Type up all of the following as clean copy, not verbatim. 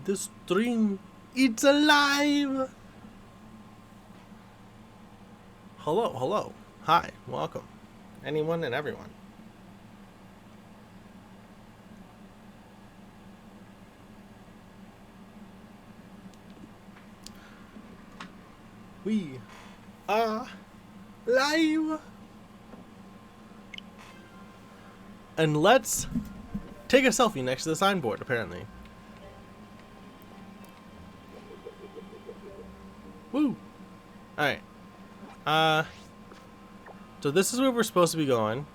The stream, it's alive! Hello, hello. Hi, welcome. Anyone and everyone. We are live! And let's take a selfie next to the signboard, apparently. Woo! Alright. So this is where we're supposed to be going.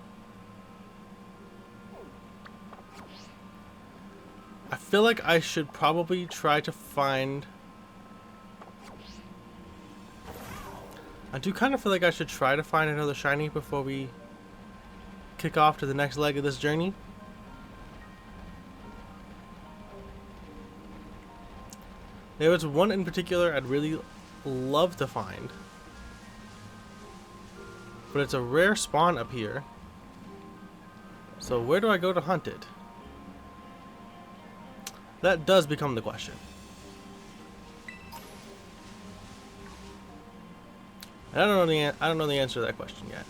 I feel like I should probably try to find... I do kind of feel like I should try to find another shiny before we kick off to the next leg of this journey. There was one in particular I'd really love to find. But it's a rare spawn up here. So where do I go to hunt it? That does become the question. And I don't know the answer to that question yet.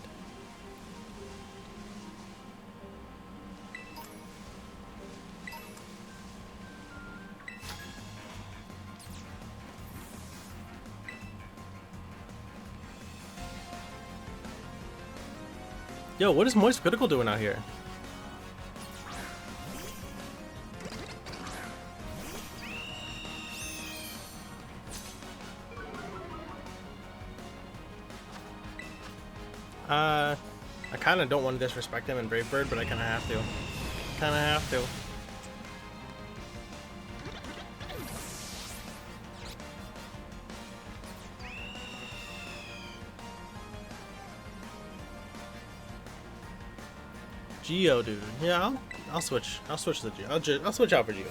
Yo, what is Moist Critical doing out here? I kind of don't want to disrespect him in Brave Bird, but I kind of have to. Kind of have to. Geodude. Yeah, I'll switch. I'll switch to Geo. I'll switch out for Geodude.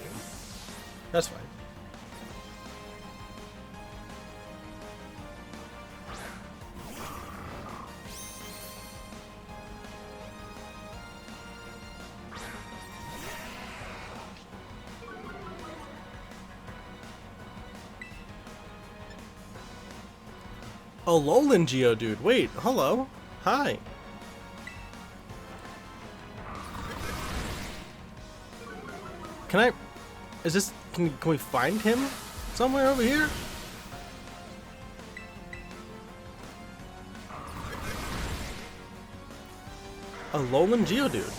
That's fine. Oh, Alolan Geodude. Wait, hello. Hi. Can I... Is this... Can we find him somewhere over here? Alolan Geodude.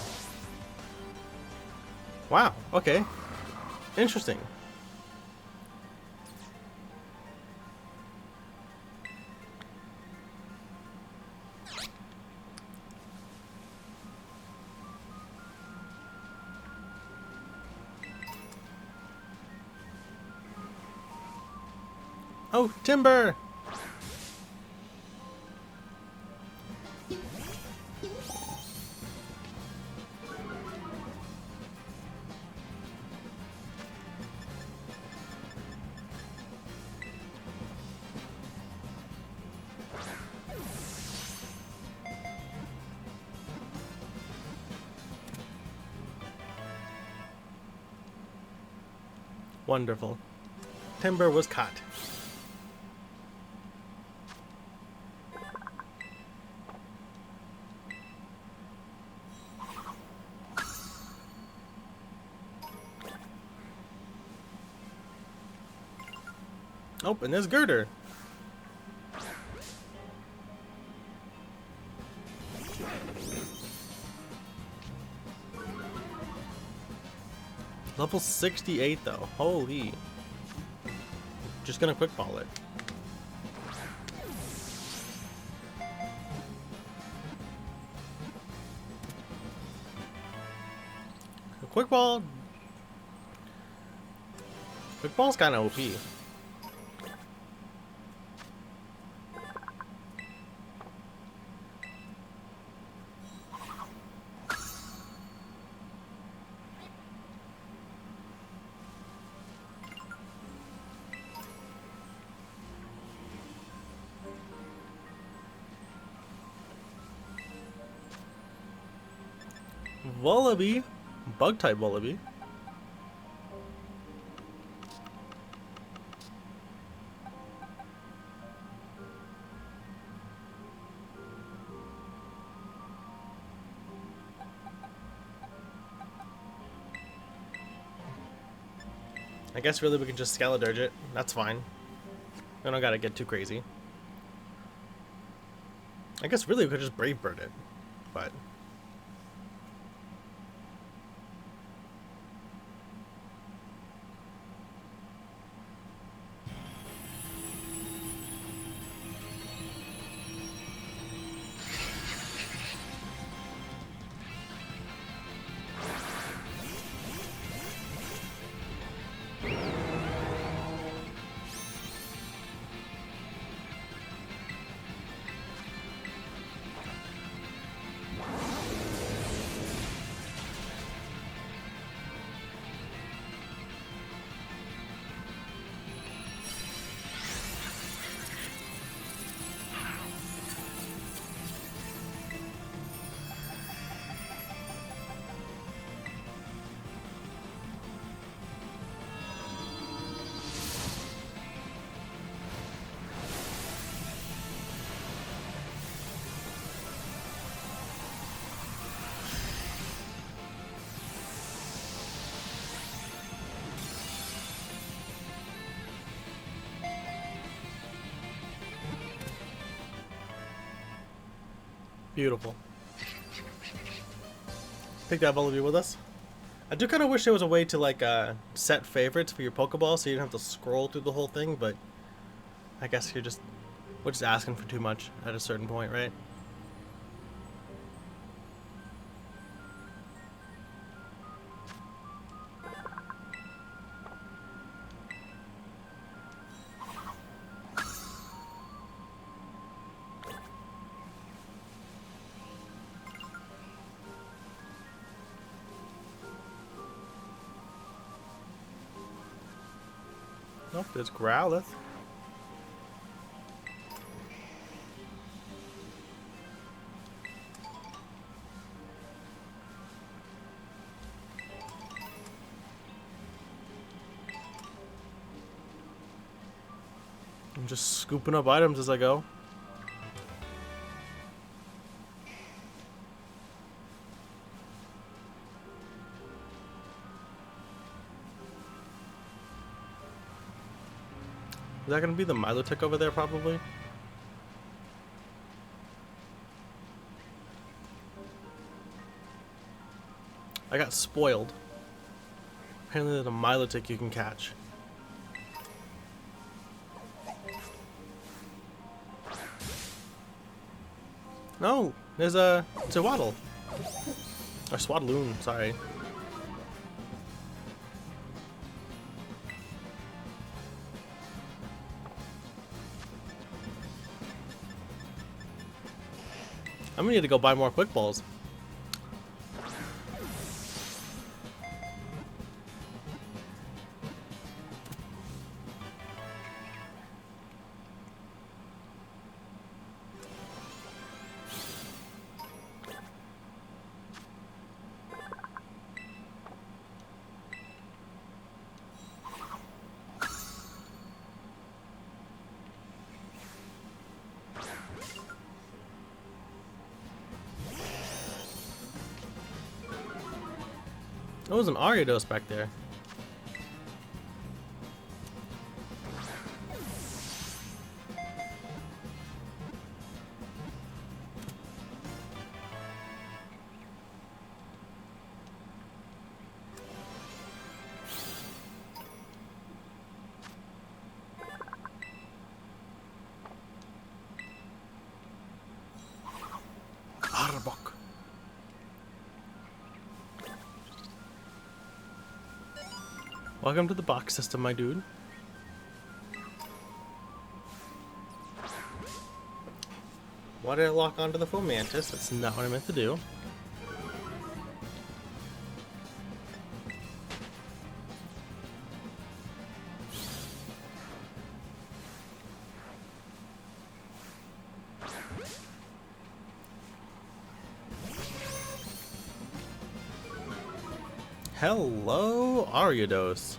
Wow, okay. Interesting. Oh, Timber! Wonderful. Timber was caught. Oh, and there's Girder. Level 68 though. Holy. Just gonna quick ball it. A quick ball. Quick ball's kind of OP. Wallaby. Bug type Wallaby. I guess really we can just Skeledirge it. That's fine. We don't gotta get too crazy. I guess really we could just Brave Bird it, but... Beautiful. Take that Volibee with us. I do kind of wish there was a way to like set favorites for your Pokeball so you didn't have to scroll through the whole thing, but I guess we're just asking for too much at a certain point, right? Nope, there's Growlithe. I'm just scooping up items as I go. Is that gonna be the Milotic over there, probably? I got spoiled. Apparently there's a Milotic you can catch. No, there's a Swaddle. Or Swaddloon, sorry. I'm gonna need to go buy more Quick Balls. There was an Ariados back there. Arbok. Welcome to the box system, my dude. Why did I lock onto the Fomantis? That's not what I meant to do. Hello, Ariados.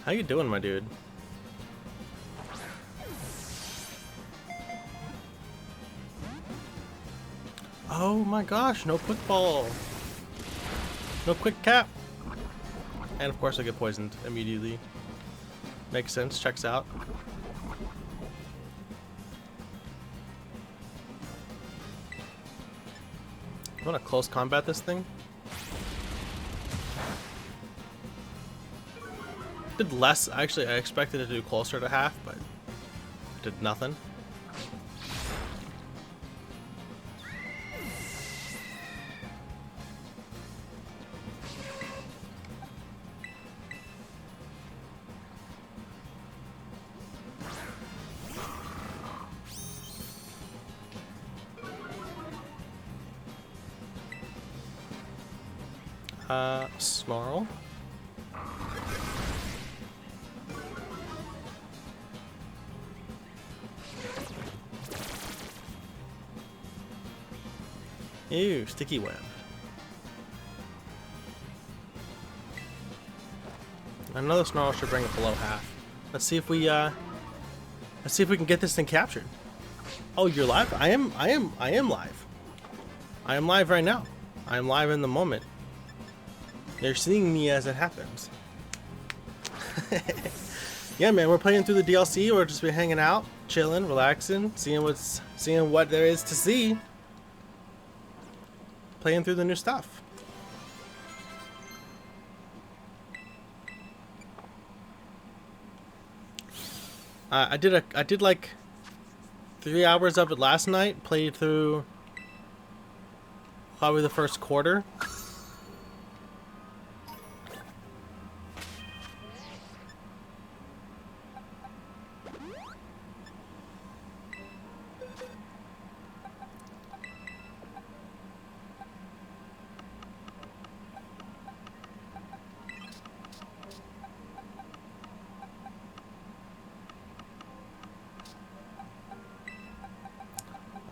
How you doing, my dude? Oh my gosh, no Quick Ball. No Quick Cap. And of course I get poisoned immediately. Makes sense. Checks out. I want to close combat this thing. Did less. Actually, I expected it to do closer to half, but it did nothing. Snarl. Ew, sticky web. Another snarl should bring it below half. Let's see if we can get this thing captured. Oh, you're live? I am live. I am live right now. I am live in the moment. They're seeing me as it happens. Yeah, man, we're playing through the DLC. We're just hanging out, chilling, relaxing, seeing what there is to see. Playing through the new stuff. I did like 3 hours of it last night. Played through probably the first quarter.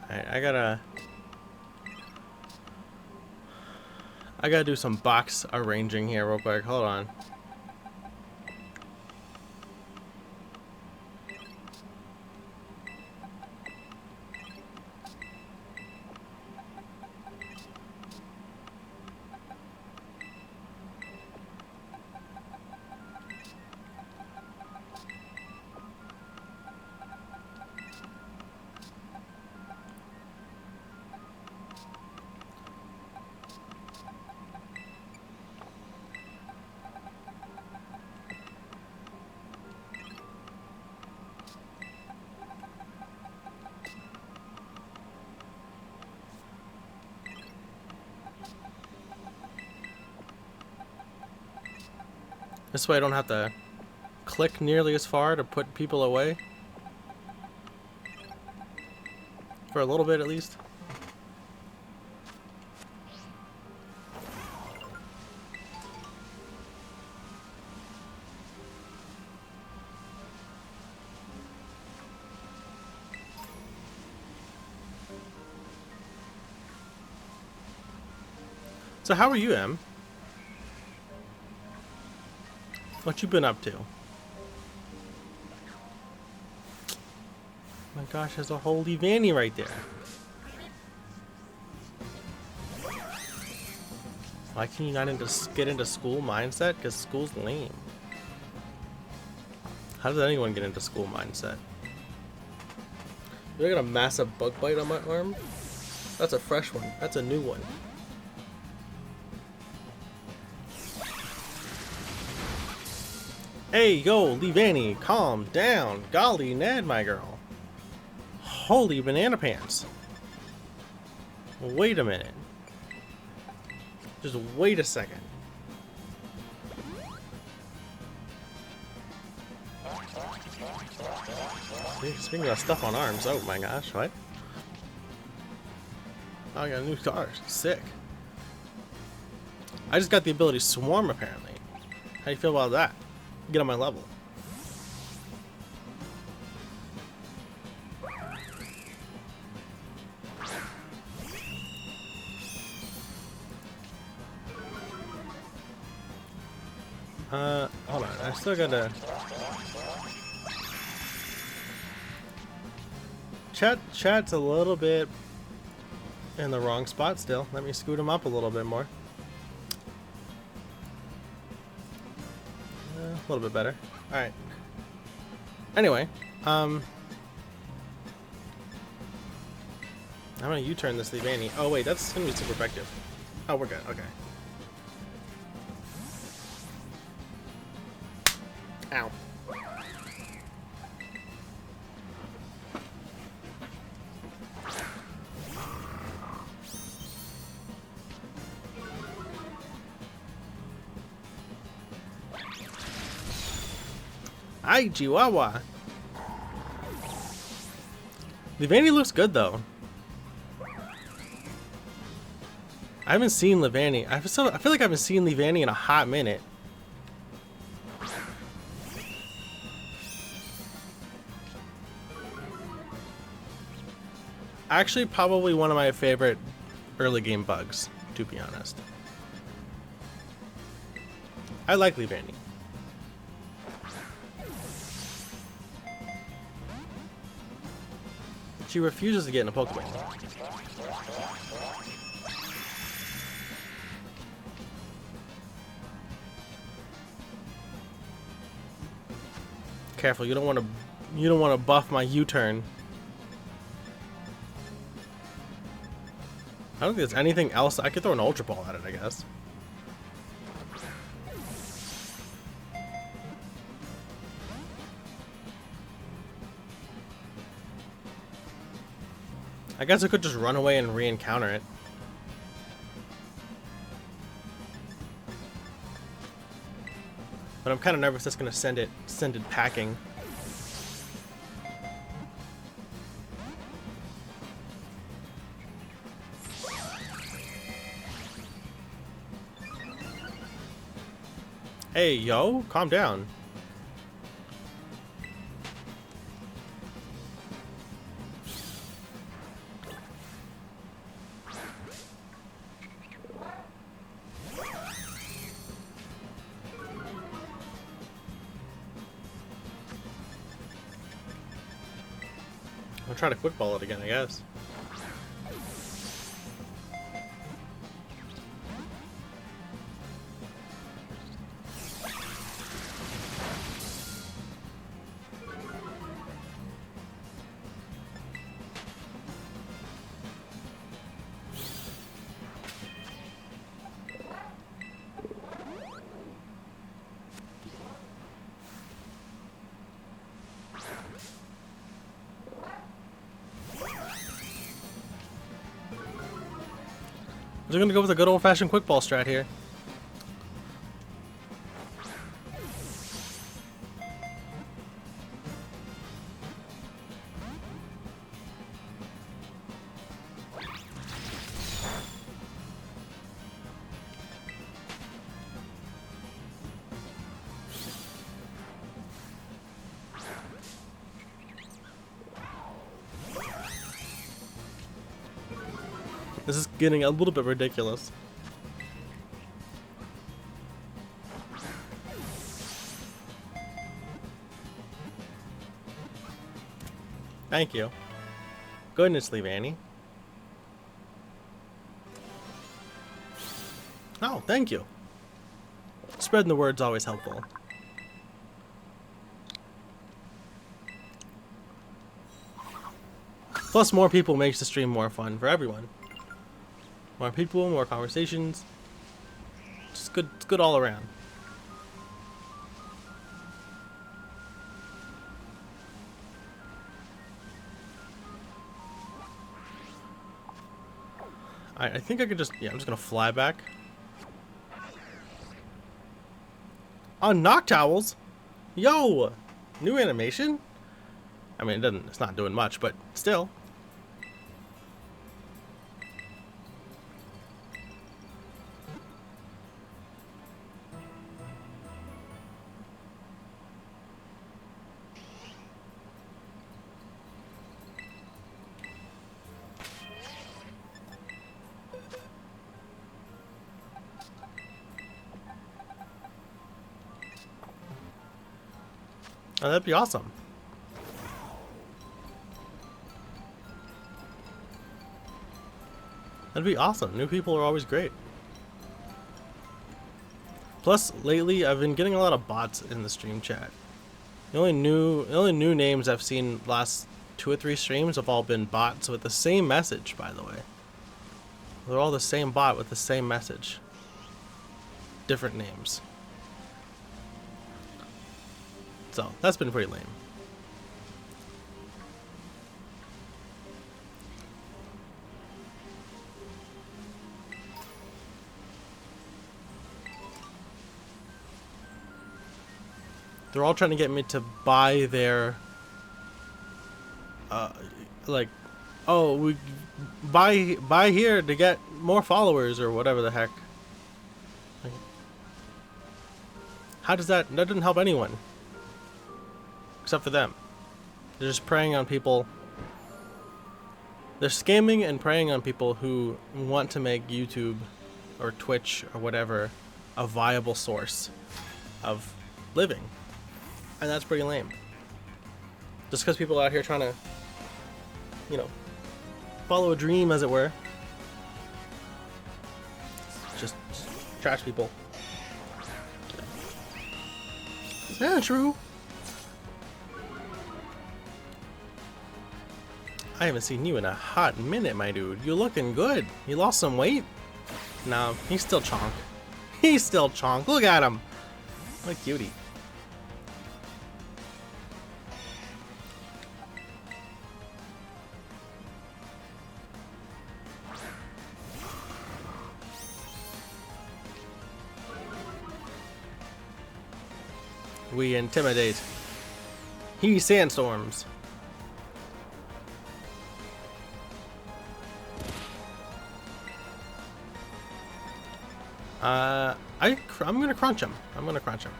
Alright, I gotta do some box arranging here real quick. Hold on. This way I don't have to click nearly as far to put people away. For a little bit at least. So how are you, Em? What you been up to? My gosh, there's a whole Vanny right there. Why can you not get into school mindset? Because school's lame. How does anyone get into school mindset? Did I got a massive bug bite on my arm? That's a fresh one. That's a new one. Hey, yo, Levanny, calm down. Golly, Ned, my girl. Holy banana pants. Wait a minute. Just wait a second. Speaking of stuff on arms, oh my gosh, what? Oh, I got a new car. Sick. I just got the ability Swarm, apparently. How do you feel about that? Get on my level. Hold on. I still gotta... Chat's a little bit in the wrong spot still. Let me scoot him up a little bit more. A little bit better. Alright. Anyway, I'm gonna U-turn this Leavanny. Oh wait, that's gonna be super effective. Oh, we're good. Okay. Ow. Hi, Chihuahua. Leavanny looks good though. I haven't seen Leavanny. I feel like I haven't seen Leavanny in a hot minute. Actually, probably one of my favorite early game bugs, to be honest. I like Leavanny. She refuses to get in a Pokemon. Careful, you don't want to buff my U-turn. I don't think there's anything else. I could throw an Ultra Ball at it, I guess. I guess I could just run away and re-encounter it. But I'm kind of nervous that's gonna send it packing. Hey, yo, calm down. I'll try to quick ball it again, I guess. We're gonna go with a good old-fashioned quick ball strat here. This is getting a little bit ridiculous. Thank you. Goodness, Leavanny. Oh, thank you. Spreading the word's always helpful. Plus, more people makes the stream more fun for everyone. More people, more conversations. Just good. It's good all around. I think I could just. Yeah, I'm just gonna fly back. On Noctowls? Yo! New animation? I mean, it's not doing much, but still. Oh, that'd be awesome. That'd be awesome. New people are always great. Plus, lately, I've been getting a lot of bots in the stream chat. The only new names I've seen last 2 or 3 streams have all been bots with the same message, by the way. They're all the same bot with the same message. Different names. So, that's been pretty lame. They're all trying to get me to buy their, like, oh, we buy here to get more followers or whatever the heck. Like, how does that doesn't help anyone except for them. They're just preying on people. They're scamming and preying on people who want to make YouTube or Twitch or whatever a viable source of living. And that's pretty lame. Just because people out here trying to, you know, follow a dream, as it were. Just trash people. Is that true? I haven't seen you in a hot minute, my dude. You looking good. You lost some weight? No, he's still chonk. He's still chonk. Look at him. What a cutie. We intimidate. He sandstorms. I'm gonna crunch him. I'm gonna crunch him.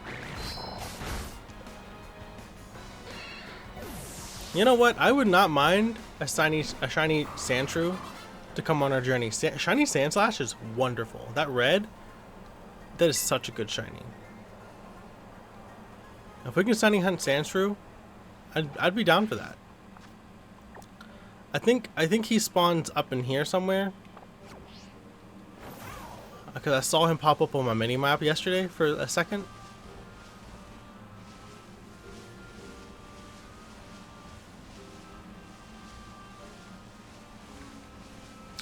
You know what? I would not mind a shiny Sandshrew to come on our journey. Shiny Sandslash is wonderful. That red, that is such a good shiny. If we can shiny hunt Sandshrew, I'd be down for that. I think he spawns up in here somewhere. Because I saw him pop up on my mini map yesterday for a second.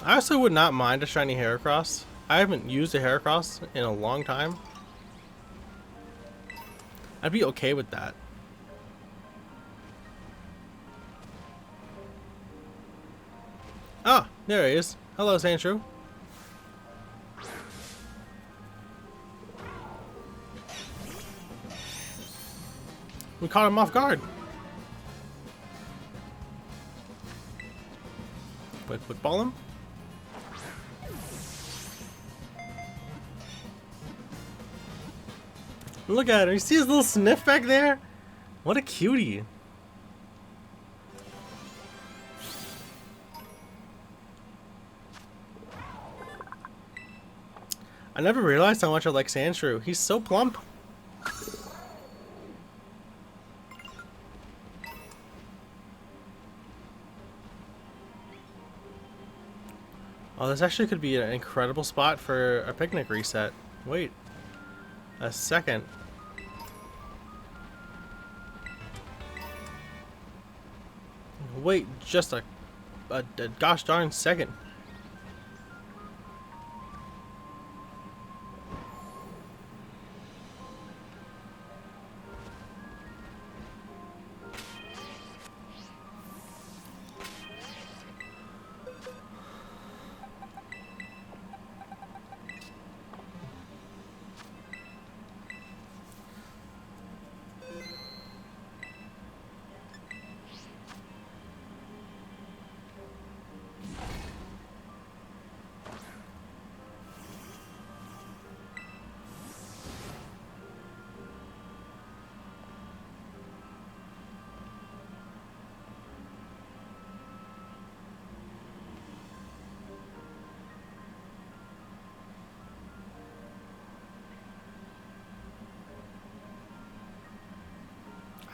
I also would not mind a shiny Heracross. I haven't used a Heracross in a long time. I'd be okay with that. Ah, there he is. Hello, Sandshrew. We caught him off guard. Quick ball him. Look at him. You see his little sniff back there? What a cutie. I never realized how much I like Sandshrew. He's so plump. Oh, this actually could be an incredible spot for a picnic reset. Wait a second. Wait just a gosh darn second.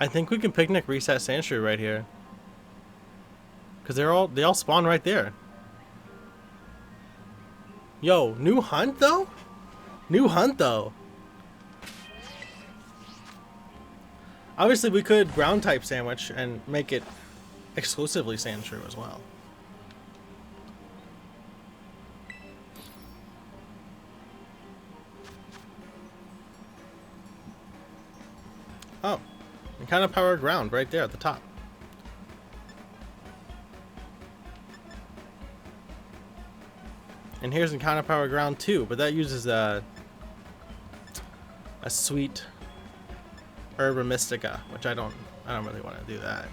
I think we can picnic reset Sandshrew right here. Cause they all spawn right there. Yo, new hunt though? New hunt though. Obviously, we could ground type sandwich and make it exclusively sand shrew as well. Oh, encounter power ground right there at the top. And here's encounter power ground 2, but that uses a sweet herba mystica, which I don't really want to do that.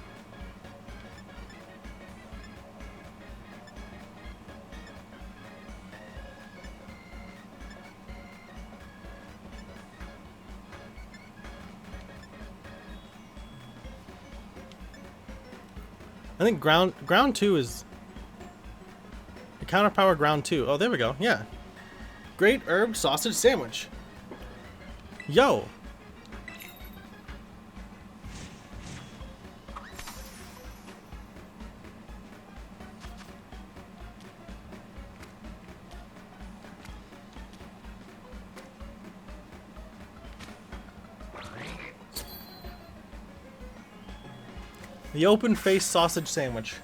I think ground 2 is encounter power ground 2. Oh, there we go. Yeah. Great herb sausage sandwich. Yo. The open-faced sausage sandwich.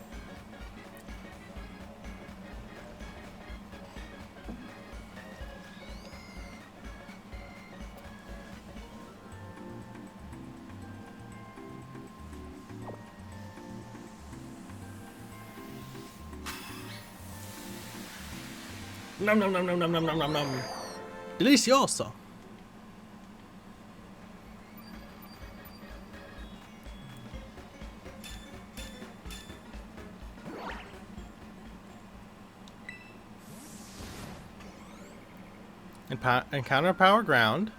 Nom nom nom nom nom nom nom nom nom. Delicioso. Encounter power ground.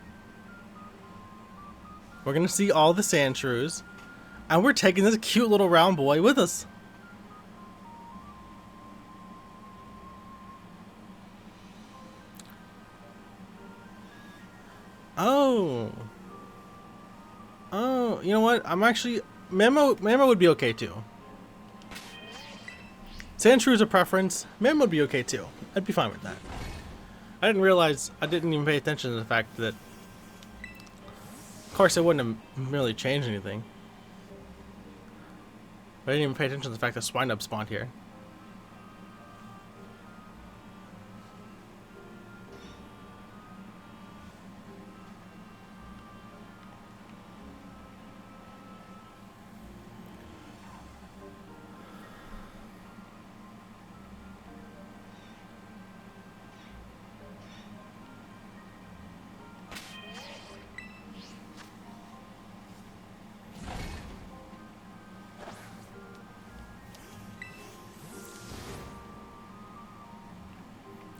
We're gonna see all the sand shrews, and we're taking this cute little round boy with us. Oh, you know what? I'm actually Memo would be okay too. Sand shrews a preference. Memo would be okay too. I'd be fine with that. I didn't realize, I didn't even pay attention to the fact that, of course, it wouldn't have really changed anything. But I didn't even pay attention to the fact that Swinub spawned here.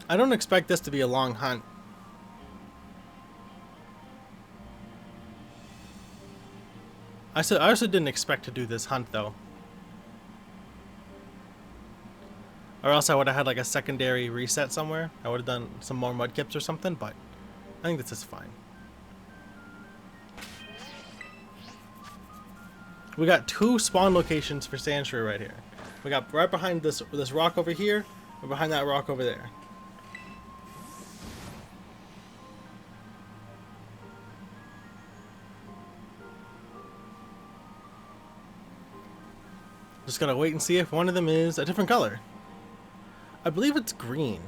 I don't expect this to be a long hunt. I also didn't expect to do this hunt though. Or else I would have had like a secondary reset somewhere. I would have done some more mudkips or something, but I think this is fine. We got 2 spawn locations for sand shrew right here. We got right behind this rock over here, and behind that rock over there. Just gotta wait and see if one of them is a different color. I believe it's green.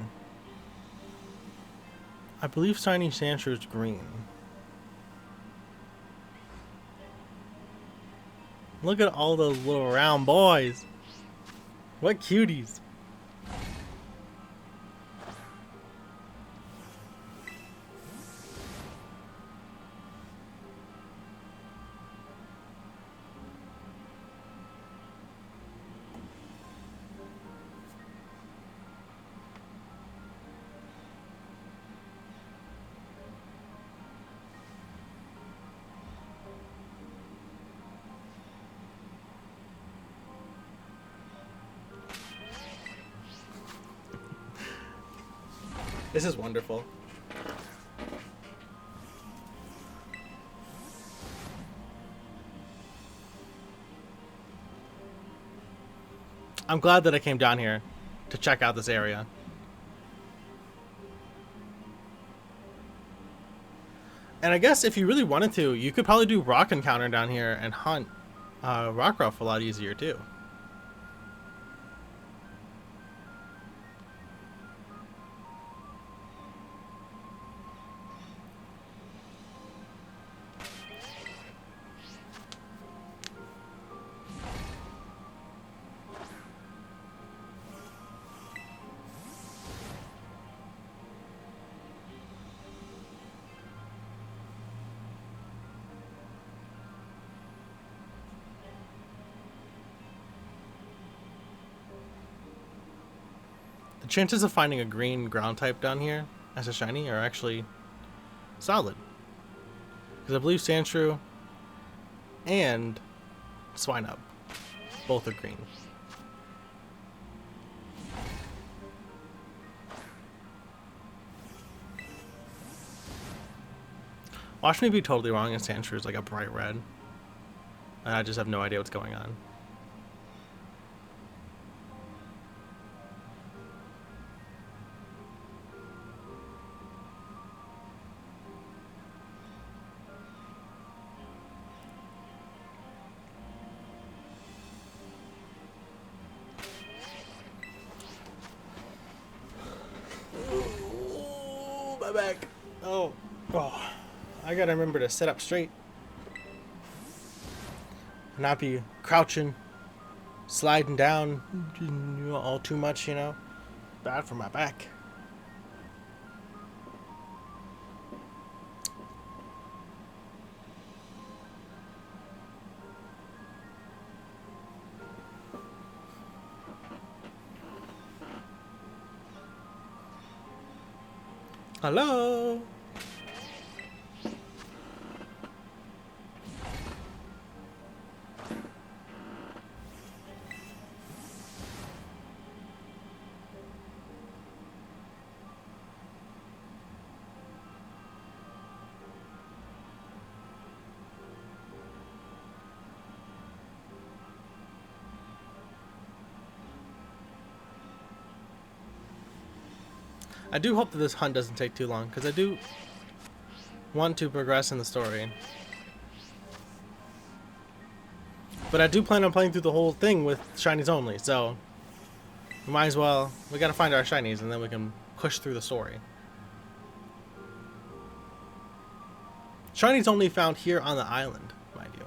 I believe shiny sand shrew is green. Look at all those little round boys. What cuties. This is wonderful. I'm glad that I came down here to check out this area. And I guess if you really wanted to, you could probably do rock encounter down here and hunt Rockruff a lot easier too. The chances of finding a green ground type down here as a shiny are actually solid. Because I believe Sandshrew and Swinub both are green. Watch me be totally wrong and Sandshrew is like a bright red. And I just have no idea what's going on. Oh, my back. Oh. I gotta remember to sit up straight. Not be crouching, sliding down all too much, you know. Bad for my back. Hello. I do hope that this hunt doesn't take too long, because I do want to progress in the story. But I do plan on playing through the whole thing with shinies only, so we might as well. We gotta find our shinies, and then we can push through the story. Shinies only found here on the island, mind you.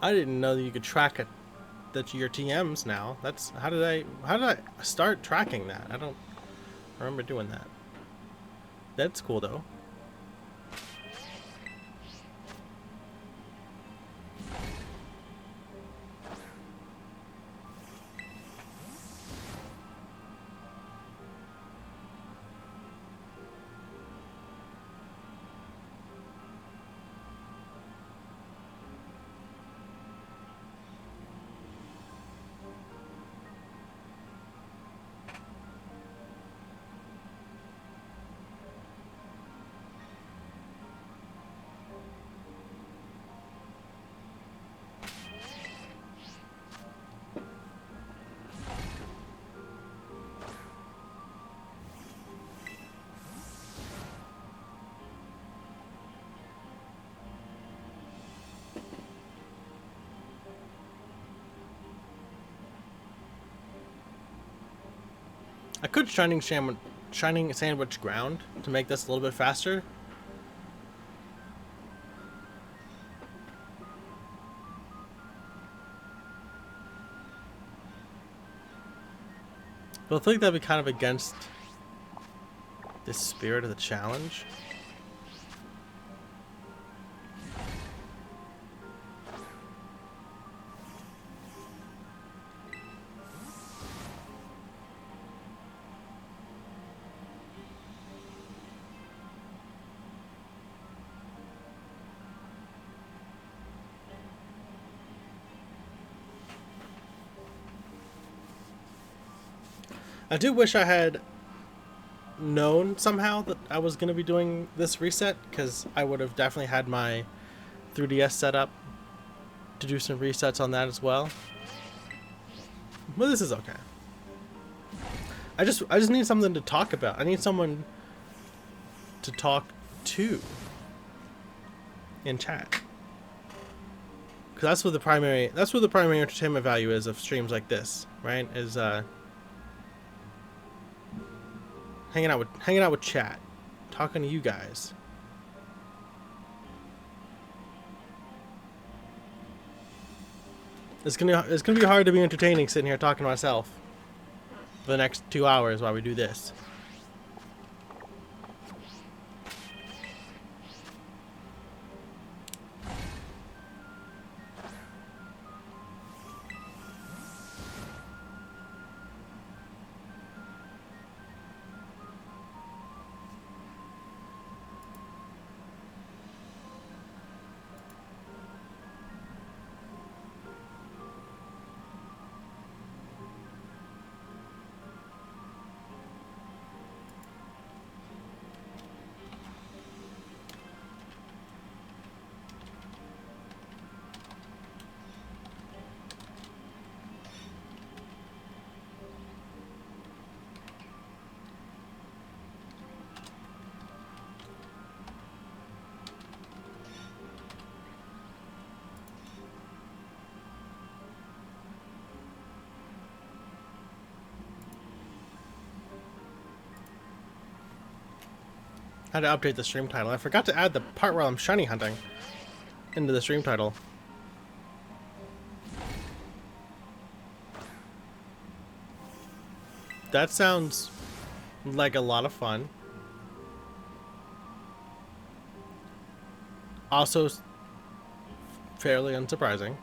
I didn't know that you could track it, that your TMs now. That's how did I start tracking that? I don't remember doing that. That's cool though. I could shining sandwich ground to make this a little bit faster. But I think that'd be kind of against the spirit of the challenge. I do wish I had known somehow that I was going to be doing this reset, because I would have definitely had my 3DS set up to do some resets on that as well. But this is okay. I just need something to talk about. I need someone to talk to in chat. Because that's what the primary entertainment value is of streams like this, right? Is hanging out with chat, talking to you guys. It's gonna be hard to be entertaining sitting here talking to myself for the next 2 hours while we do this. I had to update the stream title. I forgot to add the part where I'm shiny hunting into the stream title. That sounds like a lot of fun. Also fairly unsurprising.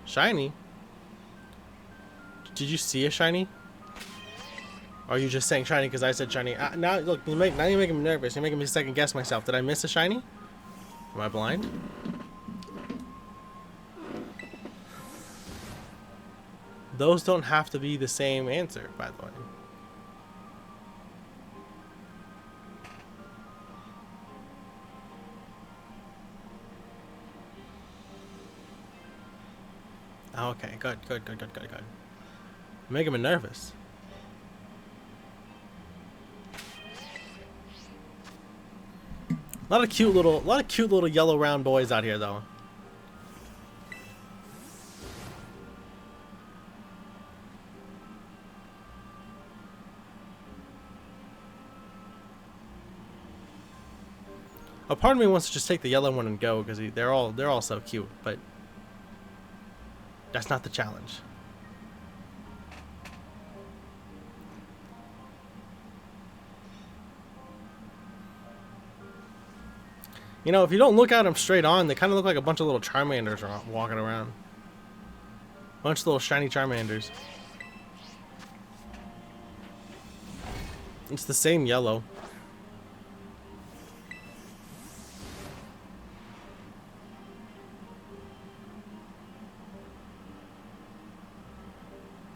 Shiny? Did you see a shiny? Or are you just saying shiny because I said shiny? Now look, now you're making me nervous. You're making me second guess myself. Did I miss a shiny? Am I blind? Those don't have to be the same answer, by the way. Okay, good. Making me nervous. A lot of cute little yellow round boys out here, though. A part of me wants to just take the yellow one and go because they're all so cute, but that's not the challenge. You know, if you don't look at them straight on, they kind of look like a bunch of little Charmanders walking around. Bunch of little shiny Charmanders. It's the same yellow.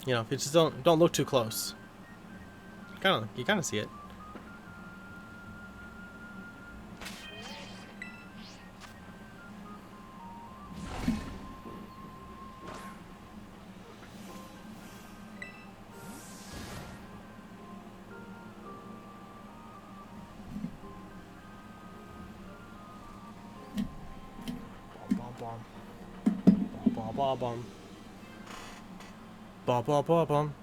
You know, if you just don't look too close. You kind of see it. Bum. Bum bum bum bum.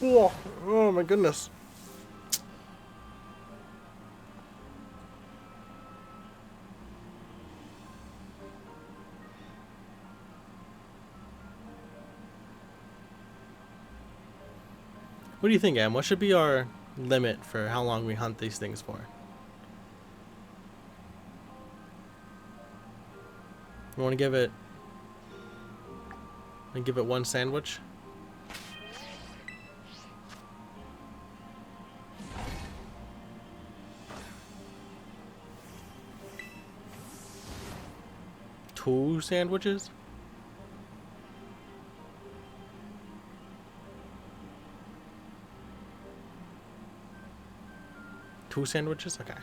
Oh my goodness. What do you think, Em? What should be our limit for how long we hunt these things for? You want to give it... And give it one sandwich? Two sandwiches? Two sandwiches? Okay.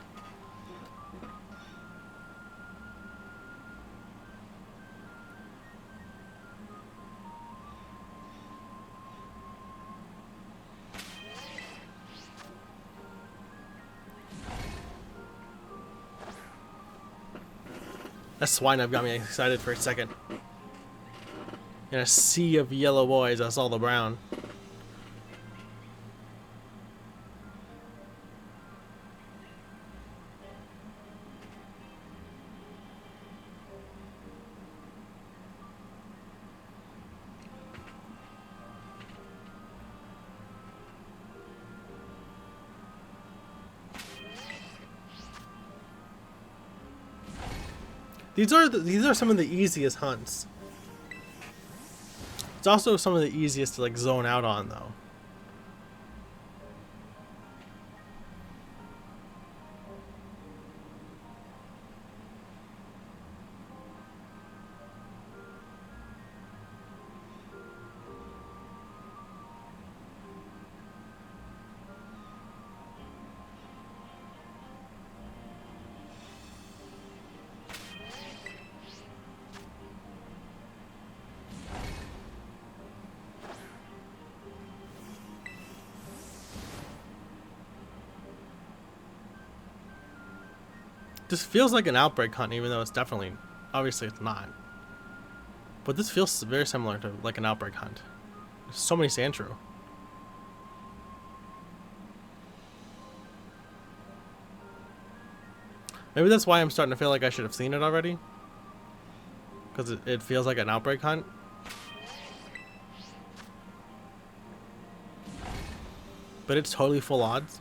That swine up got me excited for a second. In a sea of yellow boys, I saw the brown. These are some of the easiest hunts. It's also some of the easiest to like zone out on though. This feels like an outbreak hunt, even though it's definitely, obviously it's not. But this feels very similar to like an outbreak hunt. There's so many sandshrew. Maybe that's why I'm starting to feel like I should have seen it already. Because it feels like an outbreak hunt. But it's totally full odds.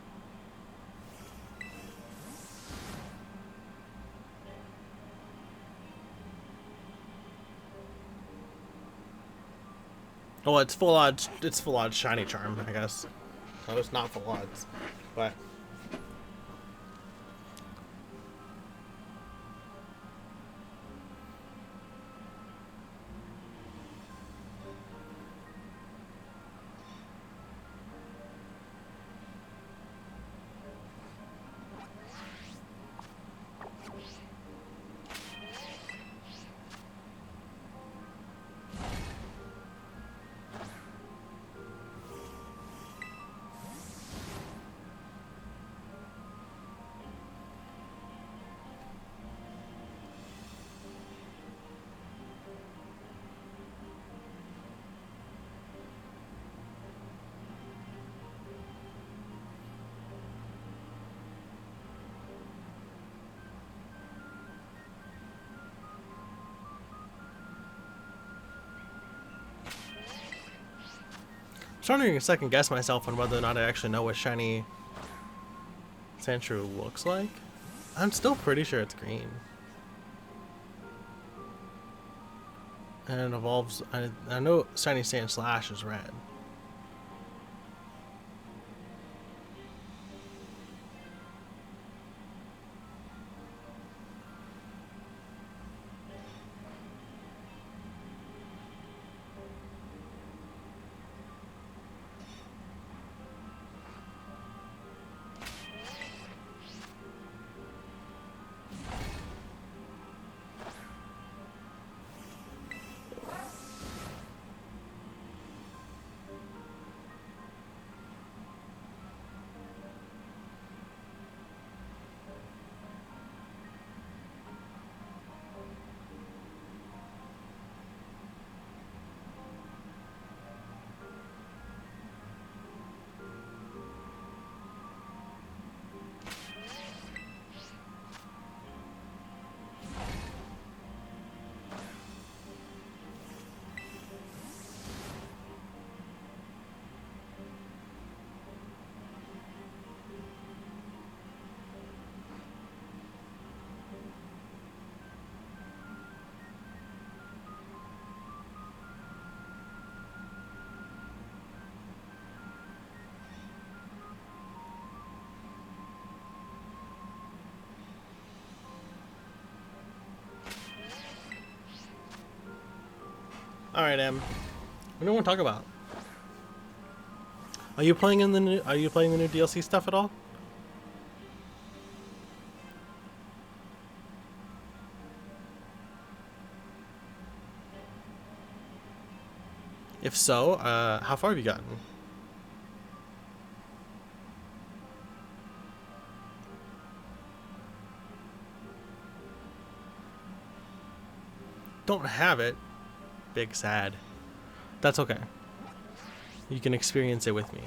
Oh, it's full odds. It's full odds shiny charm, I guess. No, it's not full odds, but. I'm starting to second guess myself on whether or not I actually know what shiny sandshrew looks like. I'm still pretty sure it's green. And it evolves. I know shiny sand slash is red. All right, Em. What do you want to talk about? Are you playing in the new? Are you playing the new DLC stuff at all? If so, how far have you gotten? Don't have it. Big sad. That's okay. You can experience it with me.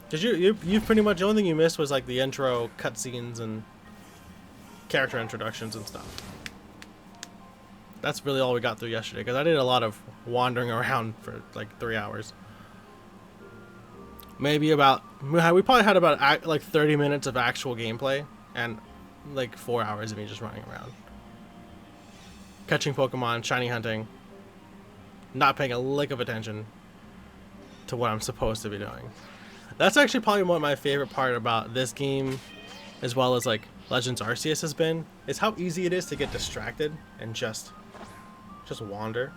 Did you pretty much the only thing you missed was like the intro cutscenes and character introductions and stuff. That's really all we got through yesterday because I did a lot of wandering around for like 3 hours. Maybe about we probably had about like 30 minutes of actual gameplay and like 4 hours of me just running around, catching Pokemon, shiny hunting, not paying a lick of attention to what I'm supposed to be doing. That's actually probably one of my favorite part about this game, as well as like Legends Arceus has been, is how easy it is to get distracted and just wander.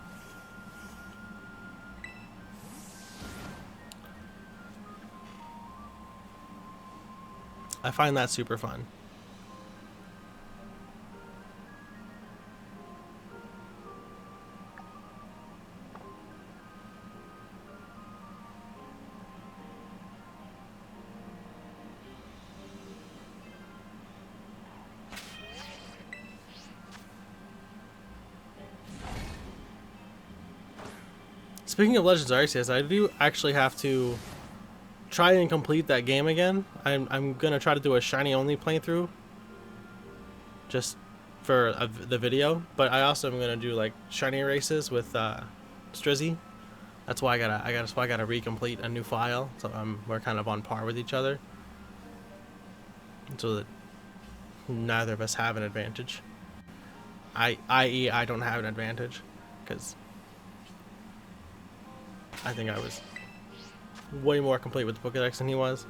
I find that super fun. Speaking of Legends Arceus, I do actually have to try and complete that game again. I'm gonna try to do a shiny only playthrough, just for the video. But I also am gonna do like shiny races with Strizzy. That's why that's why I gotta recomplete a new file, so we're kind of on par with each other, so that neither of us have an advantage. I.e., I don't have an advantage, because I think I was way more complete with the Pokédex than he was.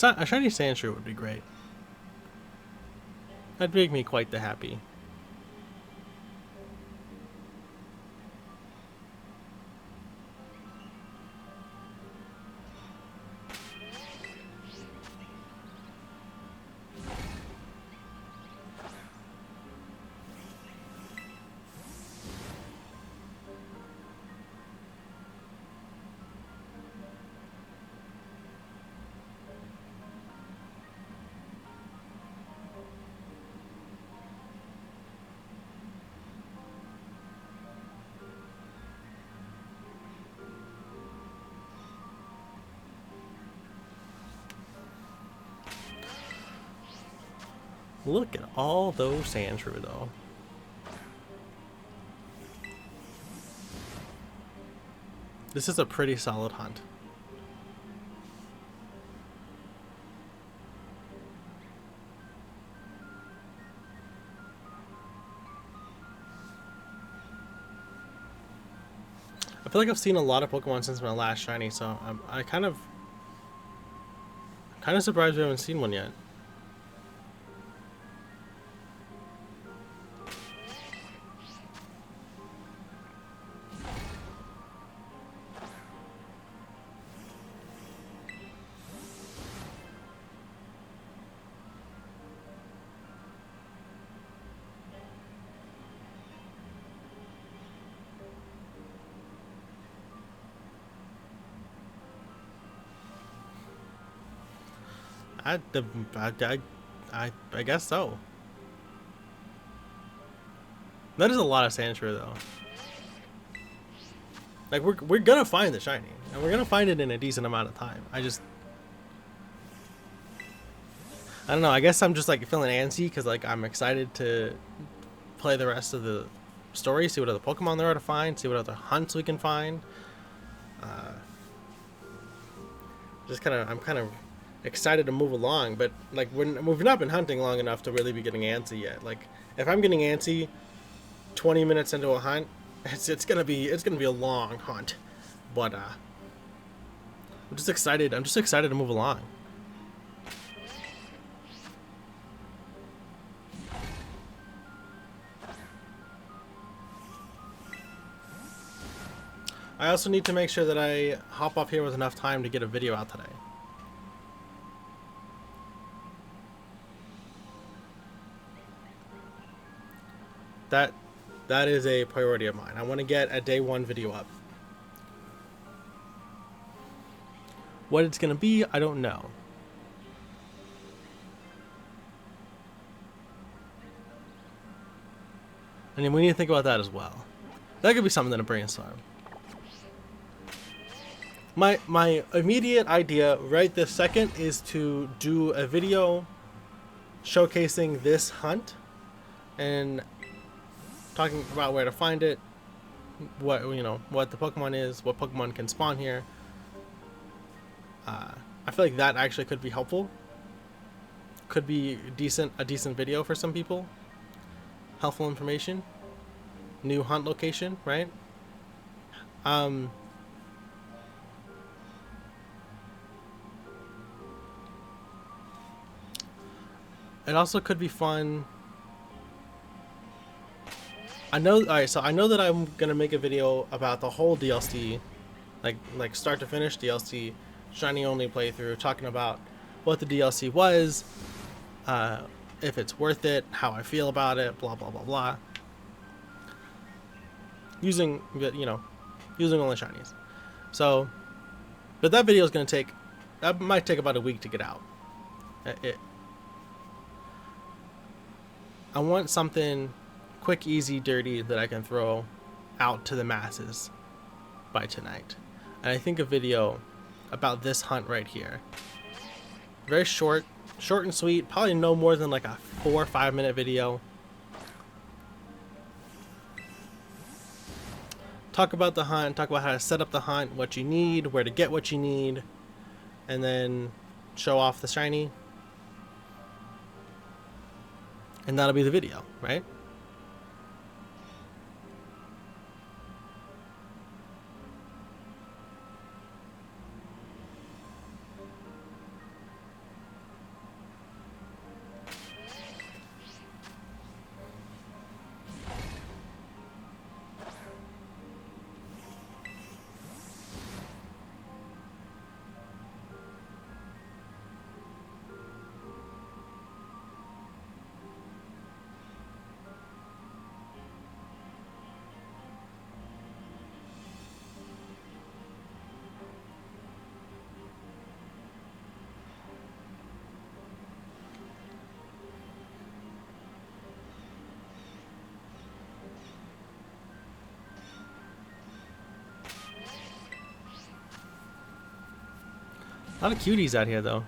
A shiny Sandshrew would be great. That'd make me quite the happy. Look at all those Sandshrew, though. This is a pretty solid hunt. I feel like I've seen a lot of Pokemon since my last shiny, so I'm kind of surprised we haven't seen one yet. I, the, I guess so. That is a lot of Sandshrew though. Like we're gonna find the shiny, and we're gonna find it in a decent amount of time. I don't know. I guess I'm just like feeling antsy because like I'm excited to play the rest of the story, see what other Pokemon there are to find, see what other hunts we can find. I'm kind of excited to move along, but like we've not been hunting long enough to really be getting antsy yet. Like if I'm getting antsy 20 minutes into a hunt, it's gonna be a long hunt, but I'm just excited. I'm just excited to move along. I also need to make sure that I hop off here with enough time to get a video out today. That is a priority of mine. I want to get a day one video up. What it's gonna be, I don't know. I mean, we need to think about that as well. That could be something to brainstorm. My immediate idea right this second is to do a video showcasing this hunt and talking about where to find it, what the Pokemon is, what Pokemon can spawn here. I feel like that actually could be helpful. Could be a decent video for some people. Helpful information. New hunt location, right? It also could be fun. I know that I'm gonna make a video about the whole DLC, like start to finish DLC, shiny only playthrough, talking about what the DLC was, if it's worth it, how I feel about it, blah blah blah blah. Using only shinies. So, but that video is gonna that might take about a week to get out. I want something quick, easy, dirty that I can throw out to the masses by tonight. And I think a video about this hunt right here. Very short and sweet, probably no more than like a 4 or 5 minute video. Talk about the hunt, talk about how to set up the hunt, what you need, where to get what you need, and then show off the shiny. And that'll be the video, right? A lot of cuties out here, though.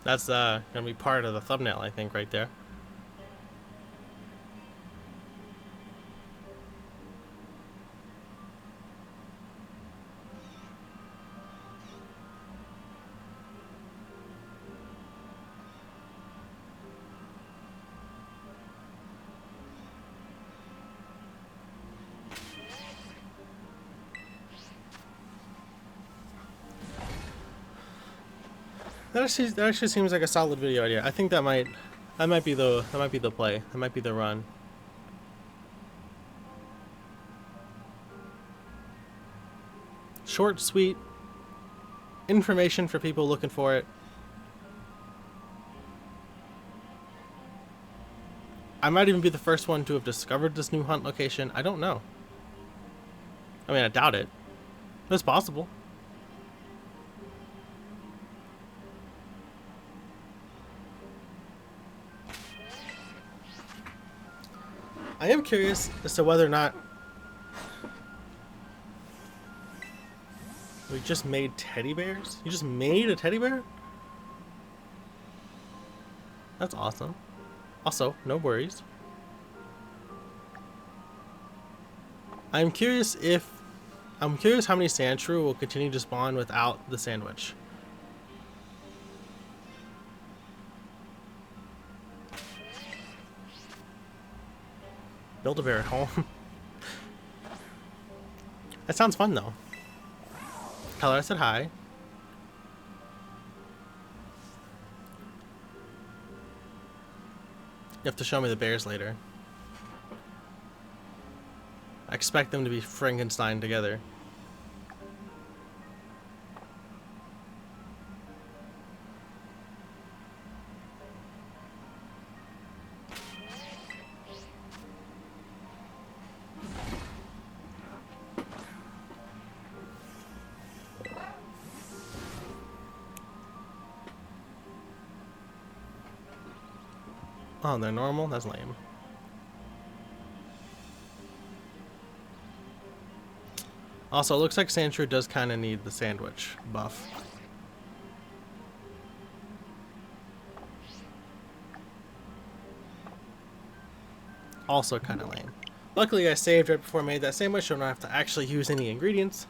That's gonna be part of the thumbnail, I think, right there. That actually seems like a solid video idea. I think that might be the play. That might be the run. short, sweet information for people looking for it. I might even be the first one to have discovered this new hunt location. I don't know. I mean, I doubt it. But it's possible. I am curious as to whether or not we just made teddy bears? You just made a teddy bear? That's awesome. Also, no worries. I'm curious how many sand shrew will continue to spawn without the sandwich. Build a bear at home. That sounds fun though. Tell her I said hi. You have to show me the bears later. I expect them to be Frankenstein together. Oh, they're normal? That's lame. Also, it looks like Sandshrew does kind of need the sandwich buff. Also kind of lame. Luckily, I saved right before I made that sandwich, so I don't have to actually use any ingredients.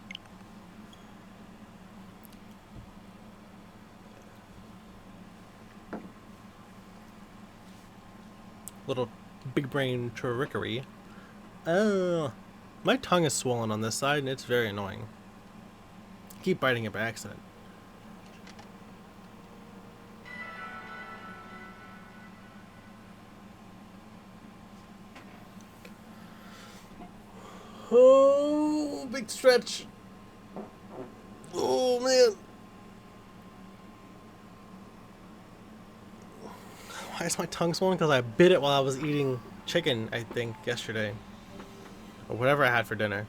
Little big brain trickery. Oh, my tongue is swollen on this side and it's very annoying. I keep biting it by accident. Oh, big stretch. Oh man. Why is my tongue swollen? Because I bit it while I was eating chicken, I think, yesterday. Or whatever I had for dinner.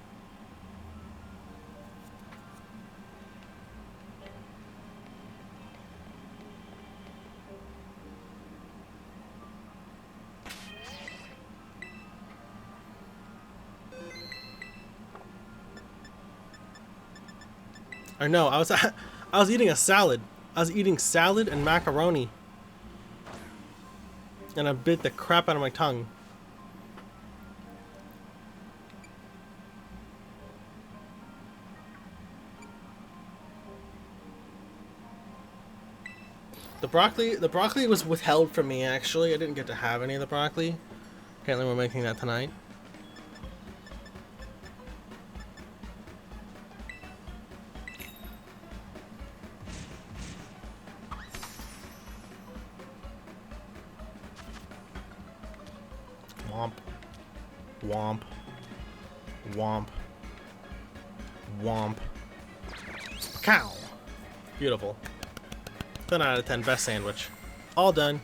Or no, I was eating a salad. I was eating salad and macaroni. And I bit the crap out of my tongue. The broccoli was withheld from me actually. I didn't get to have any of the broccoli. Apparently we're making that tonight. Womp. Womp. Womp. Womp. Cow. Beautiful. 10 out of 10. Best sandwich. All done.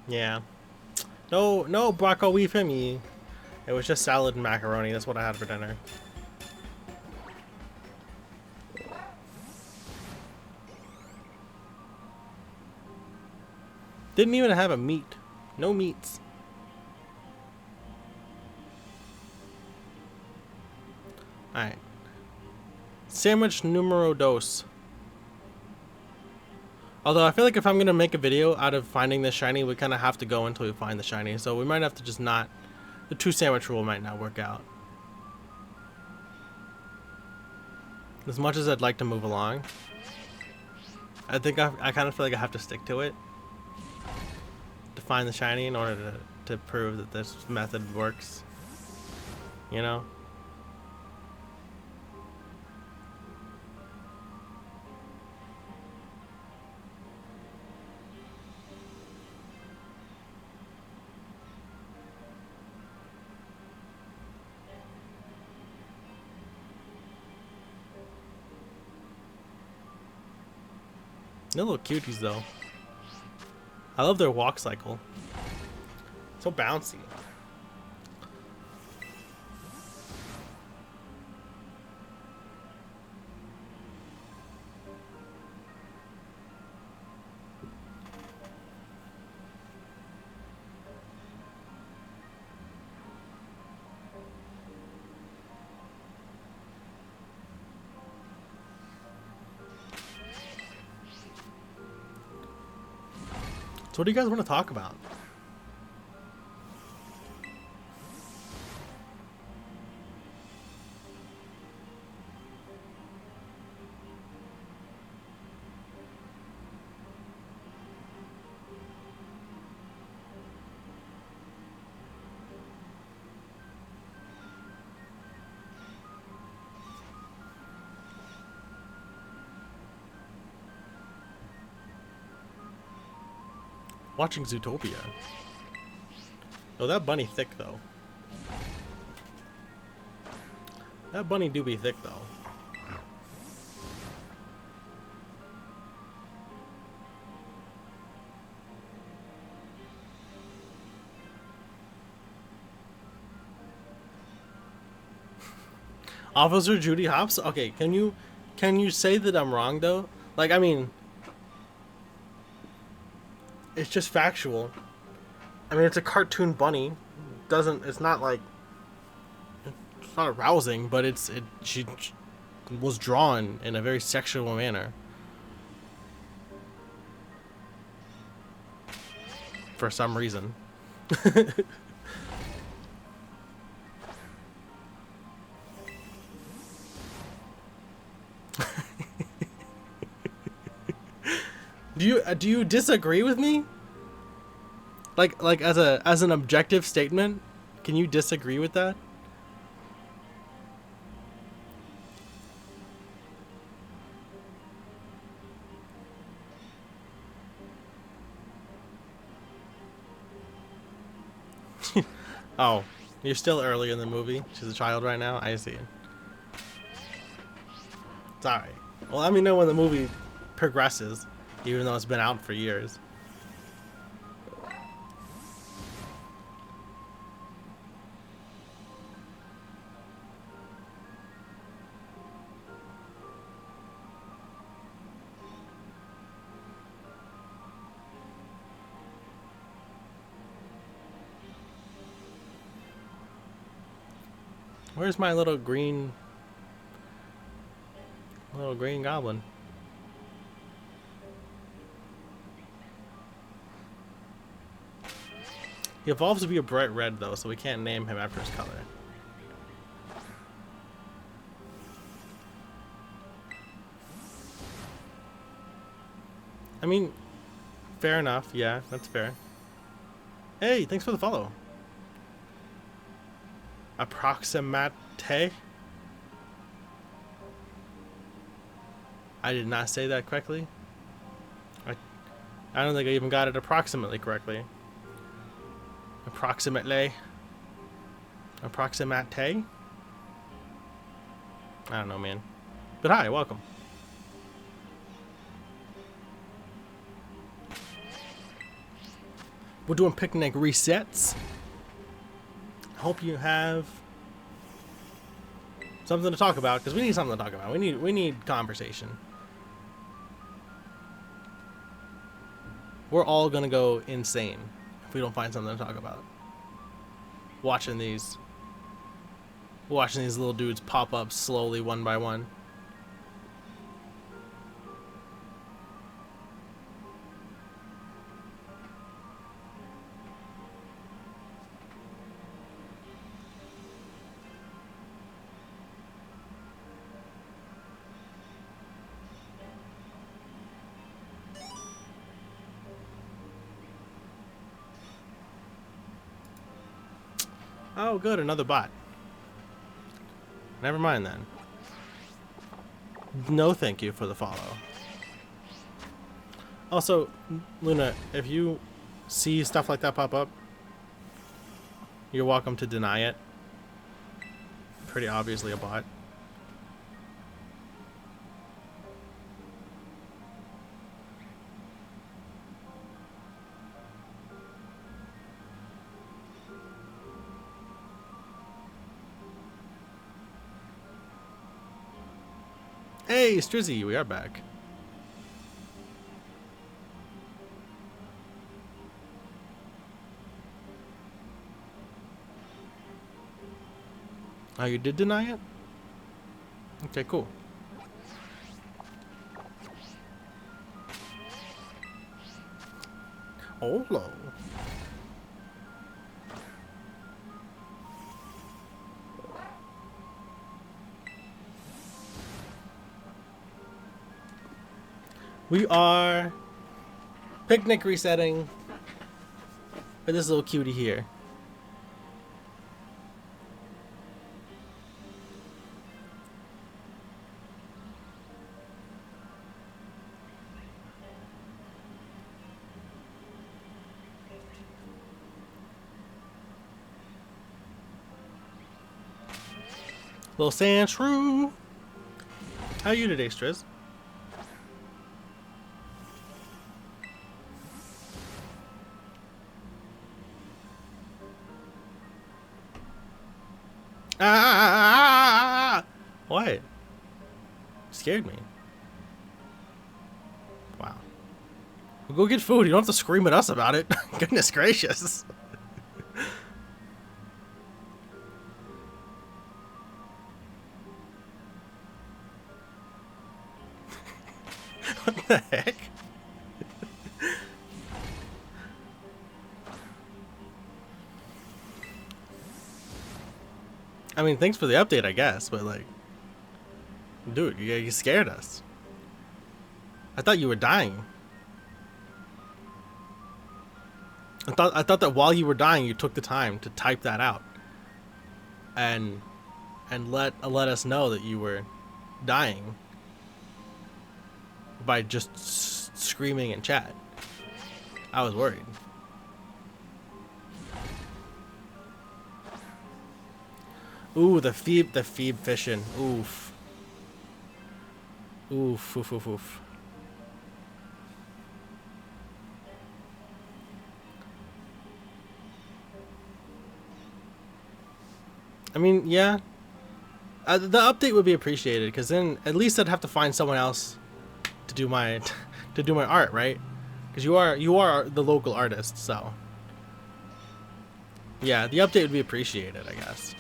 Yeah. No broccoli for me. It was just salad and macaroni. That's what I had for dinner. Didn't even have a meat. No meats. Alright. Sandwich numero dos. Although I feel like if I'm going to make a video out of finding this shiny, we kind of have to go until we find the shiny. So we might have to just not... The 2 sandwich rule might not work out. As much as I'd like to move along, I think I kind of feel like I have to stick to it. To find the shiny in order to prove that this method works. You know? They're little cuties though. I love their walk cycle. So bouncy. So what do you guys want to talk about? Watching Zootopia. Oh, that bunny thick though. That bunny do be thick though. Officer Judy Hopps? Okay, can you say that I'm wrong though? Like, I mean, it's just factual. I mean, it's a cartoon bunny. It's not like, it's not arousing, but she was drawn in a very sexual manner. For some reason. Do you disagree with me? Like as an objective statement, can you disagree with that? Oh, you're still early in the movie. She's a child right now. I see. It's alright. Well, let me know when the movie progresses, even though it's been out for years. Where's my little green goblin? He evolves to be a bright red though, so we can't name him after his color. I mean, fair enough. Yeah, that's fair. Hey, thanks for the follow. Approximate. I did not say that correctly. I don't think I even got it approximately correctly. Approximately. Approximate. I don't know, man. But hi, welcome. We're doing picnic resets. Hope you have something to talk about, because we need something to talk about. We need conversation. We're all gonna go insane if we don't find something to talk about. Watching these little dudes pop up slowly one by one. Oh, good, another bot. Never mind then. No thank you for the follow. Also, Luna, if you see stuff like that pop up, you're welcome to deny it. Pretty obviously a bot. Hey, Strizzy, we are back. Oh, you did deny it? Okay, cool. Oh, no. We are picnic resetting for this little cutie here. Little sand shrew. How are you today, Striz? Ah! What? Scared me. Wow. Well, go get food. You don't have to scream at us about it. Goodness gracious. What the heck? I mean, thanks for the update, I guess, but like, dude, you scared us. I thought you were dying. I thought that while you were dying, you took the time to type that out, and let us know that you were dying by just screaming in chat. I was worried. Ooh, the phoebe fishing. Oof. Oof, oof, oof, oof. I mean, yeah. The update would be appreciated, because then at least I'd have to find someone else to do my art, right? Because you are the local artist, so yeah, the update would be appreciated, I guess.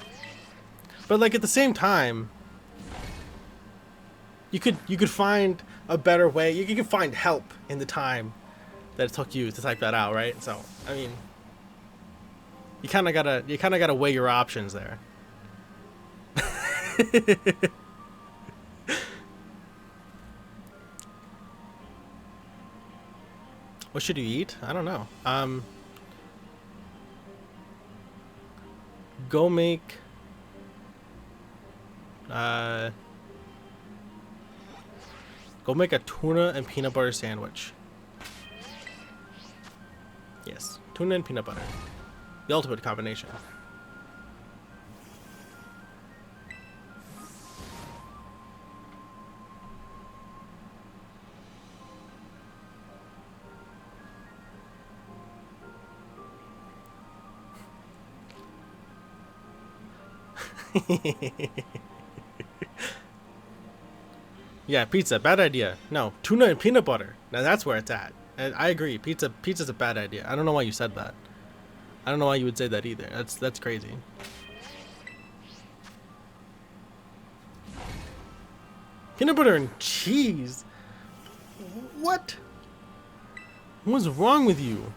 But like at the same time, you could find a better way. You could find help in the time that it took you to type that out, right? So I mean, you kind of gotta weigh your options there. What should you eat? I don't know. Go make go make a tuna and peanut butter sandwich. Yes, tuna and peanut butter. The ultimate combination. Yeah, pizza, bad idea. No, tuna and peanut butter. Now that's where it's at. And I agree. Pizza's a bad idea. I don't know why you said that. I don't know why you would say that either. That's crazy. Peanut butter and cheese. What? What's wrong with you?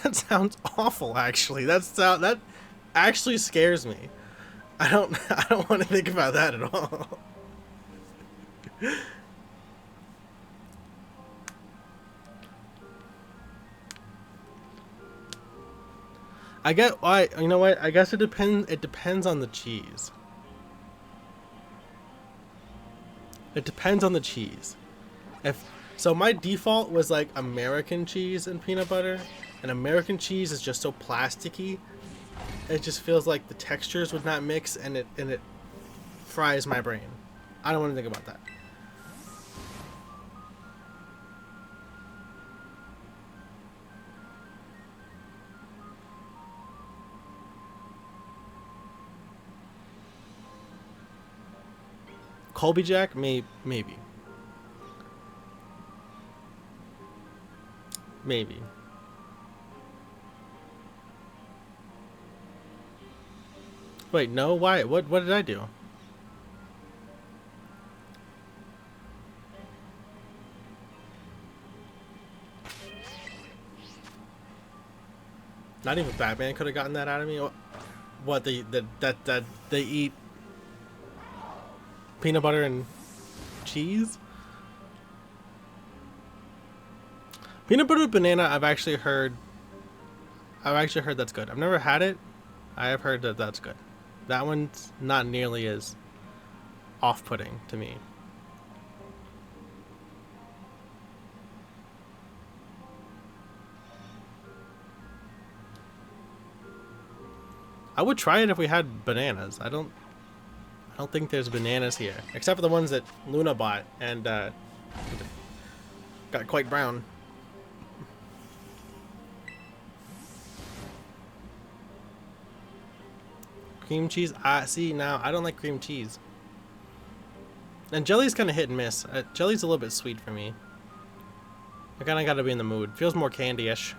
That sounds awful, actually. That actually scares me. I don't want to think about that at all. I get why. You know what? I guess it depends. It depends on the cheese. It depends on the cheese. If so, my default was like American cheese and peanut butter, and American cheese is just so plasticky. It just feels like the textures would not mix, and it fries my brain. I don't want to think about that. Colby Jack? Maybe. Maybe. Wait, no? Why? What did I do? Not even Batman could have gotten that out of me. What that they eat peanut butter and cheese? Peanut butter with banana, I've actually heard that's good. I've never had it. I have heard that that's good. That one's not nearly as off-putting to me. I would try it if we had bananas. I don't think there's bananas here, except for the ones that Luna bought and got quite brown. Cream cheese? See, now I don't like cream cheese. And jelly's kind of hit and miss. Jelly's a little bit sweet for me. I kind of got to be in the mood. Feels more candy-ish.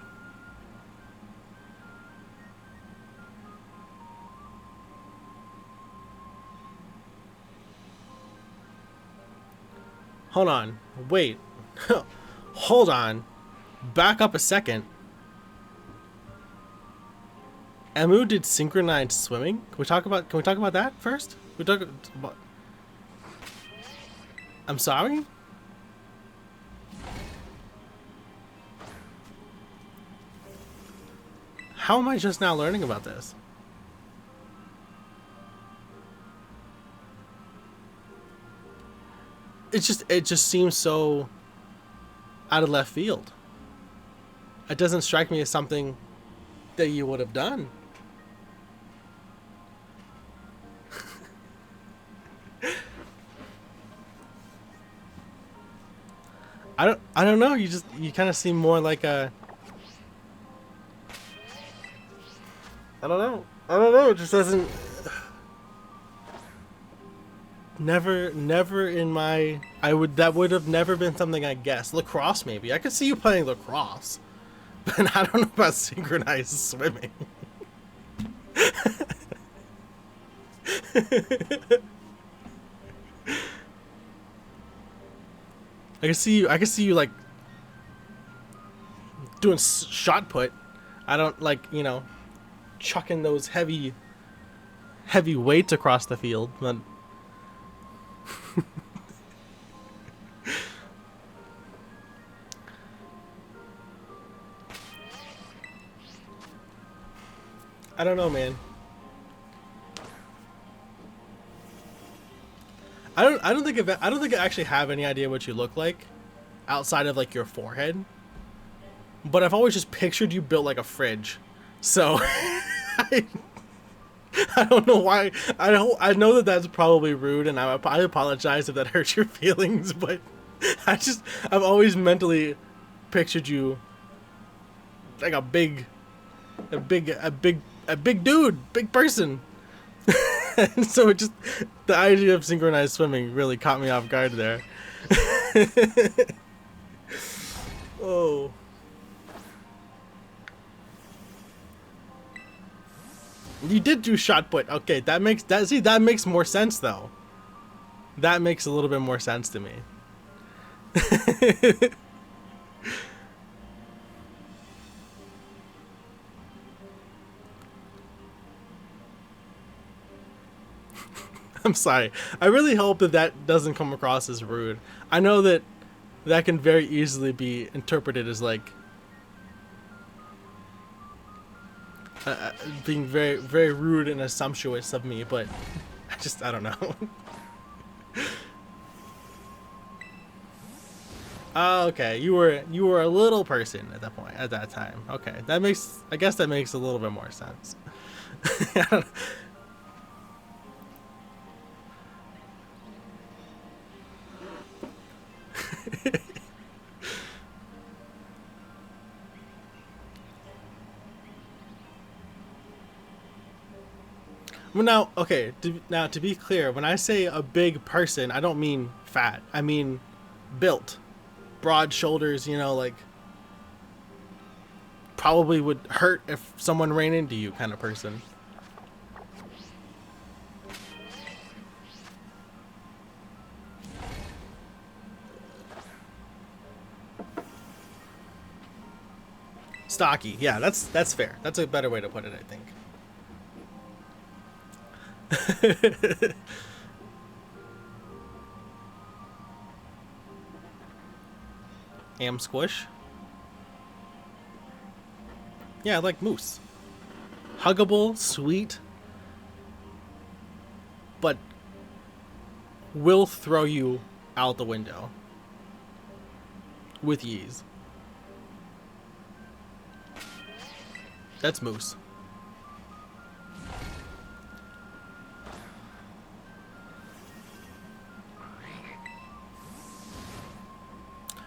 Hold on. Wait. Hold on. Back up a second. Emu did synchronized swimming. Can we talk about that first? We talk about... I'm sorry? How am I just now learning about this? It just seems so out of left field. It doesn't strike me as something that you would have done. I don't know. You kind of seem more like a... I don't know. It just doesn't... Never in my... That would have never been something I guessed. Lacrosse, maybe. I could see you playing lacrosse. But I don't know about synchronized swimming. I can see you like doing shot put. I don't like, chucking those heavy weights across the field, but I don't know, man. I don't think I actually have any idea what you look like outside of like your forehead. But I've always just pictured you built like a fridge. So I don't know why. I know that that's probably rude, and I apologize if that hurts your feelings, but I've always mentally pictured you like a big dude, big person. And so the idea of synchronized swimming really caught me off guard there. Oh. You did do shot put. Okay, that makes more sense though. That makes a little bit more sense to me. I'm sorry. I really hope that doesn't come across as rude. I know that can very easily be interpreted as like being very, very rude and assumptuous of me, but I don't know. Oh, okay. You were a little person at that time. Okay, I guess that makes a little bit more sense. Well, now, okay. Now, to be clear, when I say a big person, I don't mean fat. I mean built, broad shoulders. You know, like probably would hurt if someone ran into you, kind of person. Stocky. Yeah, that's fair. That's a better way to put it, I think. Am squish. Yeah, I like moose. Huggable, sweet, but will throw you out the window with ease. That's moose.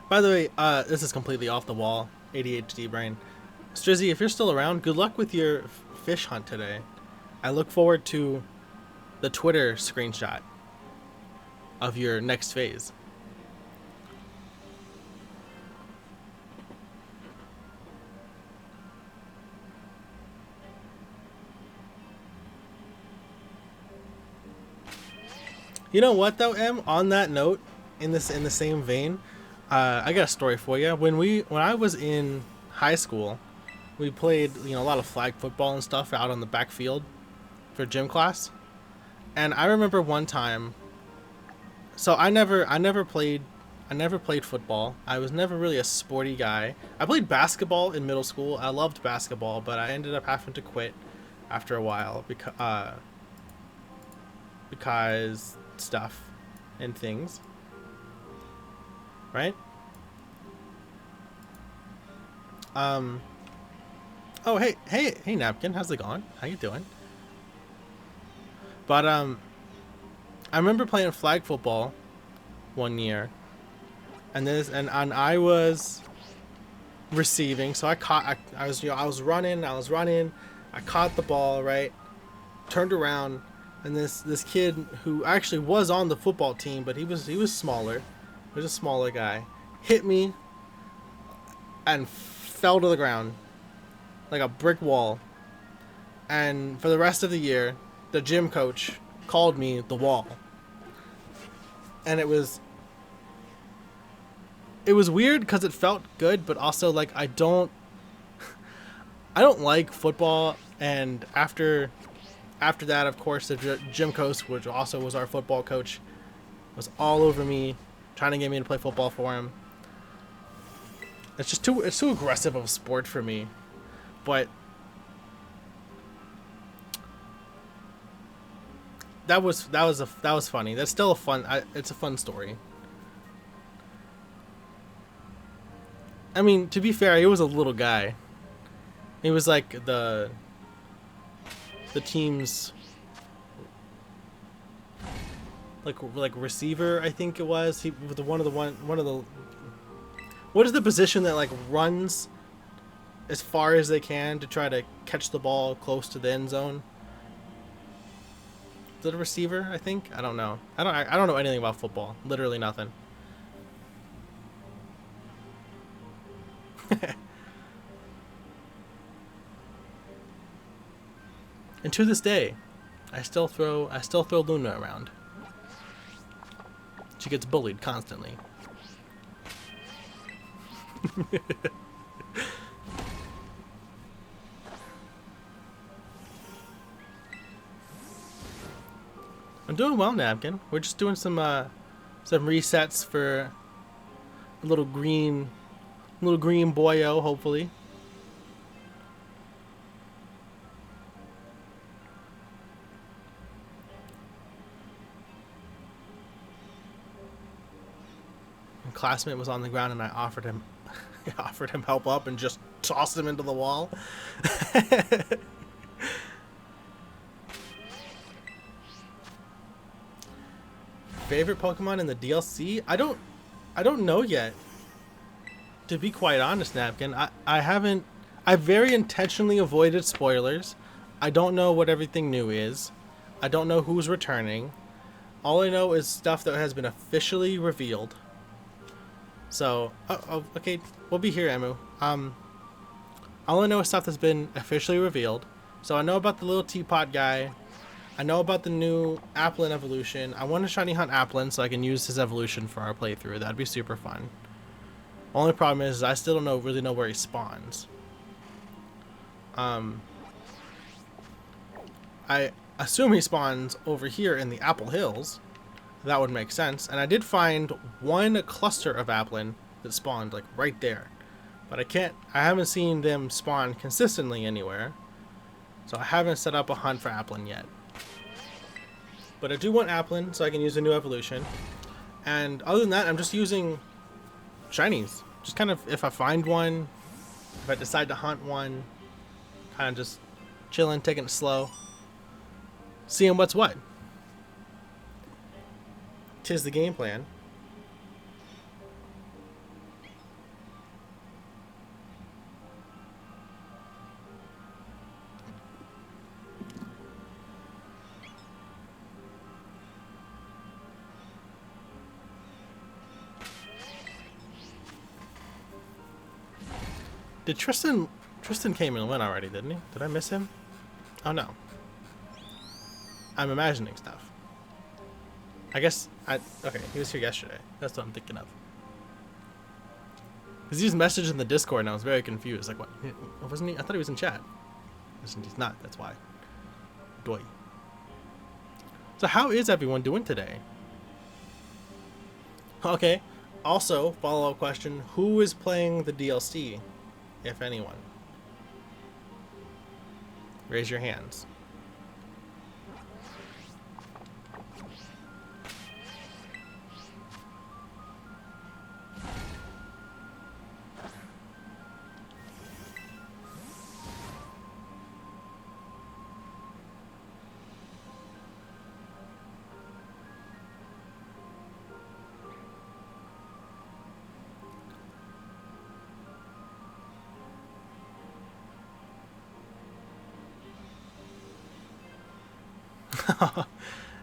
By the way, this is completely off the wall. ADHD brain. Strizzy, if you're still around, good luck with your fish hunt today. I look forward to the Twitter screenshot of your next phase. You know what though, Em? On that note, in the same vein, I got a story for you. When I was in high school, we played a lot of flag football and stuff out on the back field for gym class, and I remember one time. So I never played football. I was never really a sporty guy. I played basketball in middle school. I loved basketball, but I ended up having to quit after a while because stuff and things. Right? Oh, hey, Napkin. How's it going? How you doing? But I remember playing flag football one year, and I was receiving. So I was running. I caught the ball, right? Turned around, and this kid who actually was on the football team, but he was smaller. He was a smaller guy. Hit me and fell to the ground like a brick wall. And for the rest of the year, the gym coach called me the Wall. And it was weird because it felt good, but also like I don't like football. And after that, of course, the gym coach, which also was our football coach, was all over me, trying to get me to play football for him. It's too aggressive of a sport for me, but that was funny. That's still it's a fun story. I mean, to be fair, he was a little guy. He was like the team's like receiver, I think it was. He was one of the what is the position that like runs as far as they can to try to catch the ball close to the end zone? Is it a receiver? I think. I don't know. I don't know anything about football. Literally nothing. And to this day, I still throw Luna around. She gets bullied constantly. I'm doing well, Napkin. We're just doing some resets for a little green boyo, hopefully. My classmate was on the ground and I offered him help up and just tossed him into the wall. Favorite Pokemon in the DLC? I don't know yet. To be quite honest, Napkin, I very intentionally avoided spoilers. I don't know what everything new is. I don't know who's returning. All I know is stuff that has been officially revealed. So, okay, we'll be here, Emu. All I know is stuff that's been officially revealed. So I know about the little teapot guy. I know about the new Applin evolution. I want to shiny hunt Applin so I can use his evolution for our playthrough. That'd be super fun. Only problem is I still don't really know where he spawns. I assume he spawns over here in the Apple Hills. That would make sense. And I did find one cluster of Applin that spawned like right there. But I haven't seen them spawn consistently anywhere. So I haven't set up a hunt for Applin yet. But I do want Applin so I can use the new evolution. And other than that, I'm just using shinies. Just kind of, if I find one, if I decide to hunt one, kind of just chilling, taking it slow. Seeing what's what. 'Tis the game plan. Did Tristan came and went already, didn't he? Did I miss him? Oh no. I'm imagining stuff. Okay, he was here yesterday. That's what I'm thinking of. Because he was messaging in the Discord and I was very confused. Like, what? Wasn't he? I thought he was in chat. Listen, he's not, that's why. Doy. So how is everyone doing today? Okay. Also, follow-up question. Who is playing the DLC, if anyone? Raise your hands.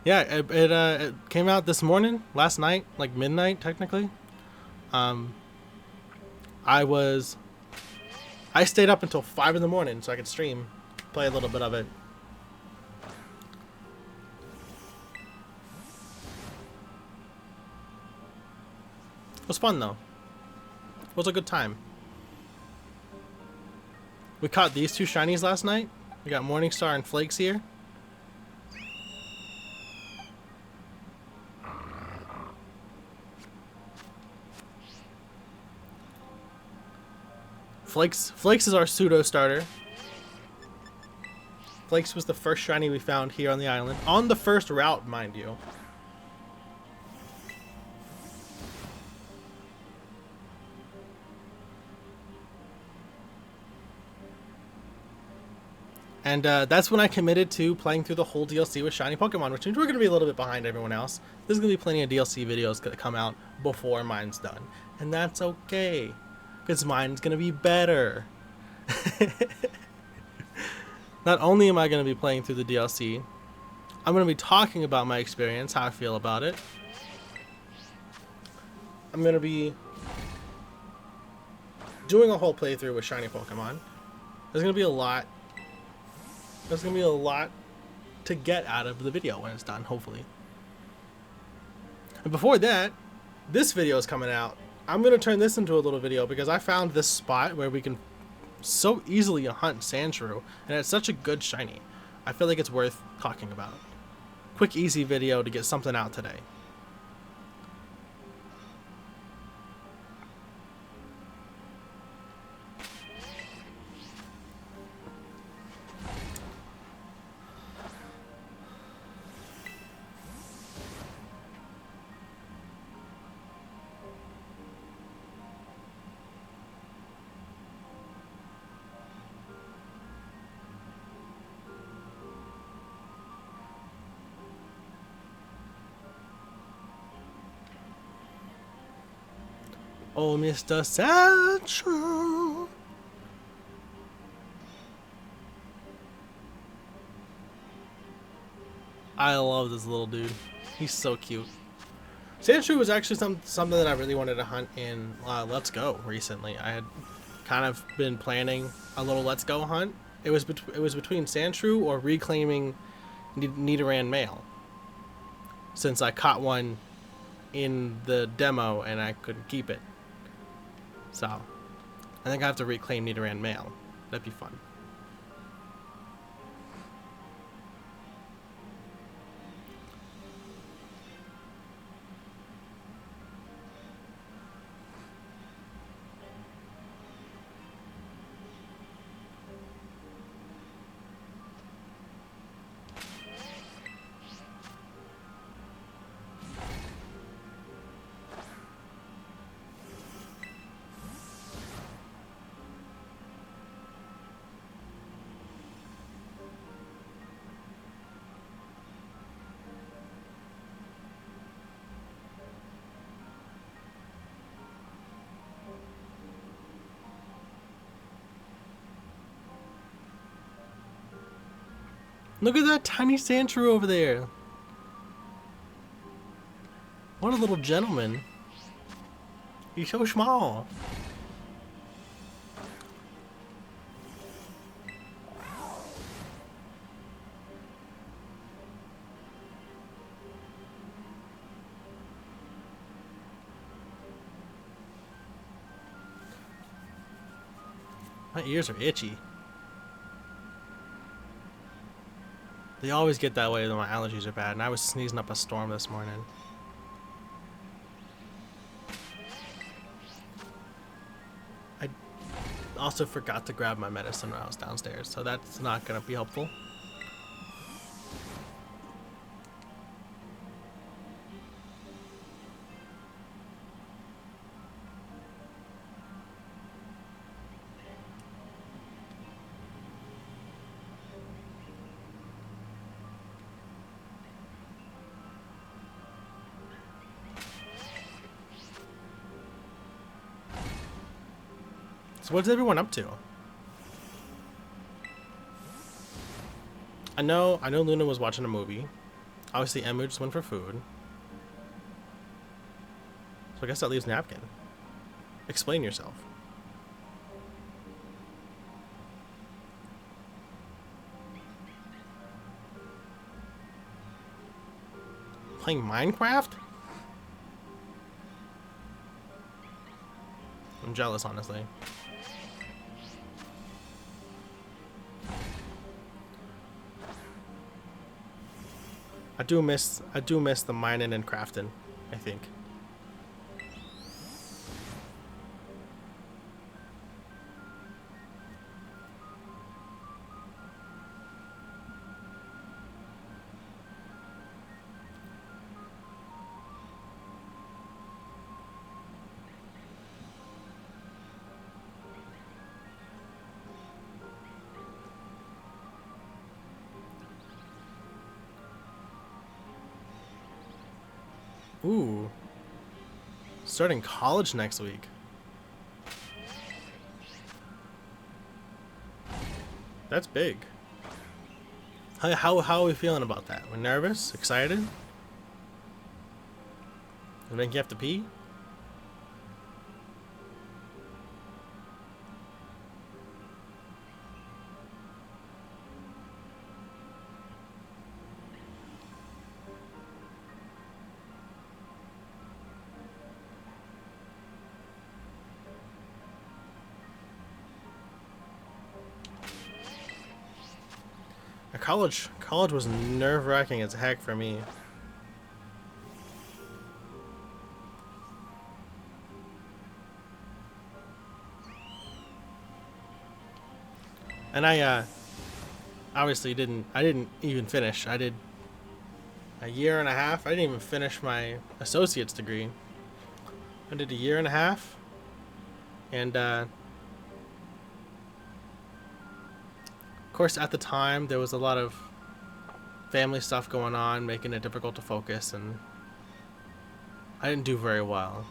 Yeah, it came out this morning, last night, like midnight technically. I stayed up until 5 in the morning so I could stream, play a little bit of it. It was fun though. It was a good time. We caught these two shinies last night. We got Morningstar and Flakes here. Flakes is our pseudo starter. Flakes was the first shiny we found here on the island. On the first route, mind you. And that's when I committed to playing through the whole DLC with shiny Pokemon, which means we're going to be a little bit behind everyone else. There's going to be plenty of DLC videos that come out before mine's done. And that's okay. Because mine's going to be better. Not only am I going to be playing through the DLC, I'm going to be talking about my experience, how I feel about it. I'm going to be doing a whole playthrough with shiny Pokemon. There's going to be a lot. There's going to be a lot to get out of the video when it's done, hopefully. And before that, this video is coming out. I'm going to turn this into a little video because I found this spot where we can so easily hunt Sandshrew, and it's such a good shiny. I feel like it's worth talking about. Quick, easy video to get something out today. Oh, Mr. Sandshrew. I love this little dude. He's so cute. Sandshrew was actually something that I really wanted to hunt in Let's Go recently. I had kind of been planning a little Let's Go hunt. It was between Sandshrew or reclaiming Nidoran male. Since I caught one in the demo and I couldn't keep it. So, I think I have to reclaim Nidoran male. That'd be fun. Look at that tiny Sandshrew over there. What a little gentleman. He's so small. My ears are itchy. They always get that way when my allergies are bad, and I was sneezing up a storm this morning. I also forgot to grab my medicine when I was downstairs, so that's not going to be helpful. So what's everyone up to? I know Luna was watching a movie. Obviously Emu just went for food. So I guess that leaves Napkin. Explain yourself. Playing Minecraft? I'm jealous, honestly. I do miss the mining and crafting, I think. Ooh. Starting college next week. That's big. How are we feeling about that? We're nervous? Excited? Does it make you have to pee? College was nerve-wracking as heck for me. And I obviously I didn't even finish. I did a year and a half. I didn't even finish my associate's degree. I did a year and a half. And of course, at the time, there was a lot of family stuff going on, making it difficult to focus, and I didn't do very well.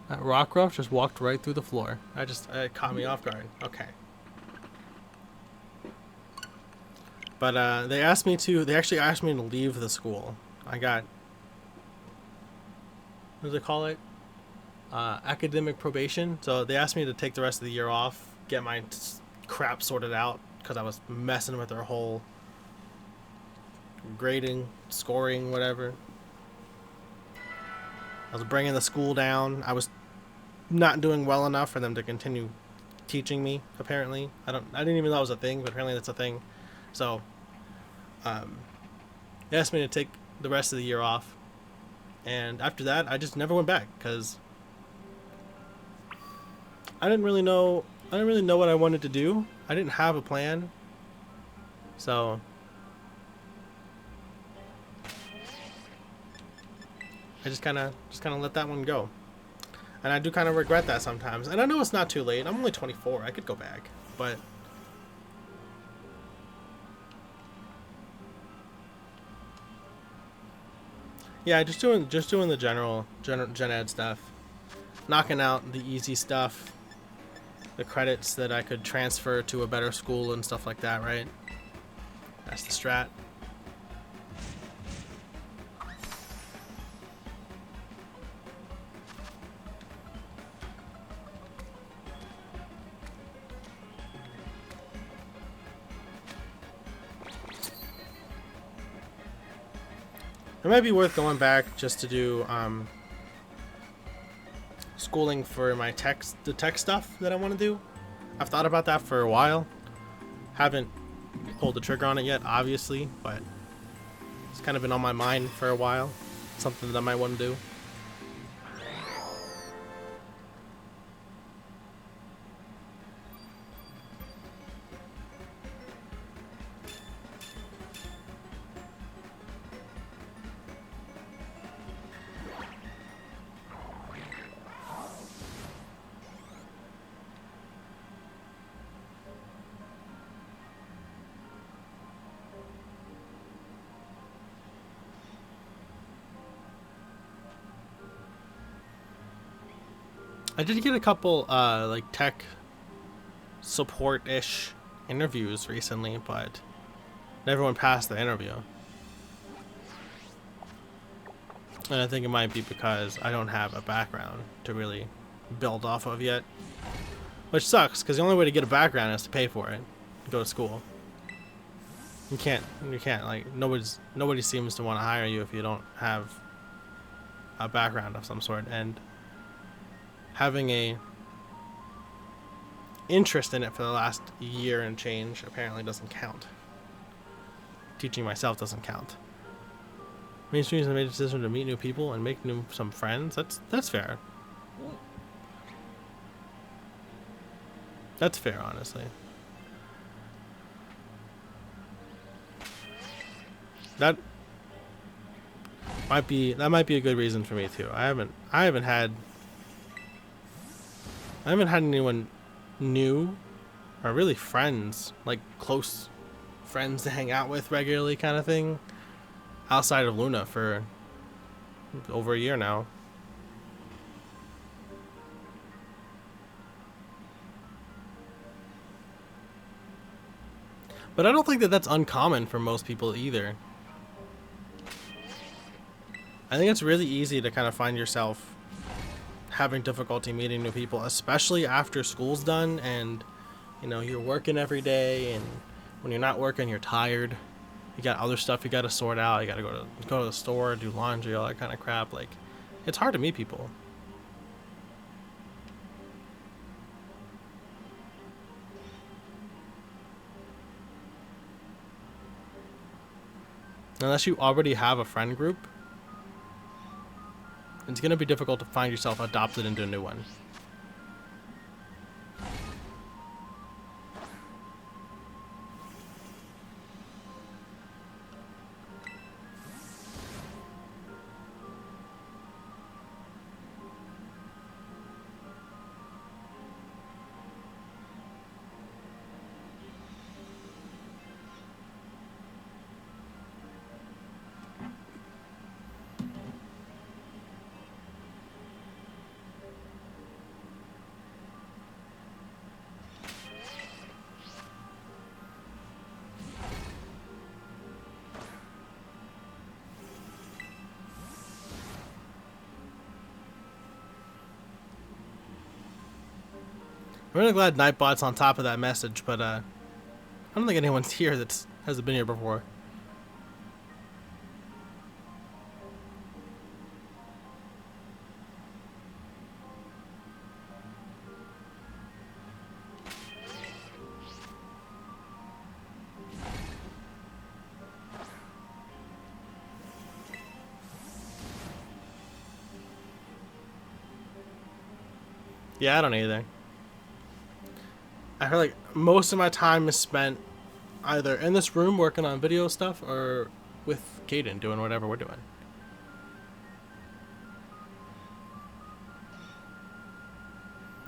That Rockruff just walked right through the floor. It caught me off guard. Okay. But they asked me to. They actually asked me to leave the school. I got, what do they call it? Academic probation. So they asked me to take the rest of the year off, get my crap sorted out because I was messing with their whole grading, scoring, whatever. I was bringing the school down. I was not doing well enough for them to continue teaching me. Apparently, I didn't even know it was a thing, but apparently that's a thing. So, they asked me to take the rest of the year off, and after that, I just never went back because I didn't really know. I didn't really know what I wanted to do. I didn't have a plan, so I just kind of let that one go. And I do kind of regret that sometimes. And I know it's not too late. I'm only 24. I could go back, but yeah, just doing the gen ed stuff, knocking out the easy stuff, the credits that I could transfer to a better school and stuff like that. Right? That's the strat. It might be worth going back just to do schooling for my the tech stuff that I want to do. I've thought about that for a while. Haven't pulled the trigger on it yet, obviously, but it's kind of been on my mind for a while. Something that I might want to do. I did get a couple like tech support-ish interviews recently, but never went past the interview. And I think it might be because I don't have a background to really build off of yet. Which sucks, because the only way to get a background is to pay for it. Go to school. You can't, like, nobody seems to want to hire you if you don't have a background of some sort. And having a interest in it for the last year and change apparently doesn't count. Teaching myself doesn't count. Mainstreams have made a decision to meet new people and make some friends. That's fair. That's fair, honestly. That might be a good reason for me too. I haven't had anyone new or really friends, like close friends to hang out with regularly kind of thing, outside of Luna for over a year now. But I don't think that that's uncommon for most people either. I think it's really easy to kind of find yourself having difficulty meeting new people, especially after school's done and, you know, you're working every day, and when you're not working, you're tired. You got other stuff you got to sort out. You got to go to the store, do laundry, all that kind of crap. Like, it's hard to meet people. Unless you already have a friend group, it's going to be difficult to find yourself adopted into a new one. I'm really glad Nightbot's on top of that message, but I don't think anyone's here that hasn't been here before. Yeah, I don't either. I feel like most of my time is spent either in this room working on video stuff or with Caden doing whatever we're doing.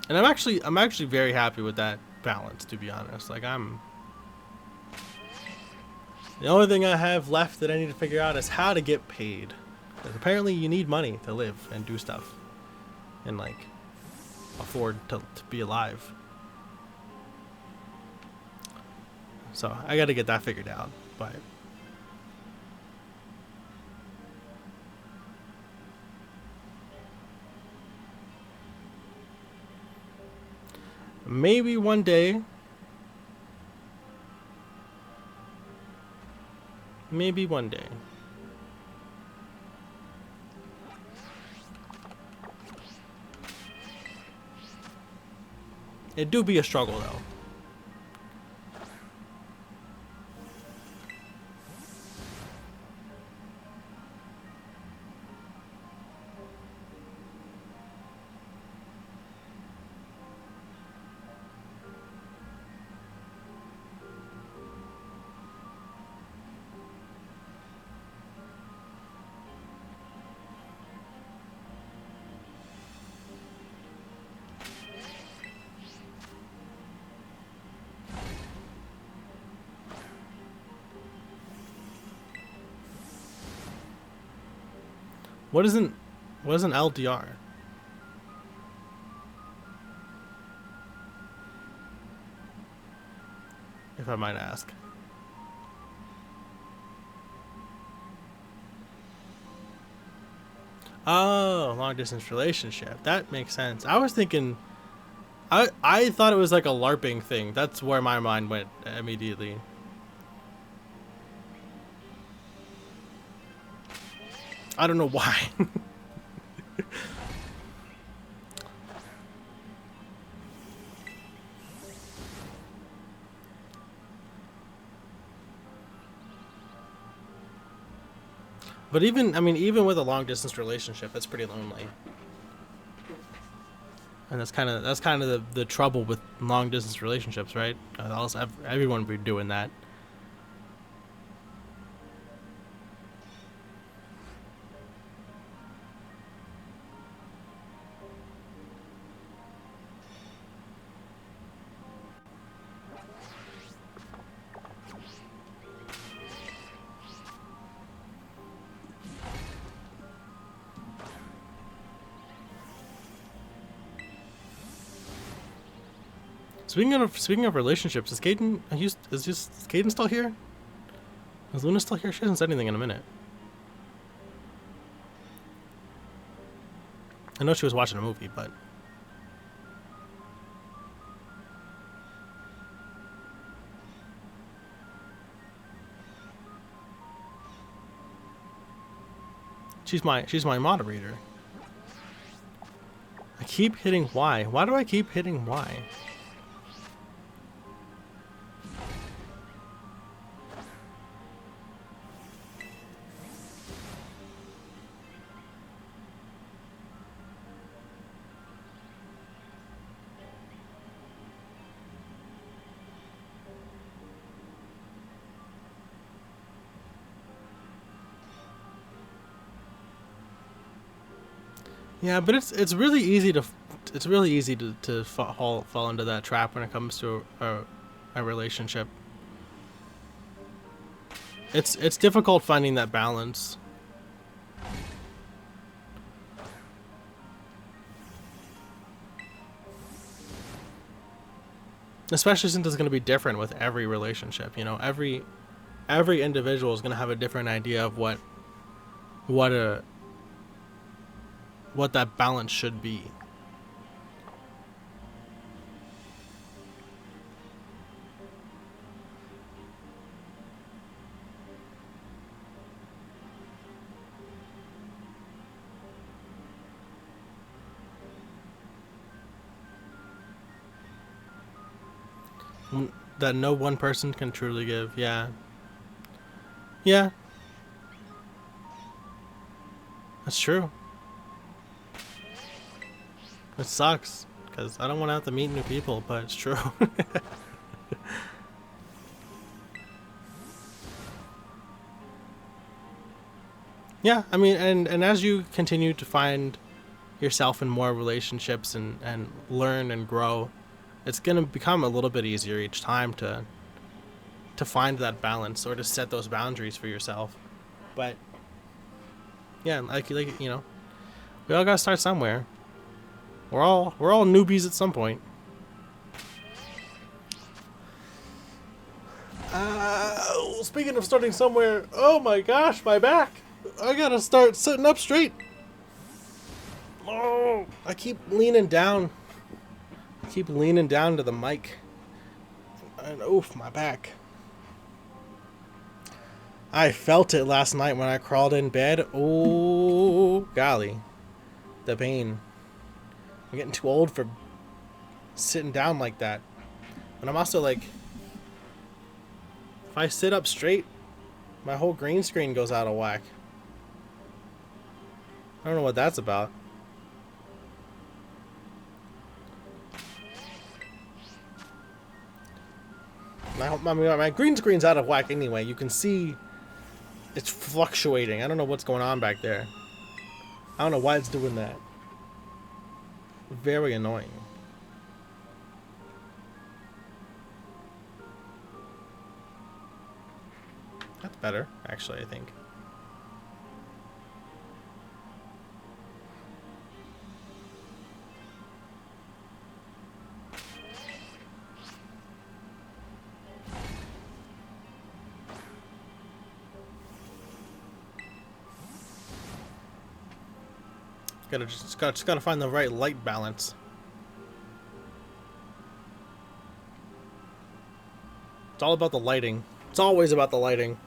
And I'm actually very happy with that balance, to be honest. Like, the only thing I have left that I need to figure out is how to get paid. Because apparently you need money to live and do stuff and like afford to be alive. So I got to get that figured out, but maybe one day. Maybe one day. It do be a struggle though. What is an LDR? If I might ask. Oh, long distance relationship. That makes sense. I was thinking I thought it was like a LARPing thing. That's where my mind went immediately. I don't know why. But even with a long distance relationship, it's pretty lonely. And that's kind of the trouble with long distance relationships, right? Everyone would be doing that. Speaking of relationships, is Caden still here? Is Luna still here? She hasn't said anything in a minute. I know she was watching a movie, but she's my moderator. I keep hitting Y. Why do I keep hitting Y? Yeah, but it's really easy to fall into that trap when it comes to a relationship. It's difficult finding that balance. Especially since it's going to be different with every relationship, you know, every individual is going to have a different idea of what that balance should be. that no one person can truly give. Yeah. Yeah, that's true. It sucks because I don't want to have to meet new people, but it's true. Yeah, I mean, and as you continue to find yourself in more relationships and learn and grow, it's gonna become a little bit easier each time to find that balance or to set those boundaries for yourself. But yeah, like you know, we all gotta start somewhere. We're all newbies at some point. Speaking of starting somewhere, oh my gosh, my back! I gotta start sitting up straight. Oh, I keep leaning down. I keep leaning down to the mic, and oof, my back. I felt it last night when I crawled in bed. Oh, golly, the pain. I'm getting too old for sitting down like that. But I'm also like, if I sit up straight, my whole green screen goes out of whack. I don't know what that's about. My green screen's out of whack anyway. You can see it's fluctuating. I don't know what's going on back there. I don't know why it's doing that. Very annoying. That's better, actually, I think. Just gotta find the right light balance. It's all about the lighting. It's always about the lighting.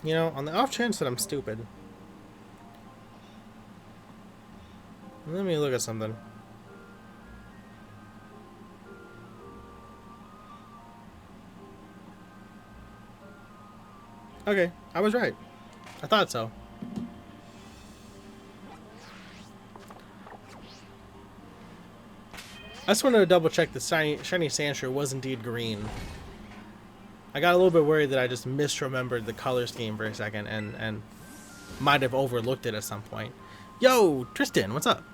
You know, on the off chance that I'm stupid, let me look at something. Okay, I was right. I thought so. I just wanted to double check the shiny Sandshrew was indeed green. I got a little bit worried that I just misremembered the color scheme for a second and might have overlooked it at some point. Yo, Tristan, what's up?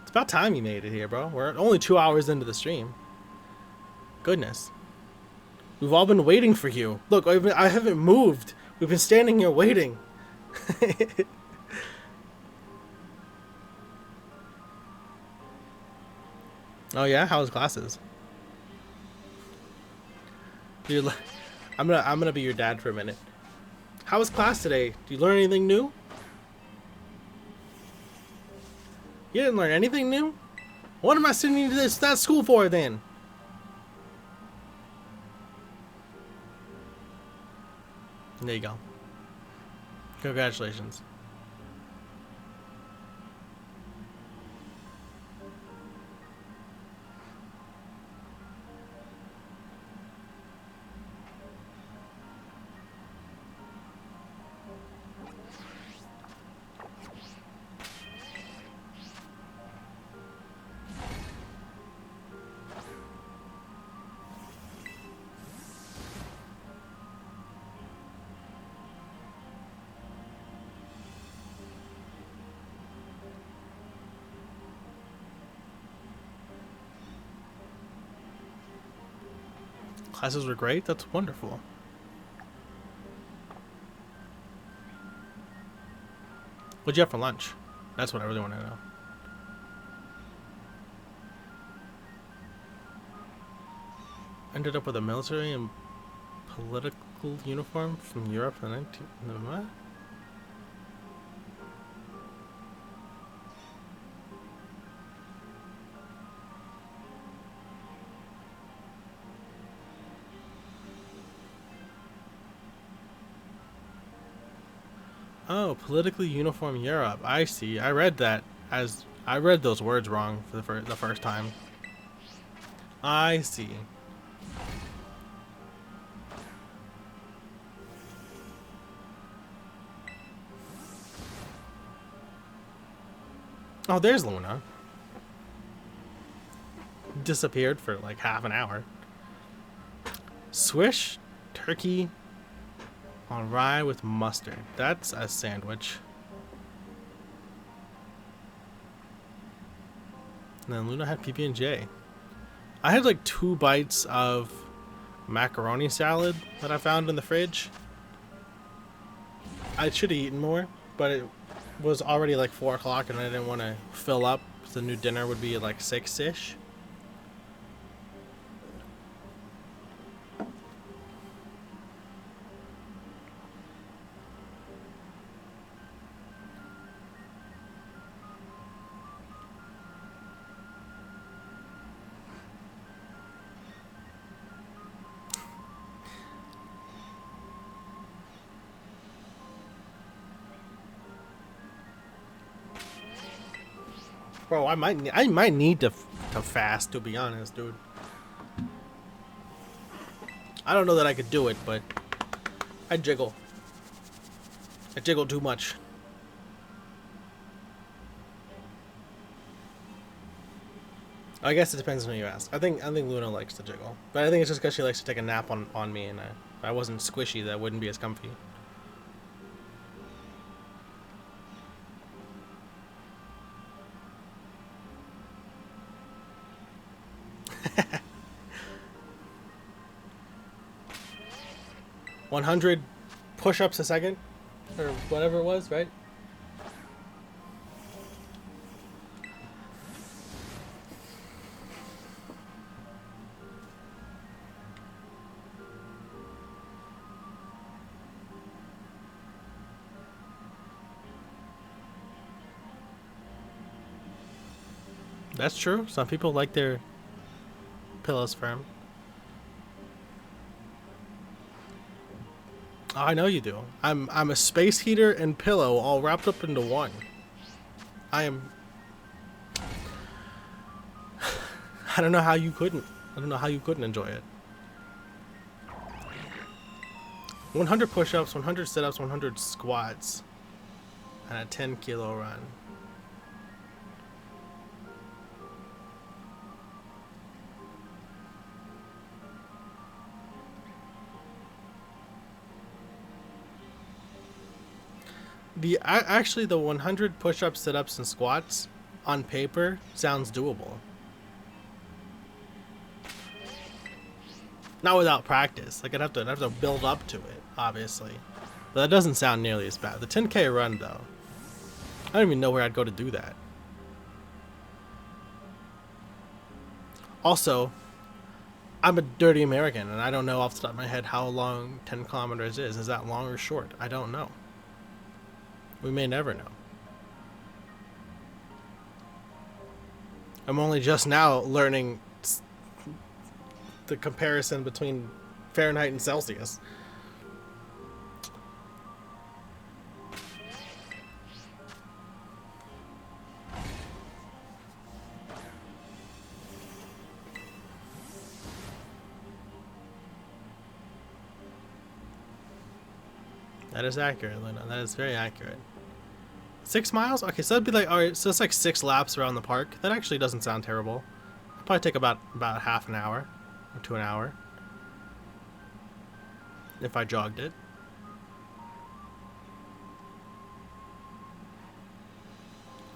It's about time you made it here, bro. We're only 2 hours into the stream. Goodness. We've all been waiting for you. Look, I haven't moved. We've been standing here waiting. Oh yeah, how was classes? Dude, I'm gonna be your dad for a minute. How was class today? Did you learn anything new? You didn't learn anything new? What am I sending you to that school for then? There you go. Congratulations. Classes were great? That's wonderful. What'd you have for lunch? That's what I really want to know. Ended up with a military and political uniform from Europe in the 19... What? Oh, politically uniform Europe. I see. I read that as I read those words wrong for the first time. I see. Oh, there's Luna. Disappeared for like half an hour. Swish turkey on rye with mustard. That's a sandwich. And then Luna had PB&J. I had like 2 bites of macaroni salad that I found in the fridge. I should have eaten more, but it was already like 4 o'clock and I didn't want to fill up. The new dinner would be at like 6-ish. Bro, I might need to fast, to be honest, dude. I don't know that I could do it, but I jiggle. I jiggle too much. I guess it depends on who you ask. I think Luna likes to jiggle, but I think it's just because she likes to take a nap on me, and if I wasn't squishy, that wouldn't be as comfy. 100 push-ups a second, or whatever it was, right? That's true. Some people like their pillows firm. Oh, I know you do. I'm a space heater and pillow all wrapped up into one. I am. I don't know how you couldn't. I don't know how you couldn't enjoy it. 100 push-ups, 100 sit-ups, 100 squats, and a 10-kilo run. Actually the 100 push-ups, sit-ups, and squats on paper sounds doable. Not without practice. Like I'd have to build up to it, obviously. But that doesn't sound nearly as bad. The 10K run though, I don't even know where I'd go to do that. Also, I'm a dirty American and I don't know off the top of my head how long 10 kilometers is. Is that long or short? I don't know. We may never know. I'm only just now learning the comparison between Fahrenheit and Celsius. That is accurate, Luna. That is very accurate. 6 miles? Okay, so that'd be like, alright, so it's like 6 laps around the park. That actually doesn't sound terrible. It'd probably take about half an hour or to an hour if I jogged it.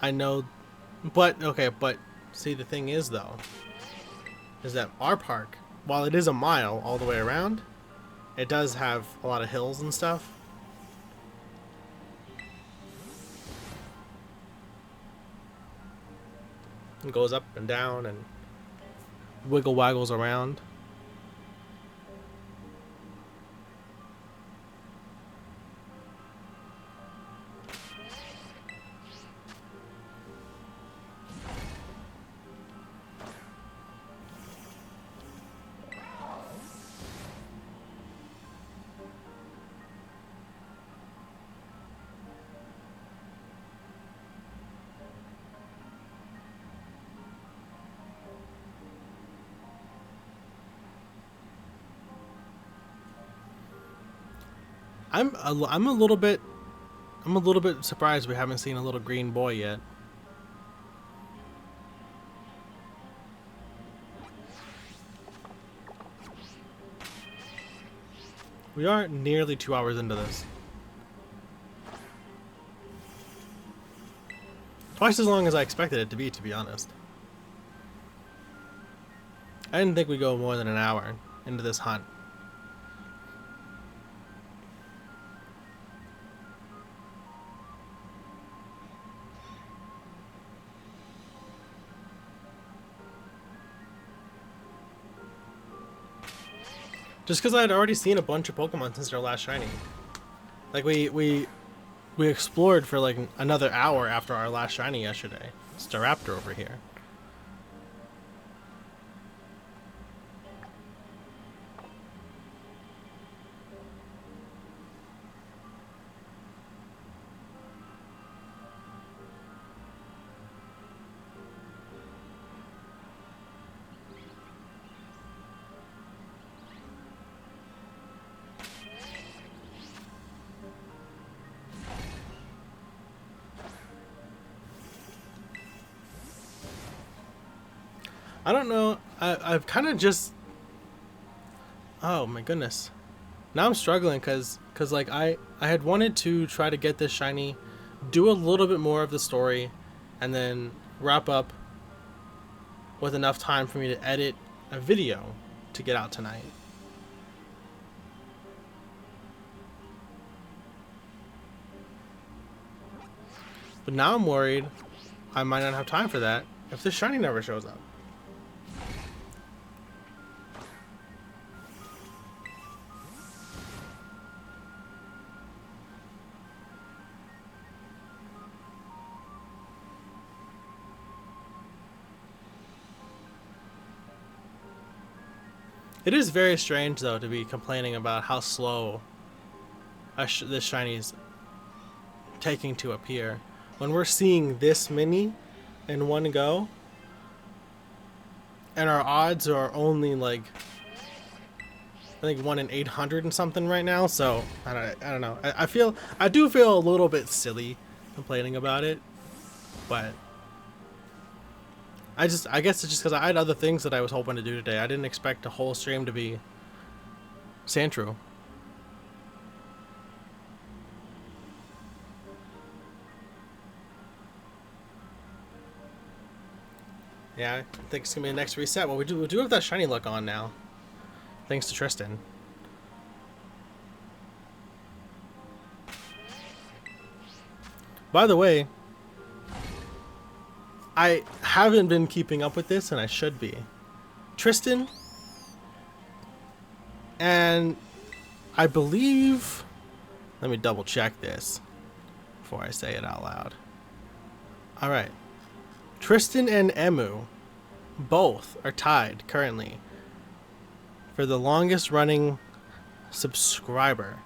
I know, but okay, but see, the thing is though, is that our park, while it is a mile all the way around, it does have a lot of hills and stuff. It goes up and down and wiggle waggles around. I'm a little bit surprised we haven't seen a little green boy yet. We are nearly 2 hours into this. Twice as long as I expected it to be honest. I didn't think we'd go more than an hour into this hunt. Just because I had already seen a bunch of Pokemon since their last shiny. Like we explored for like another hour after our last shiny yesterday. Staraptor over here. I don't know. I've kind of just. Oh my goodness. Now I'm struggling because like I had wanted to try to get this shiny, do a little bit more of the story, and then wrap up with enough time for me to edit a video to get out tonight. But now I'm worried I might not have time for that if this shiny never shows up. It is very strange, though, to be complaining about how slow this shiny's taking to appear. When we're seeing this many in one go, and our odds are only like, I think 1 in 800 and something right now, so I don't know. I do feel a little bit silly complaining about it, but I guess it's just because I had other things that I was hoping to do today. I didn't expect the whole stream to be Sandshrew. Yeah, I think it's gonna be the next reset. Well, we do have that shiny look on now, thanks to Tristan. By the way, I haven't been keeping up with this, and I should be. Tristan, and I believe, let me double check this before I say it out loud. All right, Tristan and Emu both are tied currently for the longest running subscriber.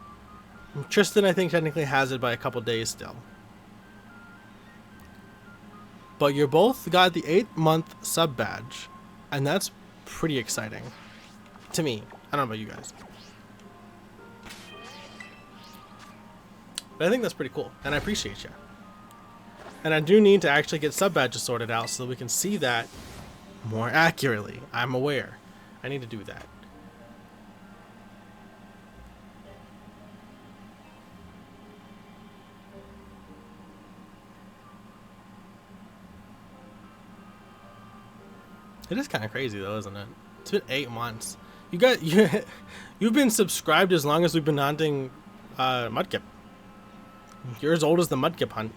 Tristan, I think, technically has it by a couple days still. But you both got the 8-month sub badge, and that's pretty exciting to me. I don't know about you guys, but I think that's pretty cool, and I appreciate you. And I do need to actually get sub badges sorted out so that we can see that more accurately. I'm aware. I need to do that. It is kind of crazy though, isn't it? It's been 8 months. You've been subscribed as long as we've been hunting Mudkip. You're as old as the Mudkip hunt.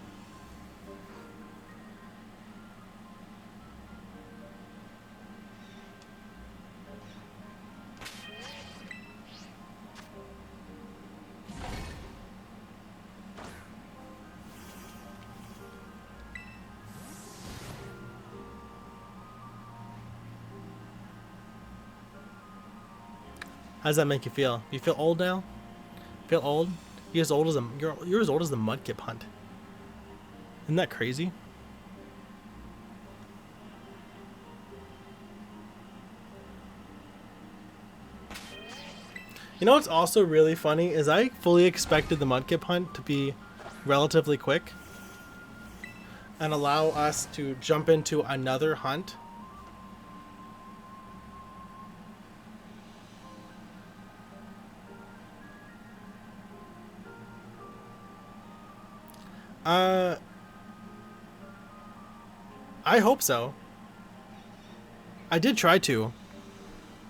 How does that make you feel? You feel old now? Feel old? You're as old as the Mudkip hunt. Isn't that crazy? You know what's also really funny is I fully expected the Mudkip hunt to be relatively quick and allow us to jump into another hunt. I hope so. I did try to.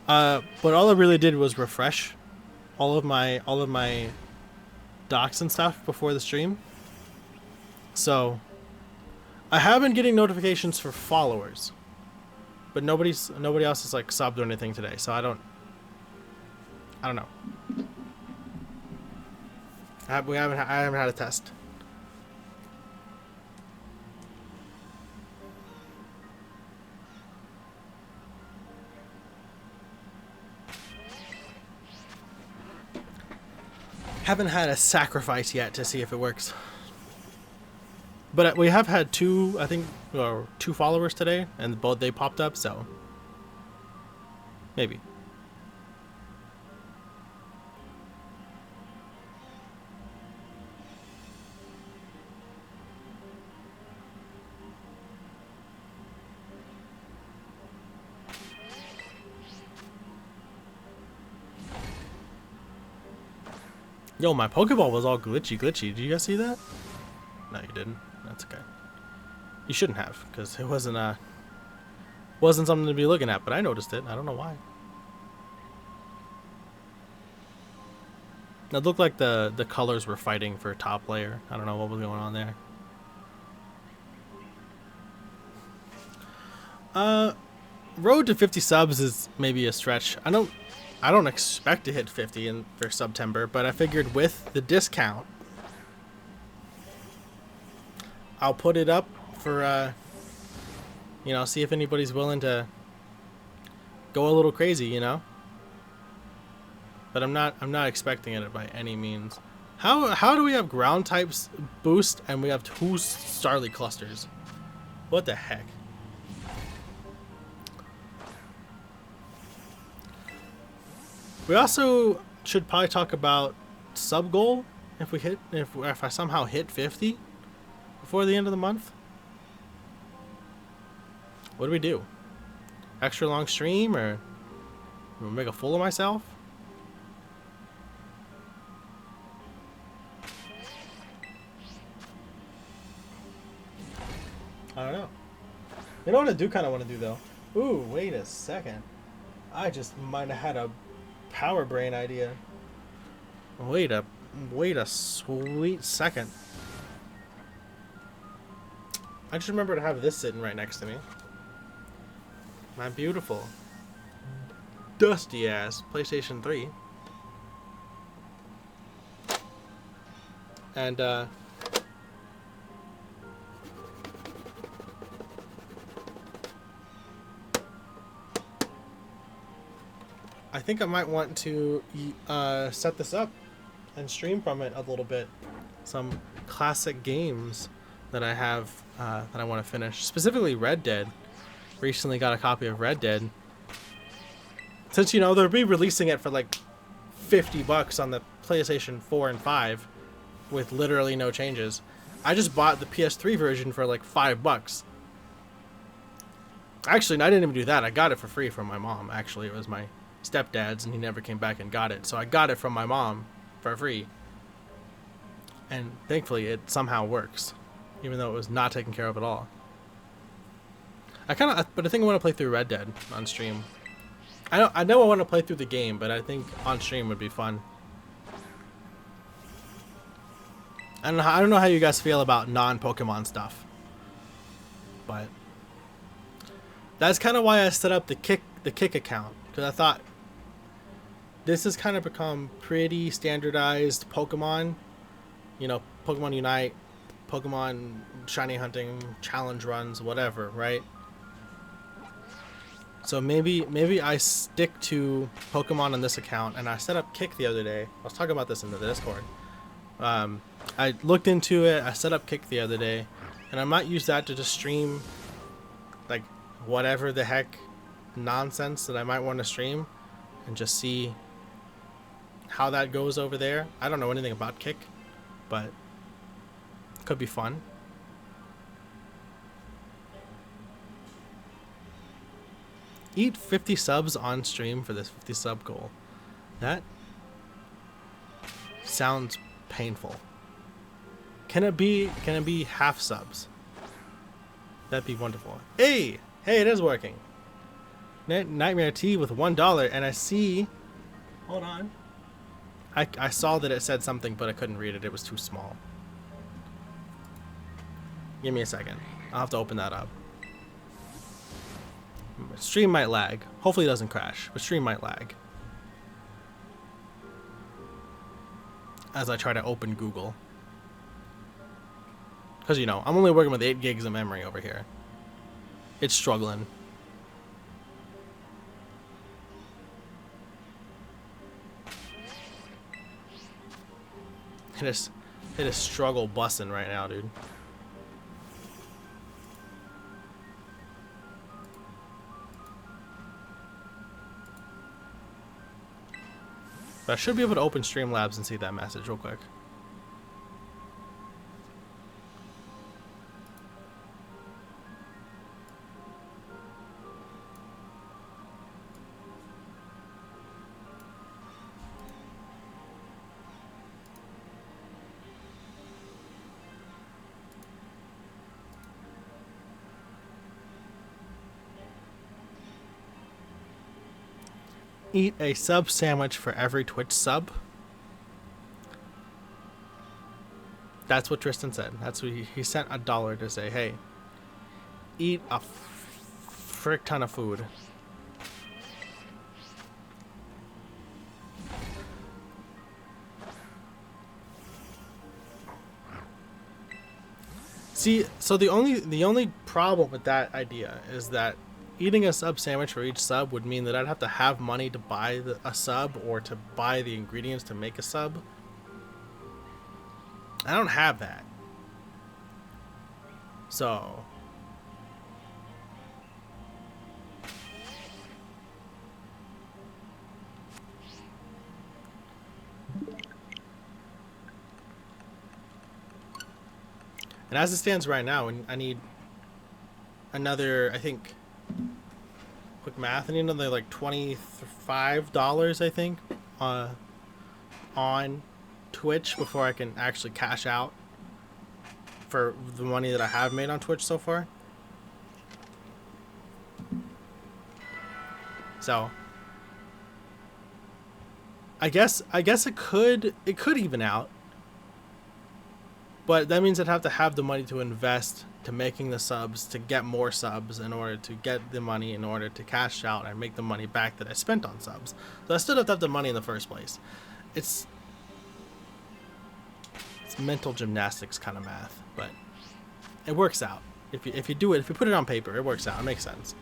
But all I really did was refresh all of my docs and stuff before the stream. So I have been getting notifications for followers, but nobody else has like subbed or anything today. So I don't know. I haven't had a test. Haven't had a sacrifice yet to see if it works. But we have had two followers today, and both they popped up, so maybe. Yo, my Pokeball was all glitchy. Did you guys see that? No, you didn't. That's okay. You shouldn't have, because it wasn't something to be looking at, but I noticed it. I don't know why. It looked like the colors were fighting for top layer. I don't know what was going on there. Road to 50 subs is maybe a stretch. I don't expect to hit 50 for September, but I figured with the discount, I'll put it up for see if anybody's willing to go a little crazy, you know. But I'm not expecting it by any means. How do we have ground types boost and we have 2 Starly clusters? What the heck? We also should probably talk about sub goal if I somehow hit 50 before the end of the month. What do we do? Extra long stream, or make a fool of myself? I don't know. You know what I do kind of want to do though? Ooh, wait a second. I just might have had a power brain idea. Wait a sweet second. I just remember to have this sitting right next to me. My beautiful dusty ass PlayStation 3. And I think I might want to set this up and stream from it a little bit. Some classic games that I have that I want to finish. Specifically Red Dead. Recently got a copy of Red Dead. Since, you know, they'll be releasing it for like $50 on the PlayStation 4 and 5 with literally no changes. I just bought the PS3 version for like $5. Actually, I didn't even do that. I got it for free from my mom. Actually, it was my stepdad's and he never came back and got it. So I got it from my mom for free. And thankfully it somehow works, even though it was not taken care of at all. But I think I want to play through Red Dead on stream. I know I want to play through the game, but I think on stream would be fun. I don't know how you guys feel about non-Pokemon stuff, but that's kind of why I set up the kick account, because I thought this has kind of become pretty standardized Pokemon. You know, Pokemon Unite, Pokemon shiny hunting, challenge runs, whatever, right? So maybe I stick to Pokemon on this account, and I set up Kick the other day. I was talking about this in the Discord. I looked into it, I set up Kick the other day, and I might use that to just stream like whatever the heck nonsense that I might want to stream and just see how that goes over there. I don't know anything about Kick, but could be fun. Eat 50 subs on stream for this 50 sub goal. That sounds painful. Can it be half subs? That'd be wonderful. Hey, it is working. Nightmare Tea with $1, and I see. Hold on. I saw that it said something, but I couldn't read it. It was too small. Give me a second. I'll have to open that up. Stream might lag. Hopefully it doesn't crash, but stream might lag. As I try to open Google. Because, you know, I'm only working with 8 gigs of memory over here. It's struggling. It is struggle bussing right now, dude. But I should be able to open Streamlabs and see that message real quick. Eat a sub sandwich for every Twitch sub. That's what Tristan said. That's what he sent $1 to say, hey, eat a frick ton of food. See, so the only problem with that idea is that eating a sub sandwich for each sub would mean that I'd have to have money to buy a sub or to buy the ingredients to make a sub. I don't have that. So and as it stands right now, I need another, I think, quick math, I need another like $25, I think, on Twitch before I can actually cash out for the money that I have made on Twitch so far. So I guess it could even out. But that means I'd have to have the money to invest to making the subs, to get more subs in order to get the money in order to cash out and make the money back that I spent on subs. So I still have to have the money in the first place. It's mental gymnastics kind of math, but it works out. If you do it, if you put it on paper, it works out. It makes sense.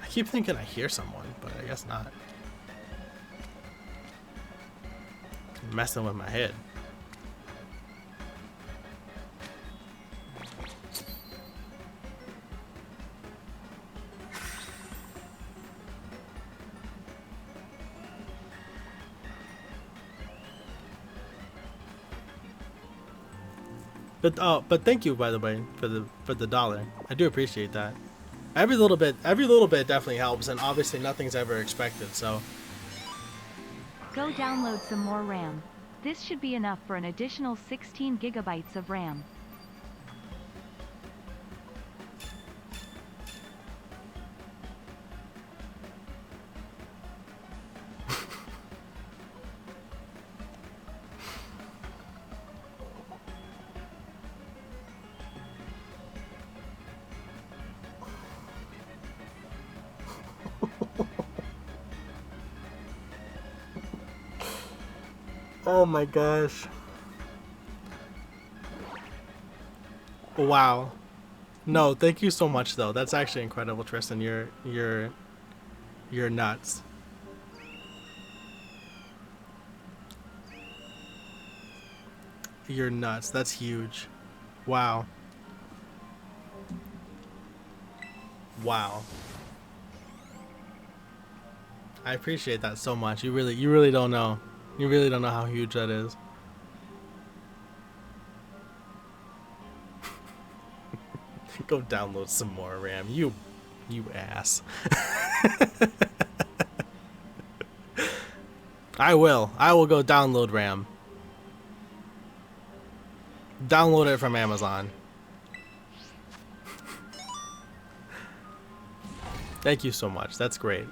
I keep thinking I hear someone, but I guess not. It's messing with my head. But thank you, by the way, for the $1. I do appreciate that. Every little bit definitely helps, and obviously nothing's ever expected, so. Go download some more RAM. This should be enough for an additional 16 gigabytes of RAM. Oh my gosh. Wow. No, thank you so much though. That's actually incredible, Tristan. You're nuts. You're nuts. That's huge. Wow. Wow. I appreciate that so much. You really don't know. You really don't know how huge that is. Go download some more RAM. You ass. I will. I will go download RAM. Download it from Amazon. Thank you so much. That's great.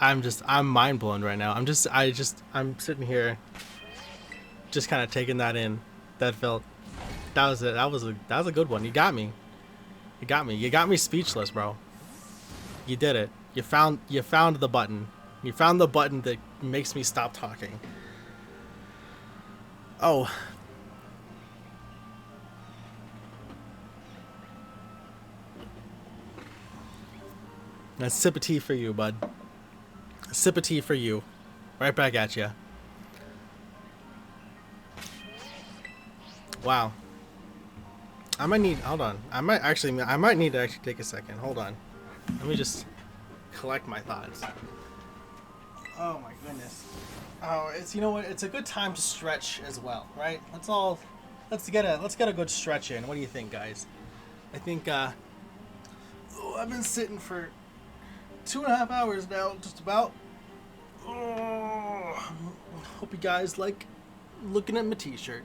I'm mind blown right now. I'm sitting here just kind of taking that in. That was it. That was a good one. You got me. You got me. You got me speechless, bro. You did it. You found the button. You found the button that makes me stop talking. Oh. That's a sip of tea for you, bud. A sip of tea for you. Right back at you. Wow. I might need, hold on. I might need to actually take a second. Hold on. Let me just collect my thoughts. Oh my goodness. Oh, you know what? It's a good time to stretch as well, right? Let's get a good stretch in. What do you think, guys? I think I've been sitting for 2.5 hours now, just about. Oh, hope you guys like looking at my t-shirt.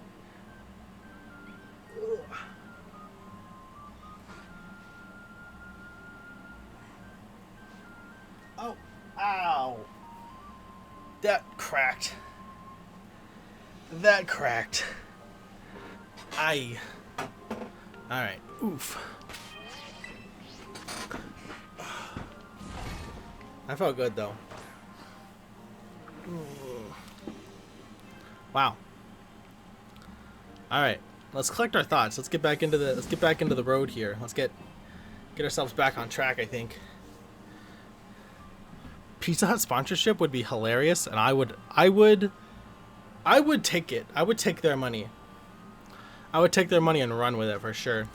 Oh, ow. That cracked. That cracked. Aye. Alright. Oof. I felt good though. Wow. All right, let's collect our thoughts. Let's get back into the road here. Let's get ourselves back on track. I think Pizza Hut sponsorship would be hilarious, and I would take it. I would take their money. I would take their money and run with it for sure.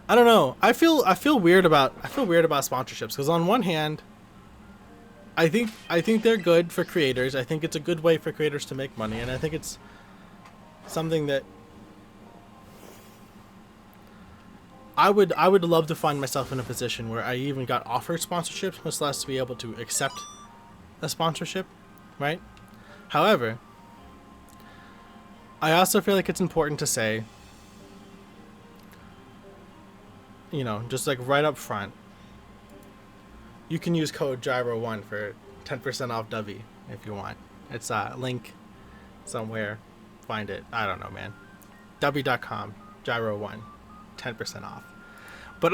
I don't know. I feel weird about sponsorships because on one hand, I think they're good for creators. I think it's a good way for creators to make money, and I think it's something that I would love to find myself in a position where I even got offered sponsorships, much less to be able to accept a sponsorship, right? However, I also feel like it's important to say, you know, just like right up front, you can use code Gyro1 for 10% off Dubby if you want. It's a link somewhere. Find it. I don't know, man. Dubby.com, Gyro1, 10% off. But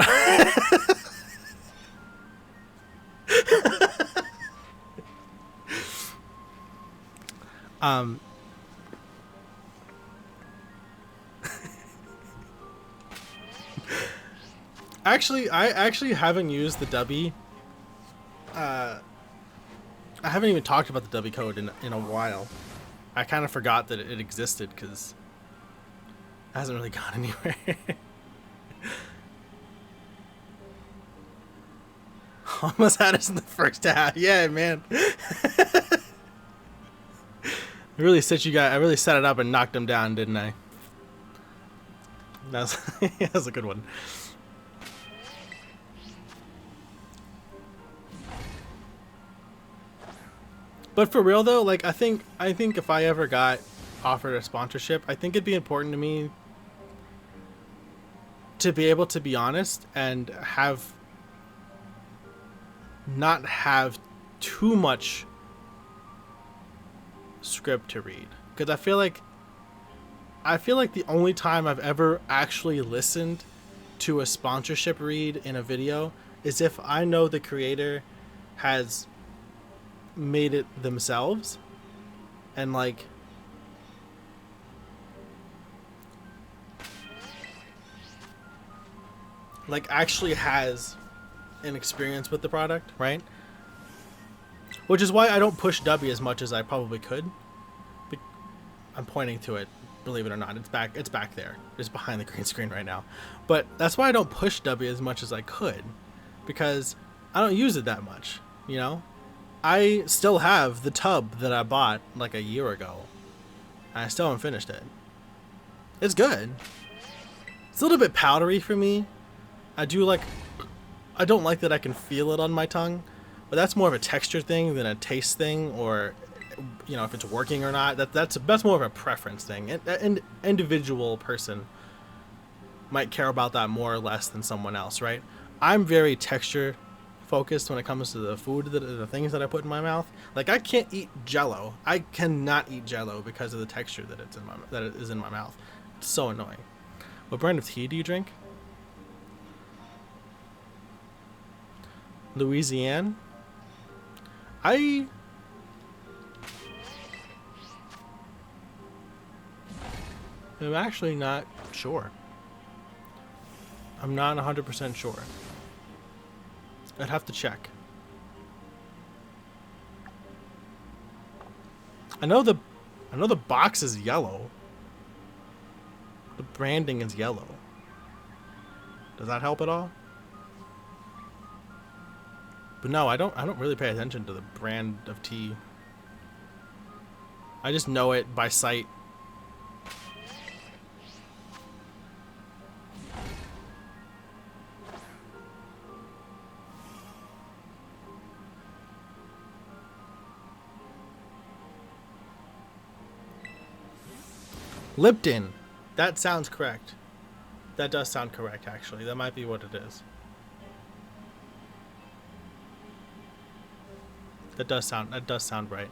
I actually haven't used the Dubby. I haven't even talked about the Dubby code in a while. I kind of forgot that it existed because it hasn't really gone anywhere. Almost had us in the first half. Yeah, man. I really set it up and knocked him down, didn't I? That was a good one. But for real though, like I think if I ever got offered a sponsorship, I think it'd be important to me to be able to be honest and not have too much script to read, because I feel like the only time I've ever actually listened to a sponsorship read in a video is if I know the creator has made it themselves and like actually has an experience with the product, right? Which is why I don't push W as much as I probably could. I'm pointing to it, believe it or not. It's back there. It's behind the green screen right now. But that's why I don't push W as much as I could, because I don't use it that much, you know? I still have the tub that I bought like a year ago, and I still haven't finished it. It's good. It's a little bit powdery for me. I don't like that I can feel it on my tongue, but that's more of a texture thing than a taste thing, or, you know, if it's working or not. That's more of a preference thing. An individual person might care about that more or less than someone else, right? I'm very texture focused when it comes to the food, the things that I put in my mouth. Like, I can't eat Jello. I cannot eat Jello because of the texture that it is in my mouth. It's so annoying. What brand of tea do you drink? Louisiane? I'm actually not sure. I'm not 100% sure. I'd have to check. I know the box is yellow. The branding is yellow. Does that help at all? But no, I don't really pay attention to the brand of tea. I just know it by sight. Lipton. That sounds correct. That does sound correct, actually. That might be what it is. That does sound right.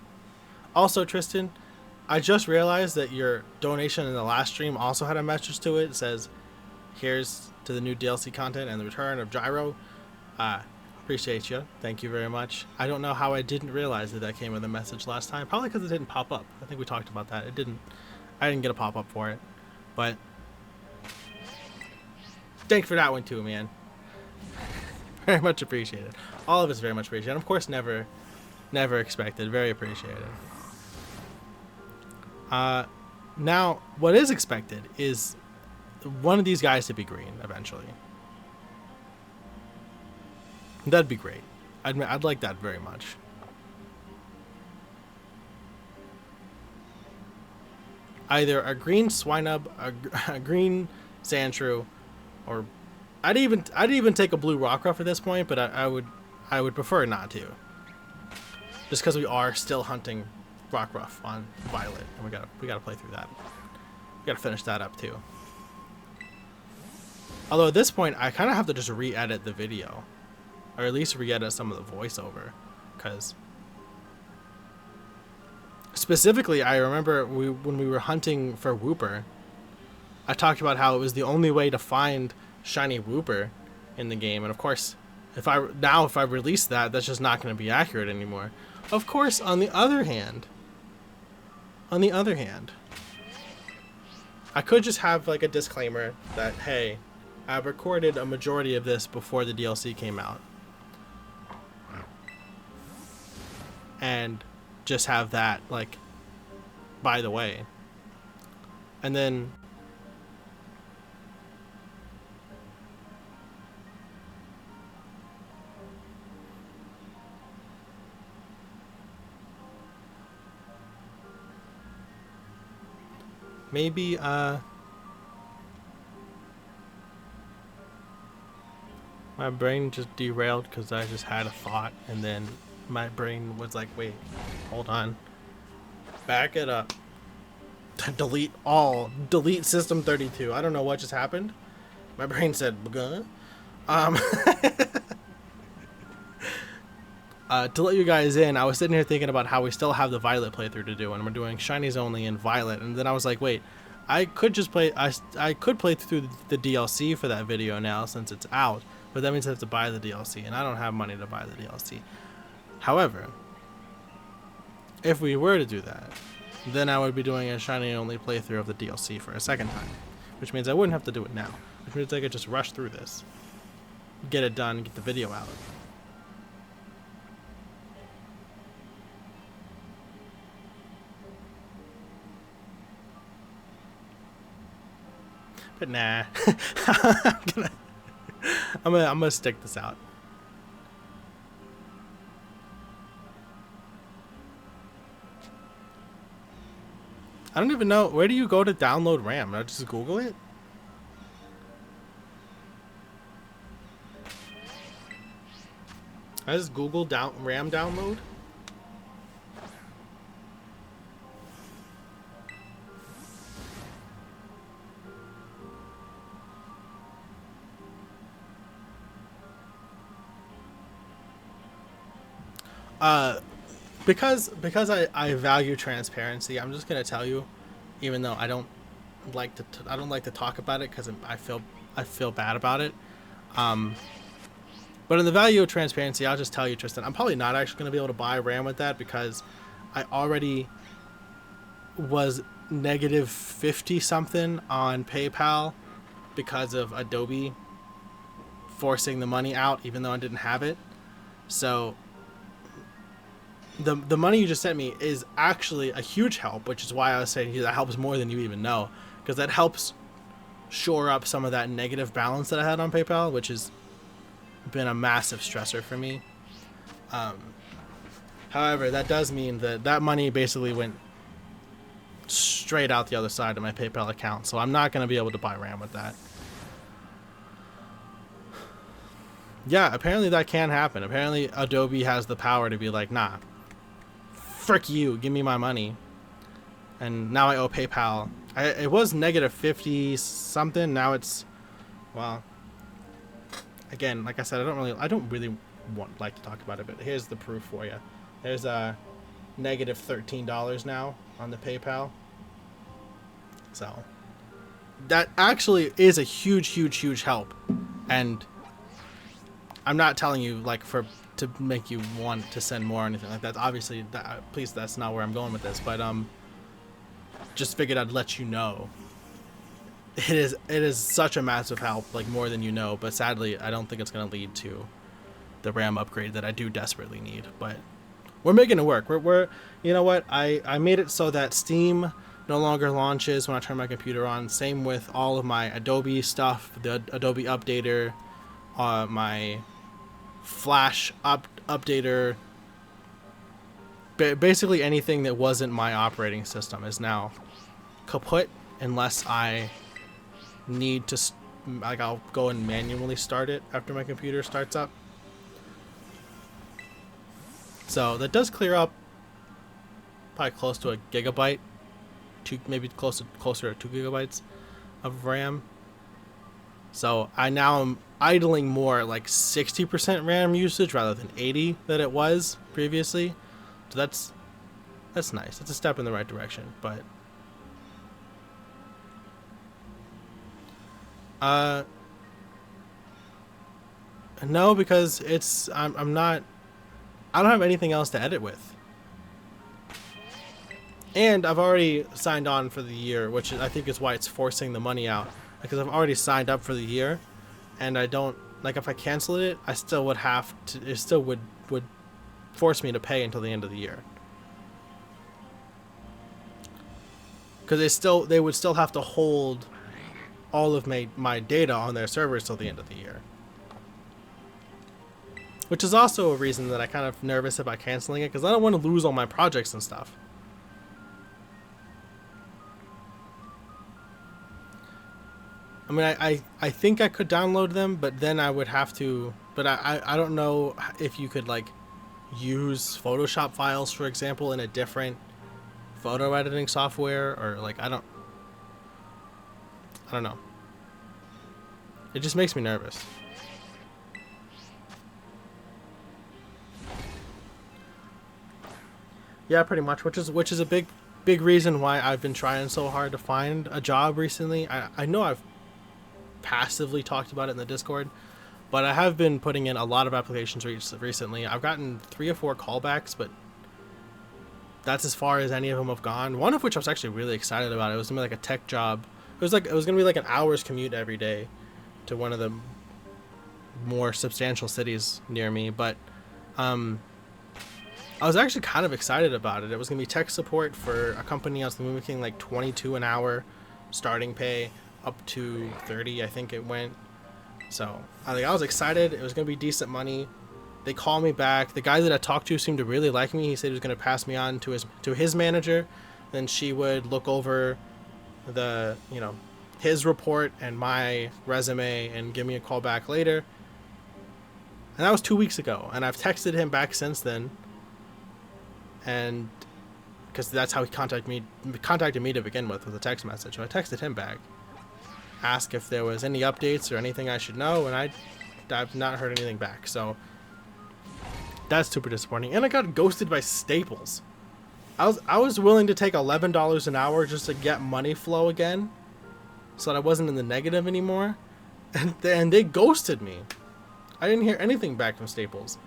Also, Tristan, I just realized that your donation in the last stream also had a message to it. It says, "Here's to the new DLC content and the return of Gyro." Appreciate you. Thank you very much. I don't know how I didn't realize that came with a message last time. Probably because it didn't pop up. I think we talked about that. I didn't get a pop up for it. But thanks for that one too, man. Very much appreciated. All of it's very much appreciated. Of course, never expected. Very appreciated. Now, what is expected is one of these guys to be green eventually. That'd be great. I'd like that very much. Either a green Swinub, a green Sandshrew, or I'd even take a blue Rockruff at this point, but I would prefer not to. Just because we are still hunting Rockruff on Violet, and we gotta play through that. We gotta finish that up too. Although at this point, I kind of have to just re-edit the video, or at least re-edit some of the voiceover, because specifically, I remember when we were hunting for Wooper, I talked about how it was the only way to find shiny Wooper in the game, and of course, if I release that, that's just not going to be accurate anymore. Of course, on the other hand, I could just have like a disclaimer that, hey, I recorded a majority of this before the DLC came out, and just have that like by the way, and then maybe my brain just derailed because I just had a thought, and then my brain was like, wait, hold on, back it up. Delete system 32. I don't know what just happened. My brain said, "Buh." Um, to let you guys in, I was sitting here thinking about how we still have the Violet playthrough to do, and we're doing Shinies only in Violet. And then I was like, wait, I could just play. I could play through the DLC for that video now since it's out, but that means I have to buy the DLC, and I don't have money to buy the DLC. However, if we were to do that, then I would be doing a Shiny only playthrough of the DLC for a second time, which means I wouldn't have to do it now. Which means I could just rush through this, get it done, get the video out. But nah, I'm gonna stick this out. I don't even know, where do you go to download RAM? I just Google it? I just Google RAM download? Because I value transparency, I'm just gonna tell you, even though I don't like to talk about it because I feel bad about it. But in the value of transparency, I'll just tell you, Tristan, I'm probably not actually gonna be able to buy RAM with that because I already was negative 50 something on PayPal because of Adobe forcing the money out, even though I didn't have it. So the money you just sent me is actually a huge help, which is why I was saying that helps more than you even know, because that helps shore up some of that negative balance that I had on PayPal, which has been a massive stressor for me. However, that does mean that money basically went straight out the other side of my PayPal account, so I'm not going to be able to buy RAM with that. Yeah, apparently that can happen. Apparently Adobe has the power to be like, nah, frick you, give me my money. And now I owe PayPal. It was negative 50 something. Now it's, well, again, like I said, I don't really like to talk about it, but here's the proof for you. There's a negative $13 now on the PayPal. So that actually is a huge help. And I'm not telling you like to make you want to send more or anything like that. Obviously, please, that's not where I'm going with this. But just figured I'd let you know. It is such a massive help, like more than you know. But sadly, I don't think it's going to lead to the RAM upgrade that I do desperately need. But we're making it work. We're you know what? I made it so that Steam no longer launches when I turn my computer on. Same with all of my Adobe stuff, the Adobe Updater, my Flash updater, basically anything that wasn't my operating system is now kaput unless I need to, like, I'll go and manually start it after my computer starts up. So that does clear up probably close to a gigabyte, maybe closer to 2 gigabytes of RAM. So I now am idling more like 60% RAM usage rather than 80 that it was previously. So that's nice. That's a step in the right direction. But no, because I don't have anything else to edit with. And I've already signed on for the year, which I think is why it's forcing the money out. Because I've already signed up for the year, and I don't, like, if I cancel it, I still would have to, it still would force me to pay until the end of the year. Because they would still have to hold all of my data on their servers till the end of the year. Which is also a reason that I'm kind of nervous about canceling it, because I don't want to lose all my projects and stuff. I mean, I think I could download them, but then I would have to, but I don't know if you could, like, use Photoshop files, for example, in a different photo editing software, or, like, I don't know. It just makes me nervous. Yeah, pretty much, which is a big reason why I've been trying so hard to find a job recently. I know I've passively talked about it in the Discord, but I have been putting in a lot of applications recently. I've gotten 3 or 4 callbacks, but that's as far as any of them have gone. One of which I was actually really excited about. It was gonna be like a tech job. It was gonna be like an hour's commute every day to one of the more substantial cities near me, but I was actually kind of excited about it. It was going to be tech support for a company. I was making like 22 an hour starting pay, up to 30, I think it went. So I was excited. It was going to be decent money. They called me back. The guy that I talked to seemed to really like me. He said he was going to pass me on to his manager. Then she would look over the, his report and my resume and give me a call back later. And that was 2 weeks ago. And I've texted him back since then. And because that's how he contacted me to begin with a text message. So I texted him back, asked if there was any updates or anything I should know, and I've not heard anything back. So that's super disappointing. And I got ghosted by Staples. I was willing to take $11 an hour just to get money flow again, so that I wasn't in the negative anymore, and they ghosted me. I didn't hear anything back from Staples.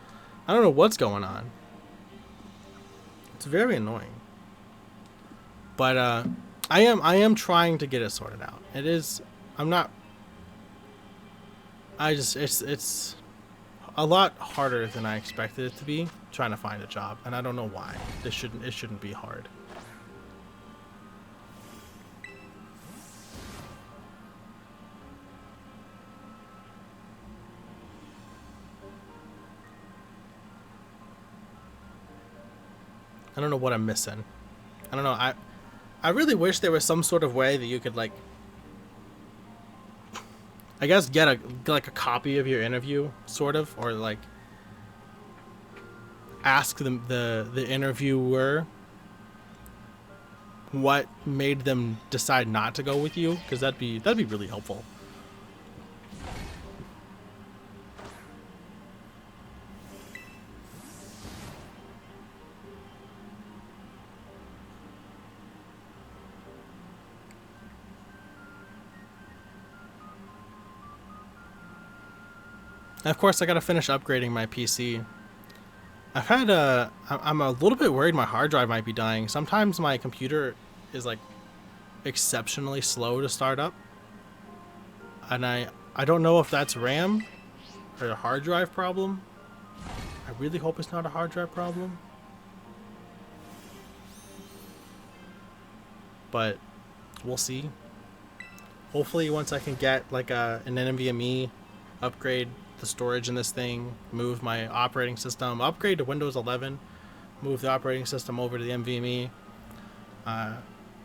I don't know what's going on. It's very annoying. But I am trying to get it sorted out. It's a lot harder than I expected it to be trying to find a job, and I don't know why. It shouldn't be hard. I don't know what I'm missing. I don't know. I really wish there was some sort of way that you could, like, I guess get a copy of your interview, sort of, or like ask the interviewer what made them decide not to go with you, because that'd be really helpful. And of course, I gotta finish upgrading my PC. I'm a little bit worried my hard drive might be dying. Sometimes my computer is like exceptionally slow to start up. And I don't know if that's RAM or a hard drive problem. I really hope it's not a hard drive problem. But we'll see. Hopefully once I can get like an NVMe, upgrade the storage in this thing, move my operating system, upgrade to Windows 11, move the operating system over to the NVMe.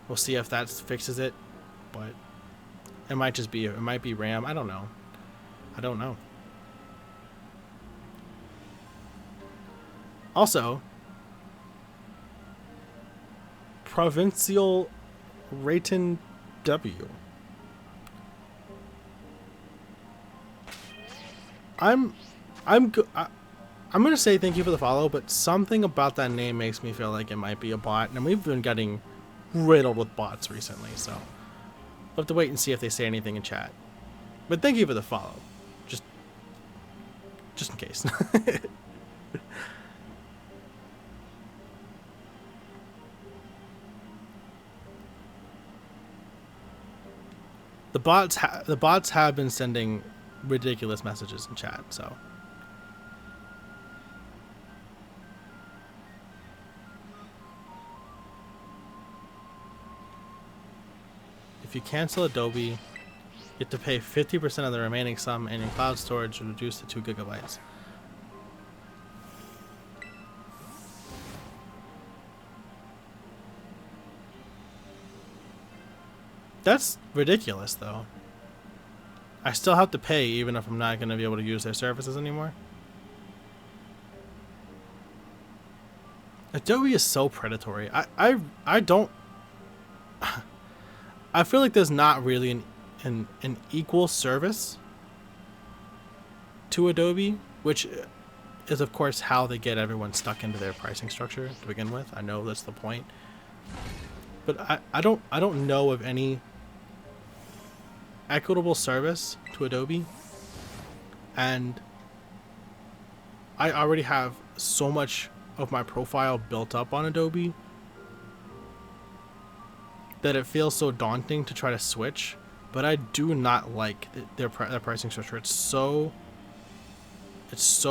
We'll see if that fixes it, but it might be RAM. I don't know. Also, Provincial Rayton W. I'm gonna say thank you for the follow, but something about that name makes me feel like it might be a bot, and we've been getting riddled with bots recently, so we'll have to wait and see if they say anything in chat. But thank you for the follow, just in case. The bots have been sending ridiculous messages in chat, so if you cancel Adobe, you have to pay 50% of the remaining sum, and your cloud storage will reduce to 2 gigabytes. That's ridiculous, though. I still have to pay even if I'm not going to be able to use their services anymore. Adobe is so predatory. I don't... I feel like there's not really an equal service to Adobe, which is of course how they get everyone stuck into their pricing structure to begin with. I know that's the point, but I don't know of any equitable service to Adobe, and I already have so much of my profile built up on Adobe that it feels so daunting to try to switch. But I do not like their pricing structure. It's so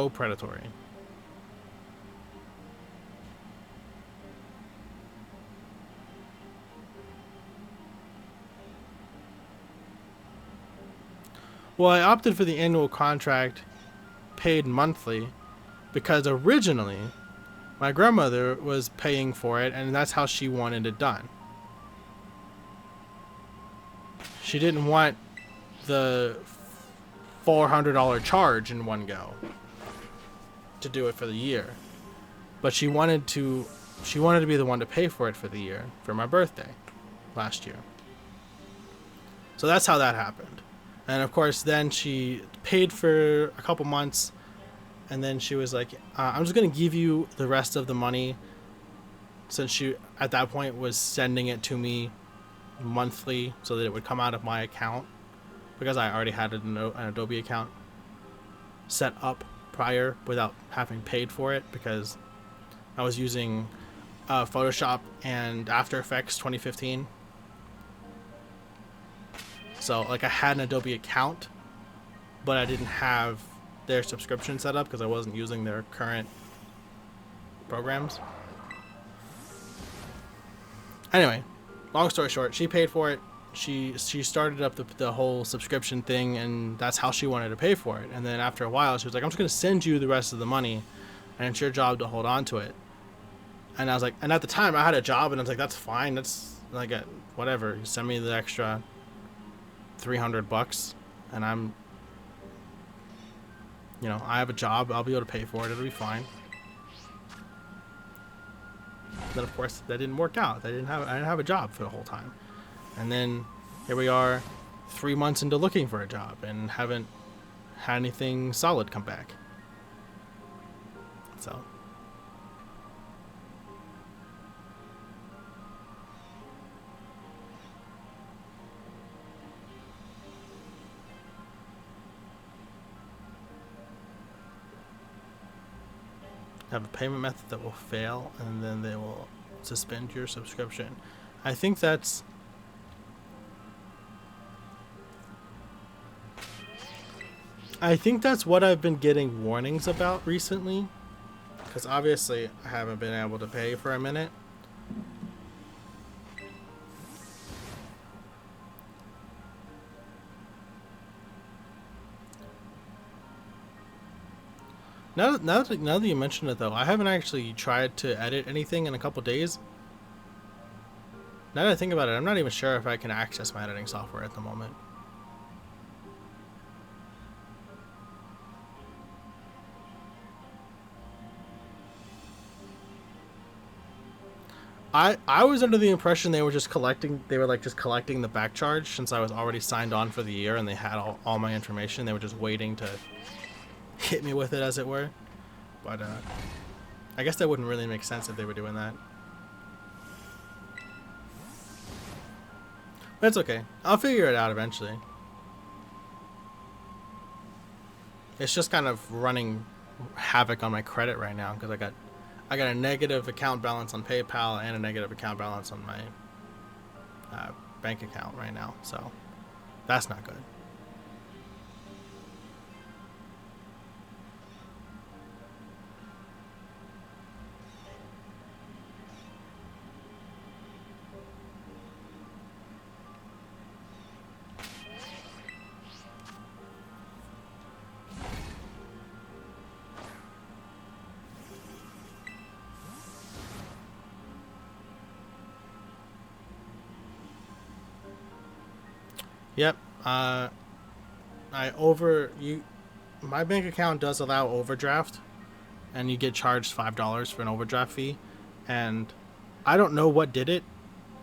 predatory. Well, I opted for the annual contract paid monthly because originally my grandmother was paying for it, and that's how she wanted it done. She didn't want the $400 charge in one go to do it for the year, but she wanted to be the one to pay for it for the year for my birthday last year. So that's how that happened. And of course, then she paid for a couple months, and then she was like, I'm just going to give you the rest of the money, since she, at that point, was sending it to me monthly so that it would come out of my account, because I already had an Adobe account set up prior without having paid for it, because I was using Photoshop and After Effects 2015. So, like, I had an Adobe account, but I didn't have their subscription set up because I wasn't using their current programs. Anyway, long story short, she paid for it. She started up the whole subscription thing, and that's how she wanted to pay for it. And then after a while, she was like, I'm just going to send you the rest of the money, and it's your job to hold on to it. And I was like, and at the time, I had a job, and I was like, that's fine. That's like, whatever. You send me the extra $300, and I'm, you know, I have a job. I'll be able to pay for it. It'll be fine. Then of course that didn't work out. I didn't have a job for the whole time, and then here we are, 3 months into looking for a job and haven't had anything solid come back. So. Have a payment method that will fail, and then they will suspend your subscription. I think that's what I've been getting warnings about recently, because obviously I haven't been able to pay for a minute. Now that you mention it, though, I haven't actually tried to edit anything in a couple days. Now that I think about it, I'm not even sure if I can access my editing software at the moment. I was under the impression they were just collecting the back charge, since I was already signed on for the year and they had all my information. They were just waiting to hit me with it, as it were. But I guess that wouldn't really make sense if they were doing that. But it's okay. I'll figure it out eventually. It's just kind of running havoc on my credit right now, because I got a negative account balance on PayPal and a negative account balance on my bank account right now. So that's not good. Yep. My bank account does allow overdraft, and you get charged $5 for an overdraft fee, and I don't know what did it.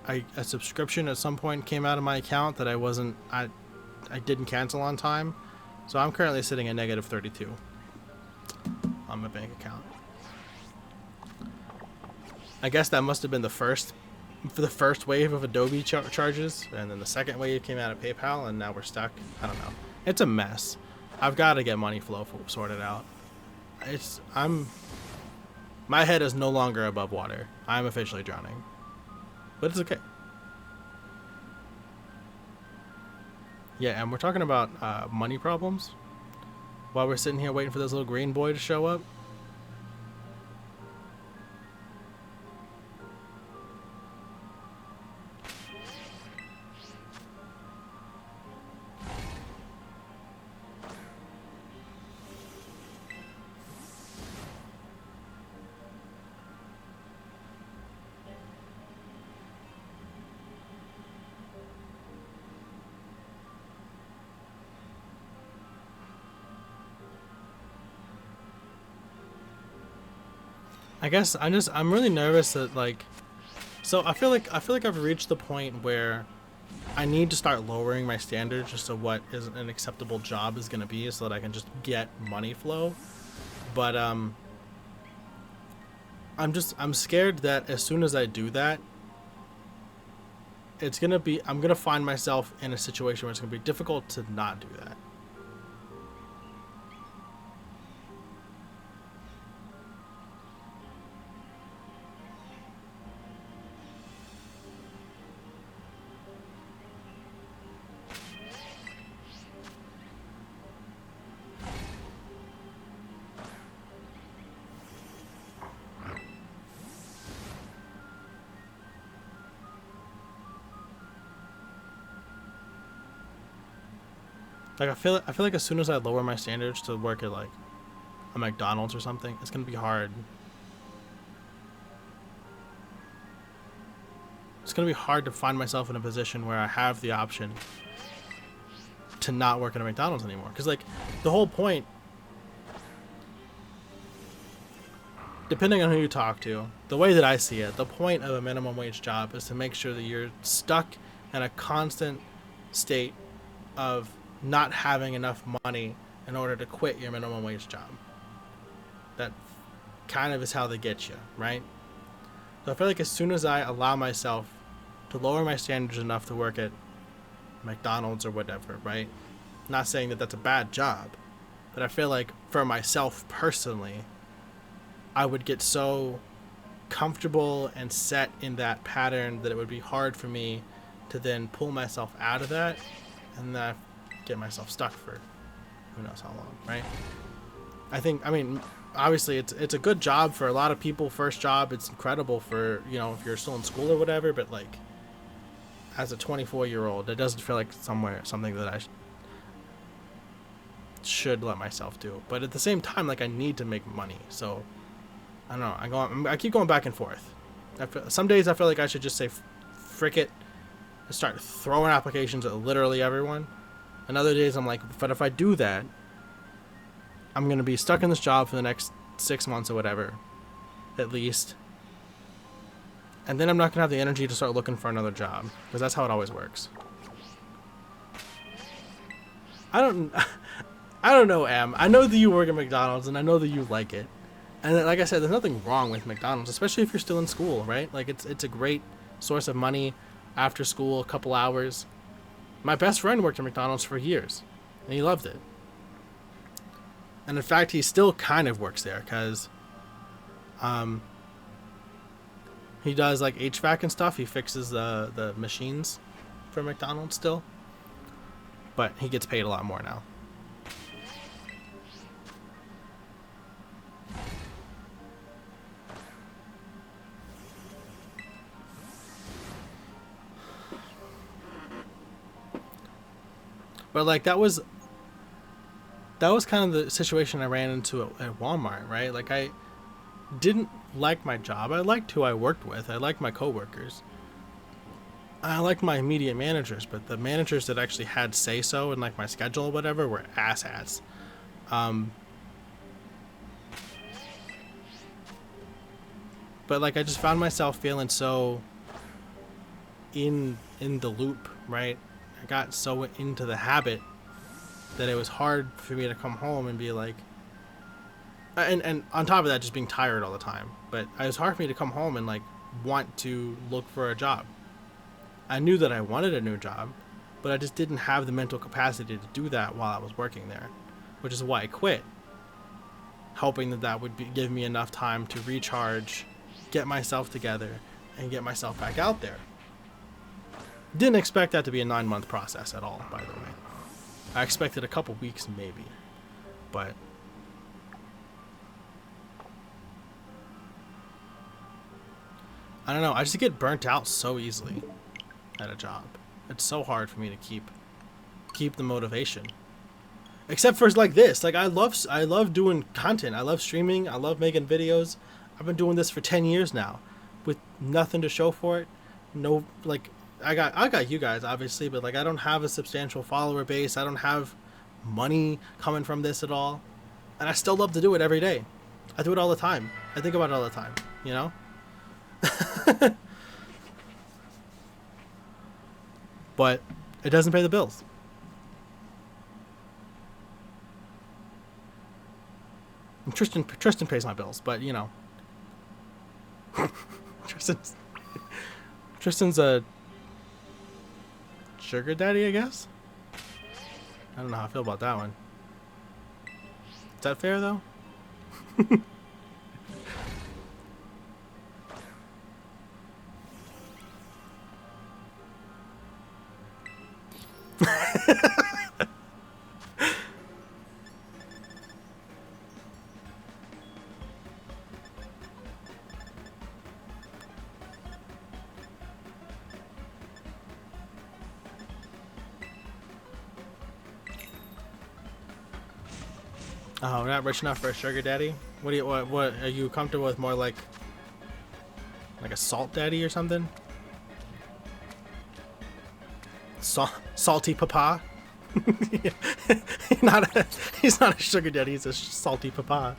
A subscription at some point came out of my account that I didn't cancel on time, So I'm currently sitting at negative 32 on my bank account. I guess that must have been the first wave of Adobe charges, and then the second wave came out of PayPal, and now we're stuck. I don't know. It's a mess. I've got to get money flow sorted out. My head is no longer above water. I'm officially drowning, but it's okay. Yeah, and we're talking about money problems while we're sitting here waiting for this little green boy to show up. I guess I'm really nervous that so I feel like I've reached the point where I need to start lowering my standards just to what is an acceptable job is going to be, so that I can just get money flow. But I'm scared that as soon as I do that, I'm going to find myself in a situation where it's going to be difficult to not do that. Like I feel like as soon as I lower my standards to work at like a McDonald's or something, it's gonna be hard. It's gonna be hard to find myself in a position where I have the option to not work at a McDonald's anymore. Because like the whole point, depending on who you talk to, the way that I see it, the point of a minimum wage job is to make sure that you're stuck in a constant state of not having enough money in order to quit your minimum wage job. That kind of is how they get you, right? So I feel like as soon as I allow myself to lower my standards enough to work at McDonald's or whatever, right? Not saying that that's a bad job, but I feel like for myself personally, I would get so comfortable and set in that pattern that it would be hard for me to then pull myself out of that, and then get myself stuck for who knows how long, right? I mean, obviously it's a good job for a lot of people. First job, it's incredible for, you know, if you're still in school or whatever, but like as a 24-year-old, it doesn't feel like something that I should let myself do. But at the same time, like I need to make money, so I don't know. I keep going back and forth. Some days I feel like I should just say frick it and start throwing applications at literally everyone. And other days I'm like, but if I do that, I'm going to be stuck in this job for the next 6 months or whatever, at least. And then I'm not going to have the energy to start looking for another job, because that's how it always works. I don't know, Em. I know that you work at McDonald's, and I know that you like it. And like I said, there's nothing wrong with McDonald's, especially if you're still in school, right? Like it's a great source of money after school, a couple hours. My best friend worked at McDonald's for years, and he loved it. And in fact, he still kind of works there, because he does like HVAC and stuff. He fixes the machines for McDonald's still, but he gets paid a lot more now. But like that was kind of the situation I ran into at Walmart, right? Like I didn't like my job. I liked who I worked with. I liked my coworkers. I liked my immediate managers, but the managers that actually had say so in like my schedule or whatever were asshats. But like I just found myself feeling so in the loop, right? I got so into the habit that it was hard for me to come home and be like, and on top of that, just being tired all the time. But it was hard for me to come home and like want to look for a job. I knew that I wanted a new job, but I just didn't have the mental capacity to do that while I was working there, which is why I quit, hoping that that would give me enough time to recharge, get myself together, and get myself back out there. Didn't expect that to be a 9-month process at all, by the way. I expected a couple weeks maybe, but I don't know. I just get burnt out so easily at a job. It's so hard for me to keep the motivation. Except for like this. Like I love doing content. I love streaming. I love making videos. I've been doing this for 10 years now with nothing to show for it. No, like I got you guys obviously, but like I don't have a substantial follower base. I don't have money coming from this at all. And I still love to do it every day. I do it all the time. I think about it all the time, you know? But it doesn't pay the bills. And Tristan pays my bills, but you know, Tristan's a sugar daddy, I guess. I don't know how I feel about that one. Is that fair though? Oh, we're not rich enough for a sugar daddy? What are you comfortable with, more like a salt daddy or something? Salty papa? He's not a sugar daddy, he's a salty papa.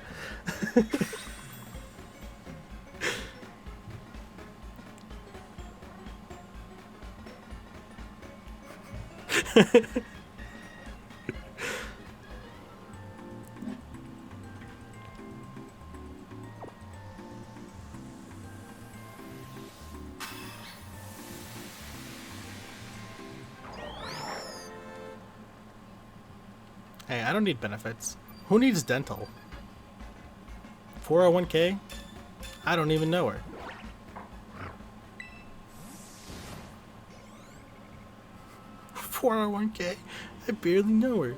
Hey, I don't need benefits. Who needs dental? 401k? I don't even know her. $401k? I barely know her.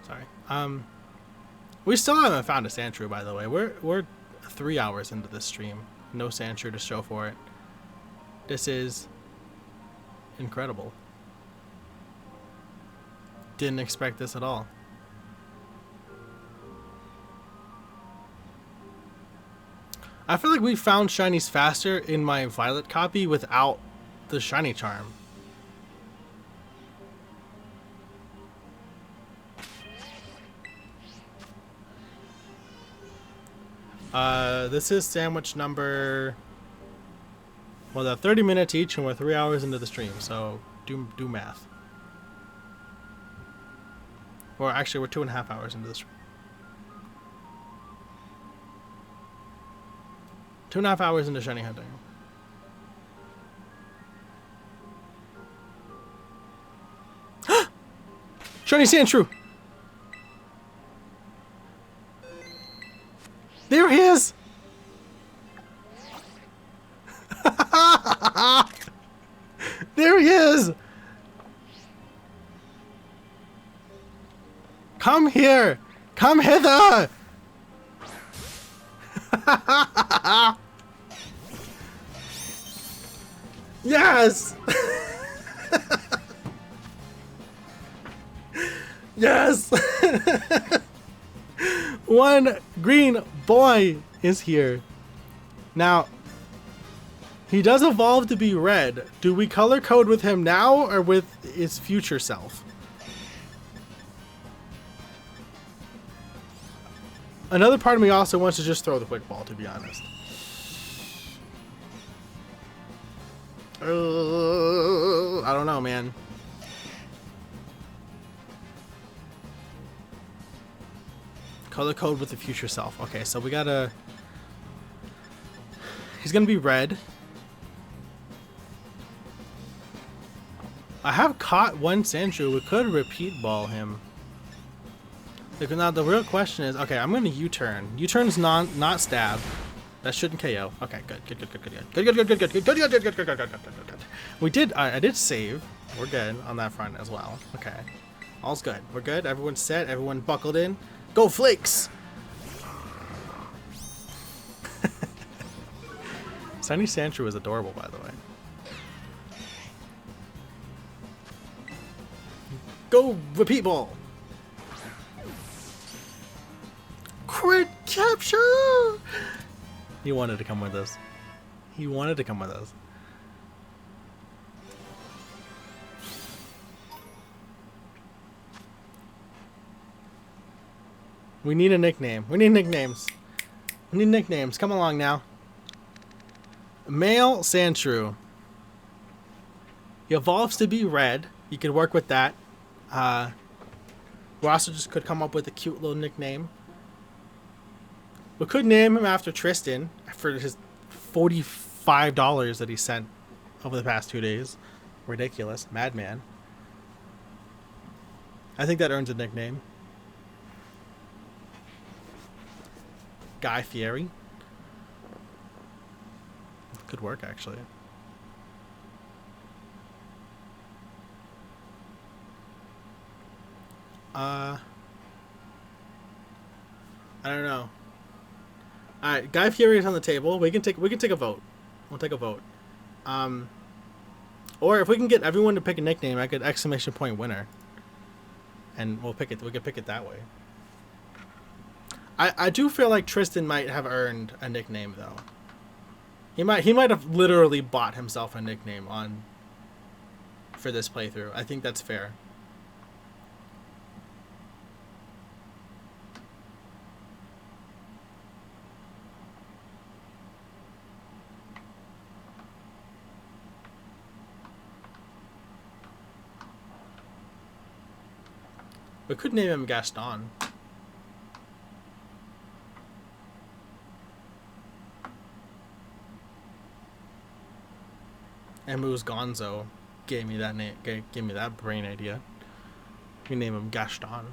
Sorry. We still haven't found a Sandshrew, by the way. We're 3 hours into this stream. No Sandshrew to show for it. This is incredible. Didn't expect this at all. I feel like we found shinies faster in my Violet copy without the shiny charm. This is sandwich number... Well, they're 30 minutes each and we're 3 hours into the stream, so do math. Or actually, we're 2.5 hours into the stream. 2.5 hours into shiny hunting. Shiny Sandshrew! There he is! There he is! Come here! Come hither! Yes! Yes! One green boy is here. Now, he does evolve to be red. Do we color code with him now or with his future self? Another part of me also wants to just throw the quick ball, to be honest. I don't know, man. Color code with the future self. Okay, so we gotta... He's gonna be red. I have caught one Sandshrew. We could repeat ball him. Now the real question is, okay, I'm gonna U-turn. U-turn's not stab. That shouldn't KO. Okay, good. We did. I did save. We're good on that front as well. Okay, all's good. We're good. Everyone's set. Everyone buckled in. Go Flakes! Sunny Sandshrew is adorable, by the way. Go repeat ball. Crit capture. He wanted to come with us. He wanted to come with us. We need a nickname. We need nicknames. We need nicknames. Come along now. Male Sandshrew. He evolves to be red. You could work with that. We also just could come up with a cute little nickname. We could name him after Tristan for his $45 that he sent over the past 2 days. Ridiculous. Madman. I think that earns a nickname. Guy Fieri. Could work, actually. I don't know. All right, Guy Fieri is on the table. We can take a vote. We'll take a vote. Or if we can get everyone to pick a nickname, I could exclamation point winner. And we'll pick it. We could pick it that way. I do feel like Tristan might have earned a nickname though. He might have literally bought himself a nickname for this playthrough. I think that's fair. We could name him Gaston. Emu's Gonzo gave me that name. Gave me that brain idea. We name him Gaston.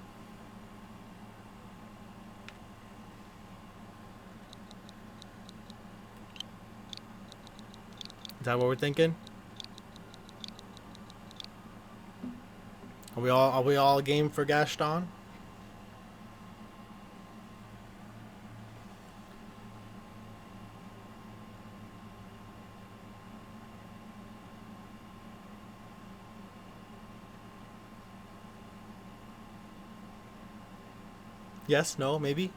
Is that what we're thinking? Are we all game for Gaston? Yes, no, maybe?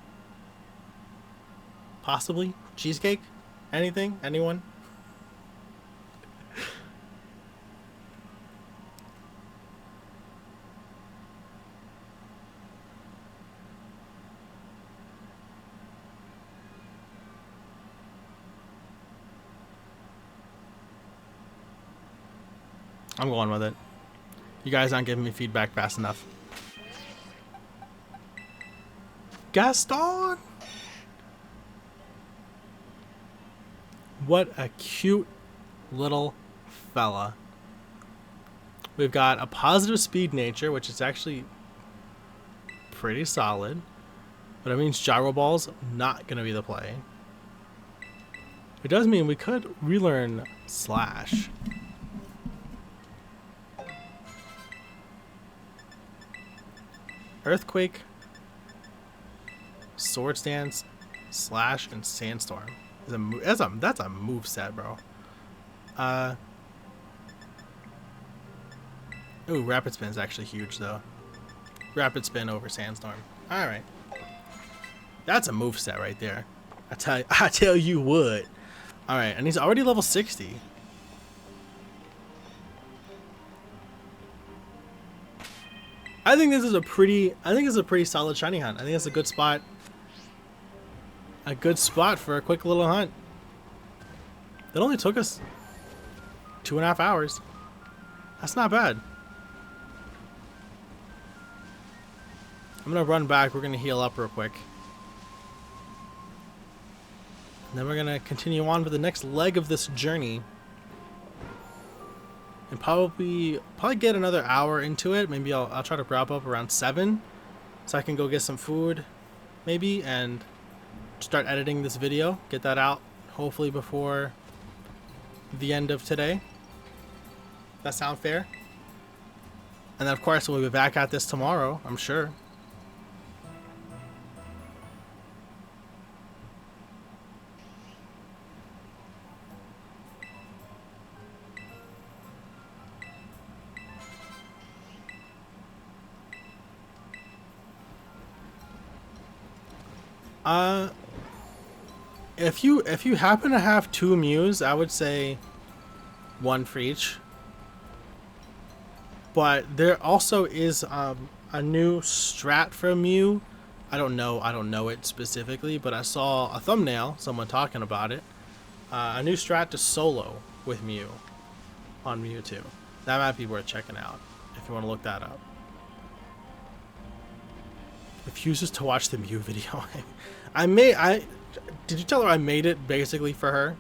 Possibly? Cheesecake? Anything? Anyone? I'm going with it. You guys aren't giving me feedback fast enough. Gaston! What a cute little fella. We've got a positive speed nature, which is actually pretty solid. But it means gyro ball's not going to be the play. It does mean we could relearn Slash. Earthquake, Sword Stance, Slash, and Sandstorm. That's a move set, bro. Ooh, Rapid Spin is actually huge, though. Rapid Spin over Sandstorm. All right, that's a move set right there. I tell you what. All right, and he's already level 60. I think this is a pretty solid shiny hunt. I think it's a good spot. A good spot for a quick little hunt. It only took us 2.5 hours. That's not bad. I'm gonna run back. We're gonna heal up real quick. And then we're gonna continue on with the next leg of this journey. And probably get another hour into it. Maybe I'll try to wrap up around 7, so I can go get some food, maybe, and start editing this video. Get that out hopefully before the end of today. That sound fair? And then of course we'll be back at this tomorrow, I'm sure. If you happen to have 2 Mews, I would say 1 for each. But there also is a new strat for Mew. I don't know it specifically, but I saw a thumbnail, someone talking about it. A new strat to solo with Mew on Mewtwo. That might be worth checking out if you want to look that up. Refuses to watch the Mew video. Did you tell her I made it basically for her?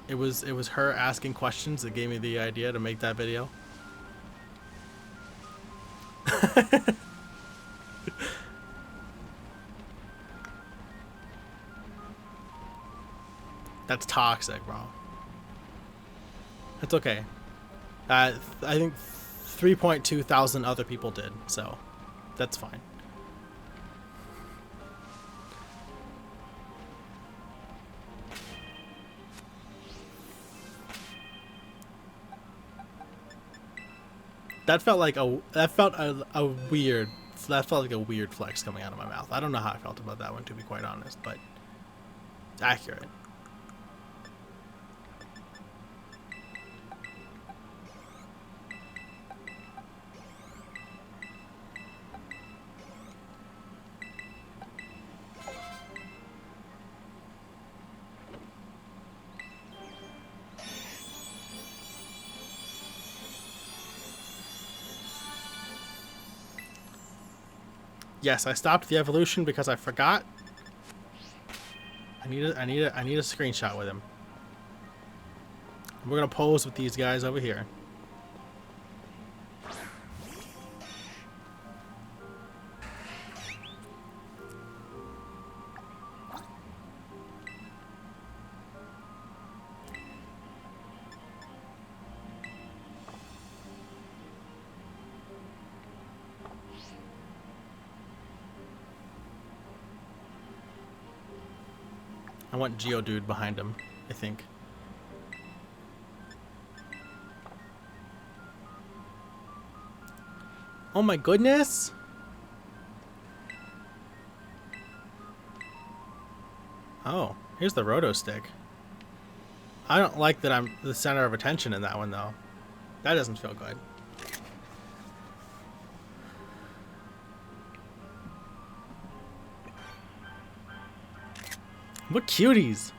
It was her asking questions that gave me the idea to make that video. That's toxic, bro. It's okay. I think 3.2 thousand other people did, so that's fine. That felt like a weird flex coming out of my mouth. I don't know how I felt about that one, to be quite honest, but it's accurate. Yes, I stopped the evolution because I forgot. I need a screenshot with him. We're gonna pose with these guys over here. I want Geodude behind him, I think. Oh my goodness! Oh, here's the Roto Stick. I don't like that I'm the center of attention in that one, though. That doesn't feel good. What cuties!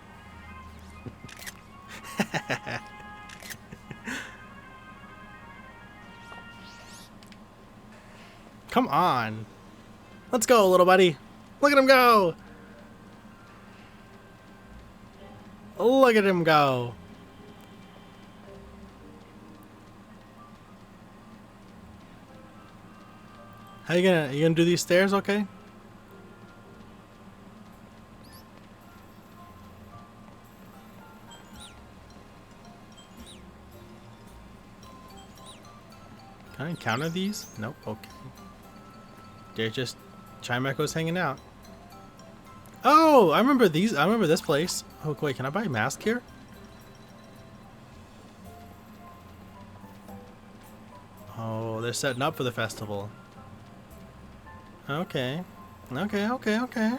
Come on. Let's go, little buddy. Look at him go. Look at him go. How you gonna do these stairs okay? Can I encounter these? Nope, okay. They're just Chimecho's hanging out. Oh, I remember these. I remember this place. Oh, wait, can I buy a mask here? Oh, they're setting up for the festival. Okay. Okay, okay, okay.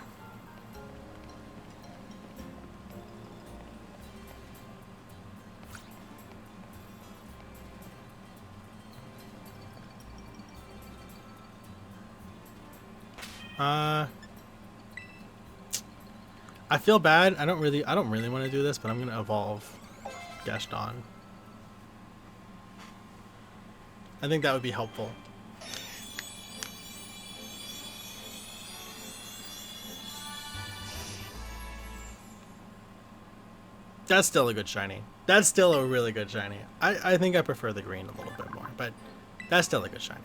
I feel bad. I don't really want to do this, but I'm gonna evolve Gaston. I think that would be helpful. That's still a good shiny. That's still a really good shiny. I think I prefer the green a little bit more, but that's still a good shiny.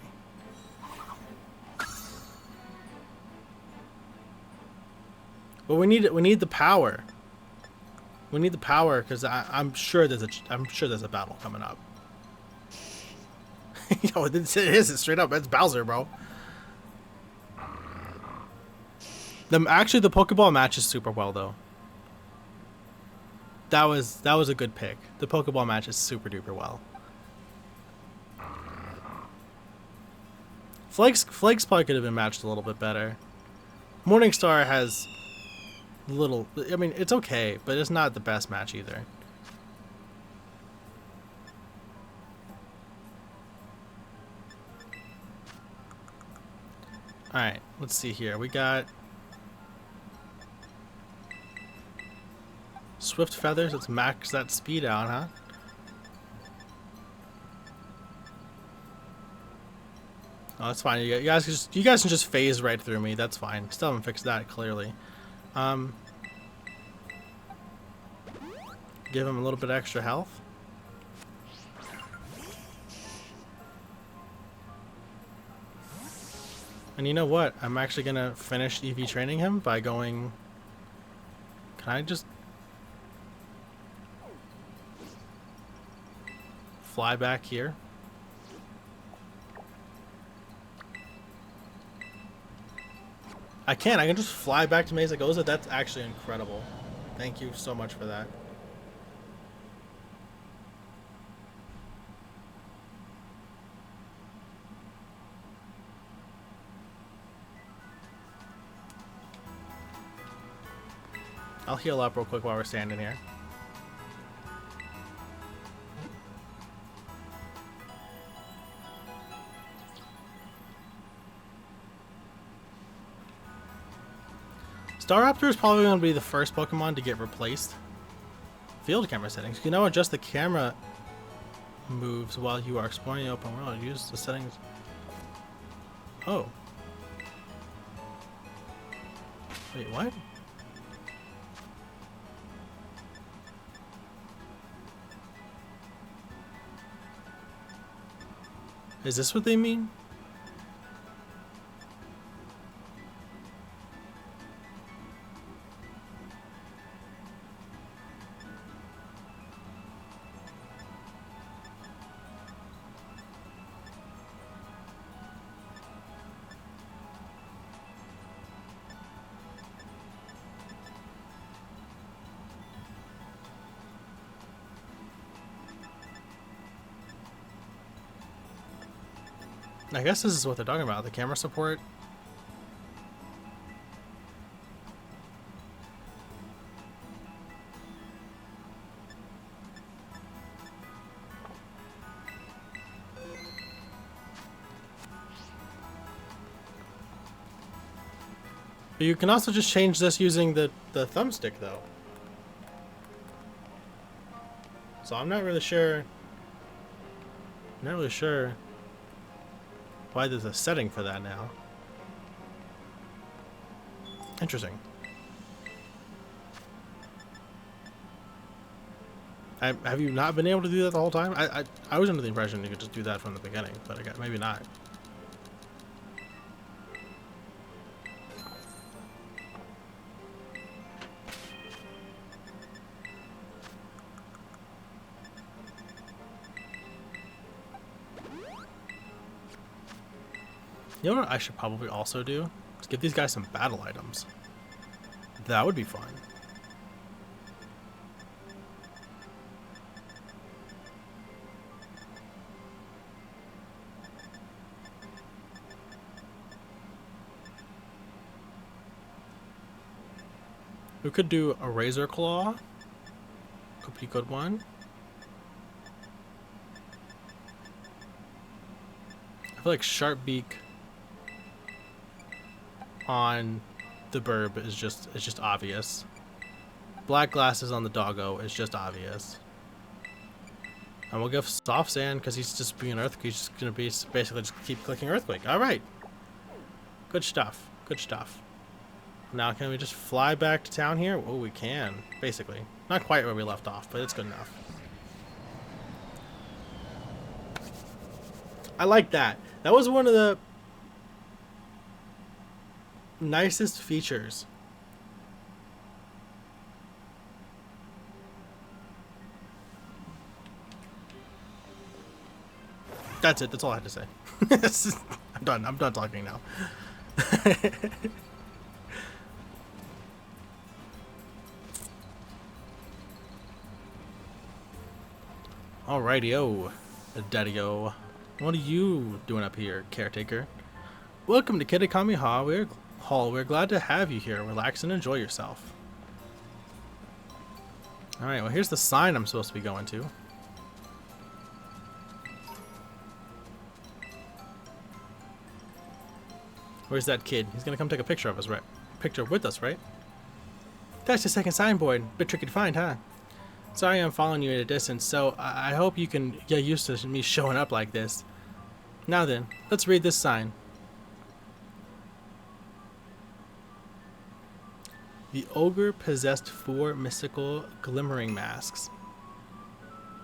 But we need the power. We need the power because I'm sure there's a battle coming up. Yo, it is. It's straight up. It's Bowser, bro. Actually, the Pokeball matches super well though. That was a good pick. The Pokeball matches super duper well. Flakes probably could have been matched a little bit better. Morningstar has little. I mean, it's okay, but it's not the best match either. All right, let's see here. We got Swift Feathers. Let's max that speed out, huh? Oh, that's fine. You guys can just phase right through me. That's fine. Still haven't fixed that clearly. Give him a little bit extra health. And you know what? I'm actually gonna finish EV training him by going. Can I just fly back here? I can. I can just fly back to Mesa Goza. That's actually incredible. Thank you so much for that. I'll heal up real quick while we're standing here. Staraptor is probably going to be the first Pokemon to get replaced. Field camera settings. You can now adjust the camera moves while you are exploring the open world. Use the settings. Oh. Wait, what? Is this what they mean? I guess this is what they're talking about, the camera support. But you can also just change this using the thumbstick though. So I'm not really sure. Why there's a setting for that now. Interesting. Have you not been able to do that the whole time? I was under the impression you could just do that from the beginning, but I guess maybe not. You know what I should probably also do? Is give these guys some battle items. That would be fun. We could do a Razor Claw. Could be a good one. I feel like Sharp Beak on the Burb is just obvious. Black Glasses on the Doggo is just obvious. And we'll give Soft Sand because he's just being Earthquake. He's just gonna be basically just keep clicking Earthquake. All right, good stuff. Good stuff. Now can we just fly back to town here? Oh, we can basically. Not quite where we left off, but it's good enough. I like that. That was one of the nicest features. That's it. That's all I had to say. I'm done. I'm done talking now. Alrighty-o, Daddy-o. What are you doing up here, caretaker? Welcome to Kitakami Hall. We're glad to have you here. Relax and enjoy yourself. Alright, well here's the sign I'm supposed to be going to. Where's that kid? He's gonna come take a picture of us, right? Picture with us, right? That's the second signboard. Bit tricky to find, huh? Sorry I'm following you at a distance, so I hope you can get used to me showing up like this. Now then, let's read this sign. The ogre possessed 4 mystical glimmering masks.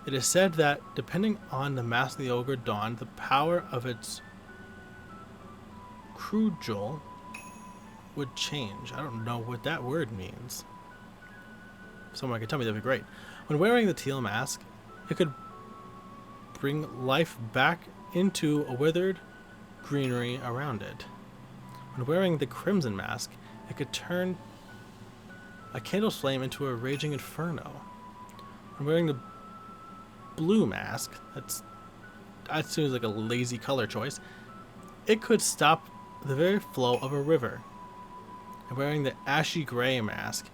It is said that, depending on the mask the ogre donned, the power of its cudgel would change. I don't know what that word means. If someone could tell me, that'd be great. When wearing the teal mask, it could bring life back into a withered greenery around it. When wearing the crimson mask, it could turn a candle's flame into a raging inferno. When wearing the blue mask, that seems like a lazy color choice, it could stop the very flow of a river. And wearing the ashy gray mask,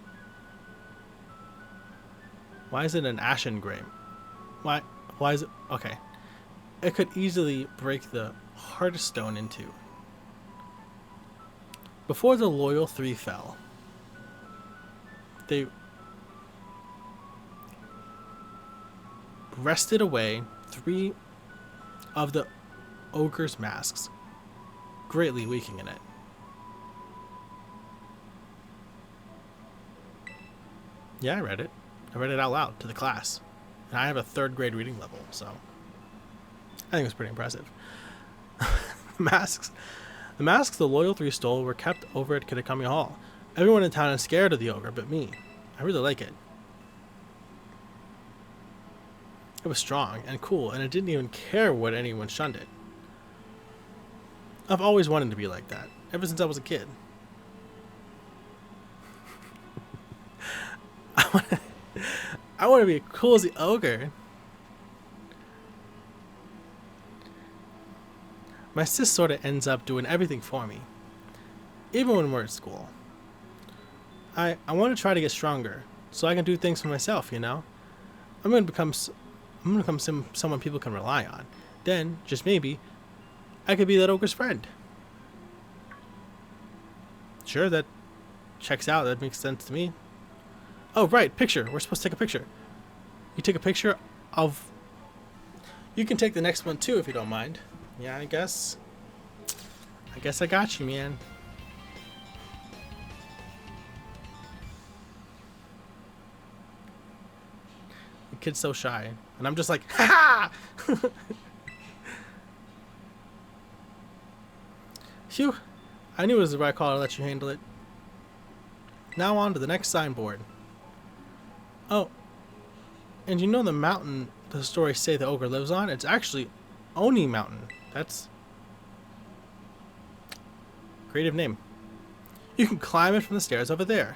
why is it an ashen gray? Why is it? Okay. It could easily break the hardest stone in two. Before the loyal 3 fell, they wrested away 3 of the ogre's masks, greatly weakening it. Yeah, I read it. I read it out loud to the class. And I have a 3rd grade reading level, so I think it was pretty impressive. The masks the loyal 3 stole were kept over at Kitakami Hall. Everyone in town is scared of the ogre but me. I really like it. It was strong and cool, and it didn't even care what anyone shunned it. I've always wanted to be like that, ever since I was a kid. I want to be as cool as the ogre. My sis sort of ends up doing everything for me, even when we're at school. I want to try to get stronger, so I can do things for myself, you know? I'm gonna become someone people can rely on. Then, just maybe, I could be that ogre's friend. Sure, that checks out. That makes sense to me. Oh, right, picture. We're supposed to take a picture. You take a picture of... You can take the next one, too, if you don't mind. Yeah, I guess I got you, man. The kid's so shy. And I'm just like, ha ha! Phew. I knew it was the right call to let you handle it. Now on to the next signboard. Oh. And you know the mountain the stories say the ogre lives on? It's actually Oni Mountain. That's creative name. You can climb it from the stairs over there.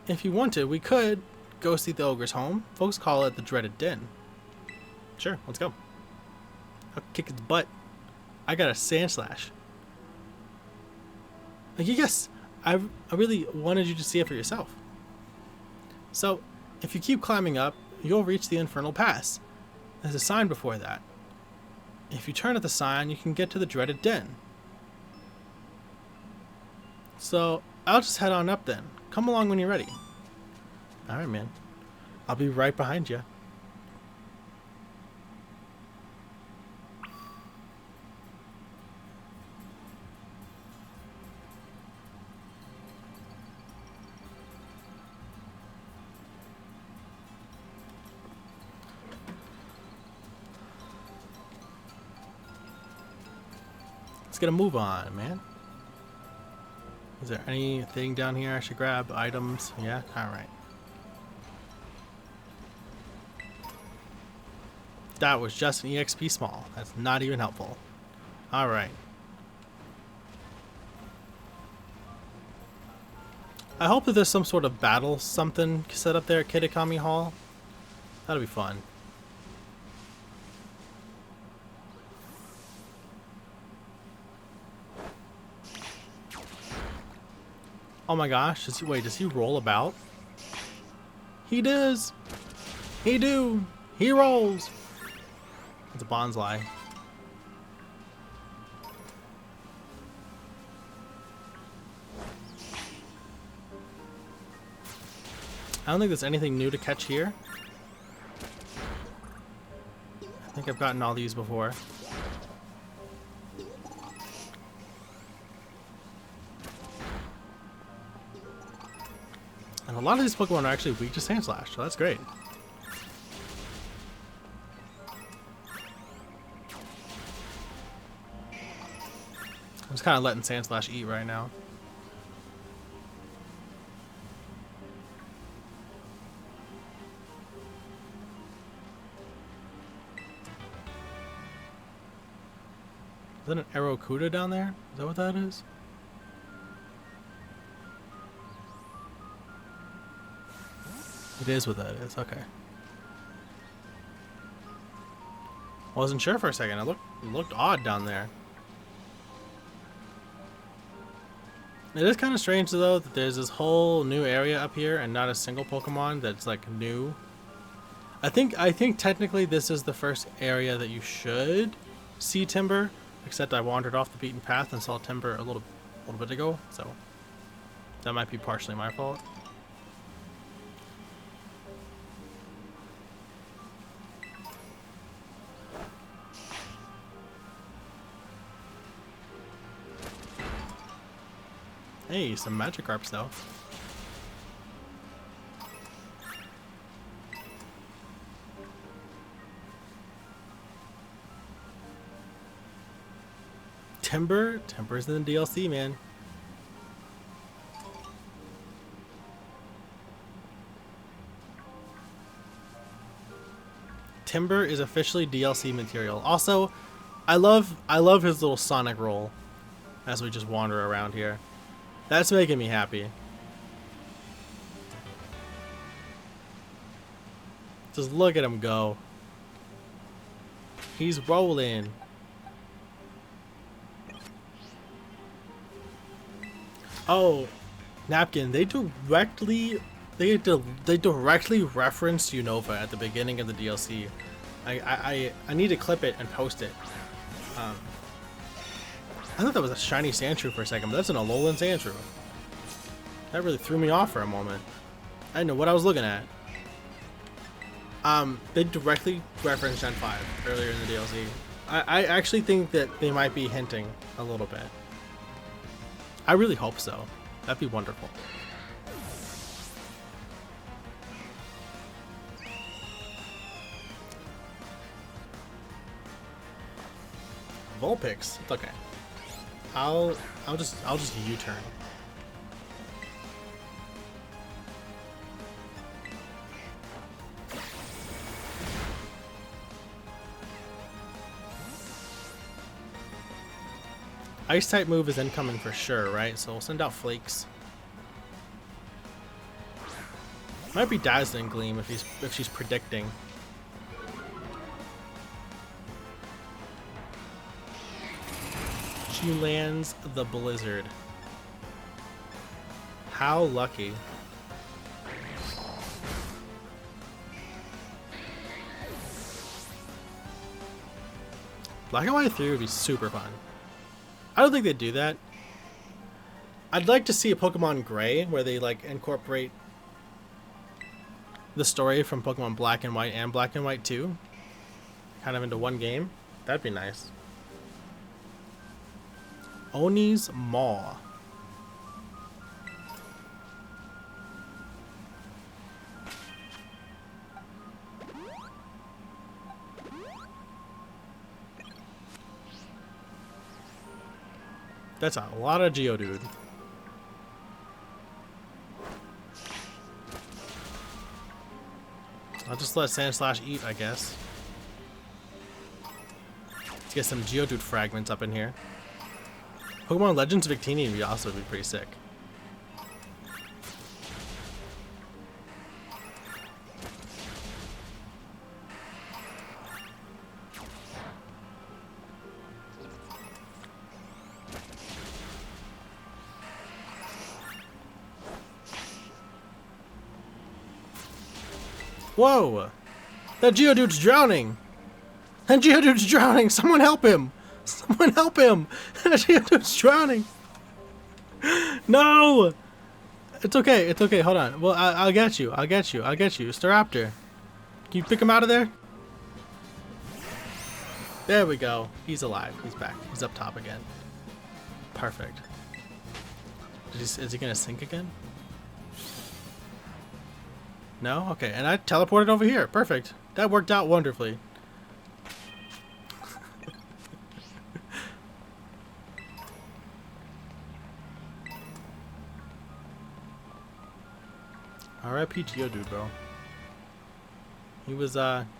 If you wanted, we could go see the ogre's home. Folks call it the dreaded den. Sure, let's go. I'll kick its butt. I got a sand slash. Like, yes, I really wanted you to see it for yourself. So, if you keep climbing up, you'll reach the Infernal Pass. There's a sign before that. If you turn at the sign, you can get to the dreaded den. So, I'll just head on up then. Come along when you're ready. Alright, man. I'll be right behind you. Let's get a move on, man. Is there anything down here I should grab? Items? Yeah? Alright. That was just an EXP small. That's not even helpful. Alright. I hope that there's some sort of battle something set up there at Kitakami Hall. That'll be fun. Oh my gosh, wait, does he roll about? He does! He do! He rolls! It's a bonsai. I don't think there's anything new to catch here. I think I've gotten all these before. And a lot of these Pokemon are actually weak to Sand Slash, so that's great. I'm just kind of letting Sand Slash eat right now. Is that an Aerocuda down there? Is that what that is? It is what that is, okay. Wasn't sure for a second. It looked odd down there. It is kind of strange though that there's this whole new area up here and not a single Pokemon that's like new. I think technically this is the first area that you should see Timber, except I wandered off the beaten path and saw Timber a little bit ago, so that might be partially my fault. Hey, some Magikarps though. Timber's in the DLC, man. Timber is officially DLC material. Also, I love his little Sonic roll as we just wander around here. That's making me happy. Just look at him go. He's rolling. Oh, Napkin, they directly referenced Unova at the beginning of the DLC. I need to clip it and post it. I thought that was a shiny Sandshrew for a second, but that's an Alolan Sandshrew. That really threw me off for a moment. I didn't know what I was looking at. They directly referenced Gen 5 earlier in the DLC. I actually think that they might be hinting a little bit. I really hope so. That'd be wonderful. Vulpix. It's okay. I'll just U-turn. Ice type move is incoming for sure, right? So we'll send out Flakes. Might be Dazzling Gleam if she's predicting. She lands the Blizzard. How lucky. Black and White 3 would be super fun. I don't think they'd do that. I'd like to see a Pokemon Gray where they like incorporate the story from Pokemon Black and White and Black and White 2 kind of into one game. That'd be nice. Oni's Maw. That's a lot of Geodude. I'll just let Sandslash eat, I guess. Let's get some Geodude fragments up in here. Pokemon Legends Victini would also be pretty sick. Whoa! That Geodude's drowning! That Geodude's drowning! Someone help him! Someone help him! That Geodude's drowning! No! It's okay, it's okay, hold on. Well, I'll get you, I'll get you, I'll get you. Staraptor. Can you pick him out of there? There we go. He's alive. He's back. He's up top again. Perfect. Is he gonna sink again? No? Okay, and I teleported over here. Perfect. That worked out wonderfully. R.I.P. Geodude, bro.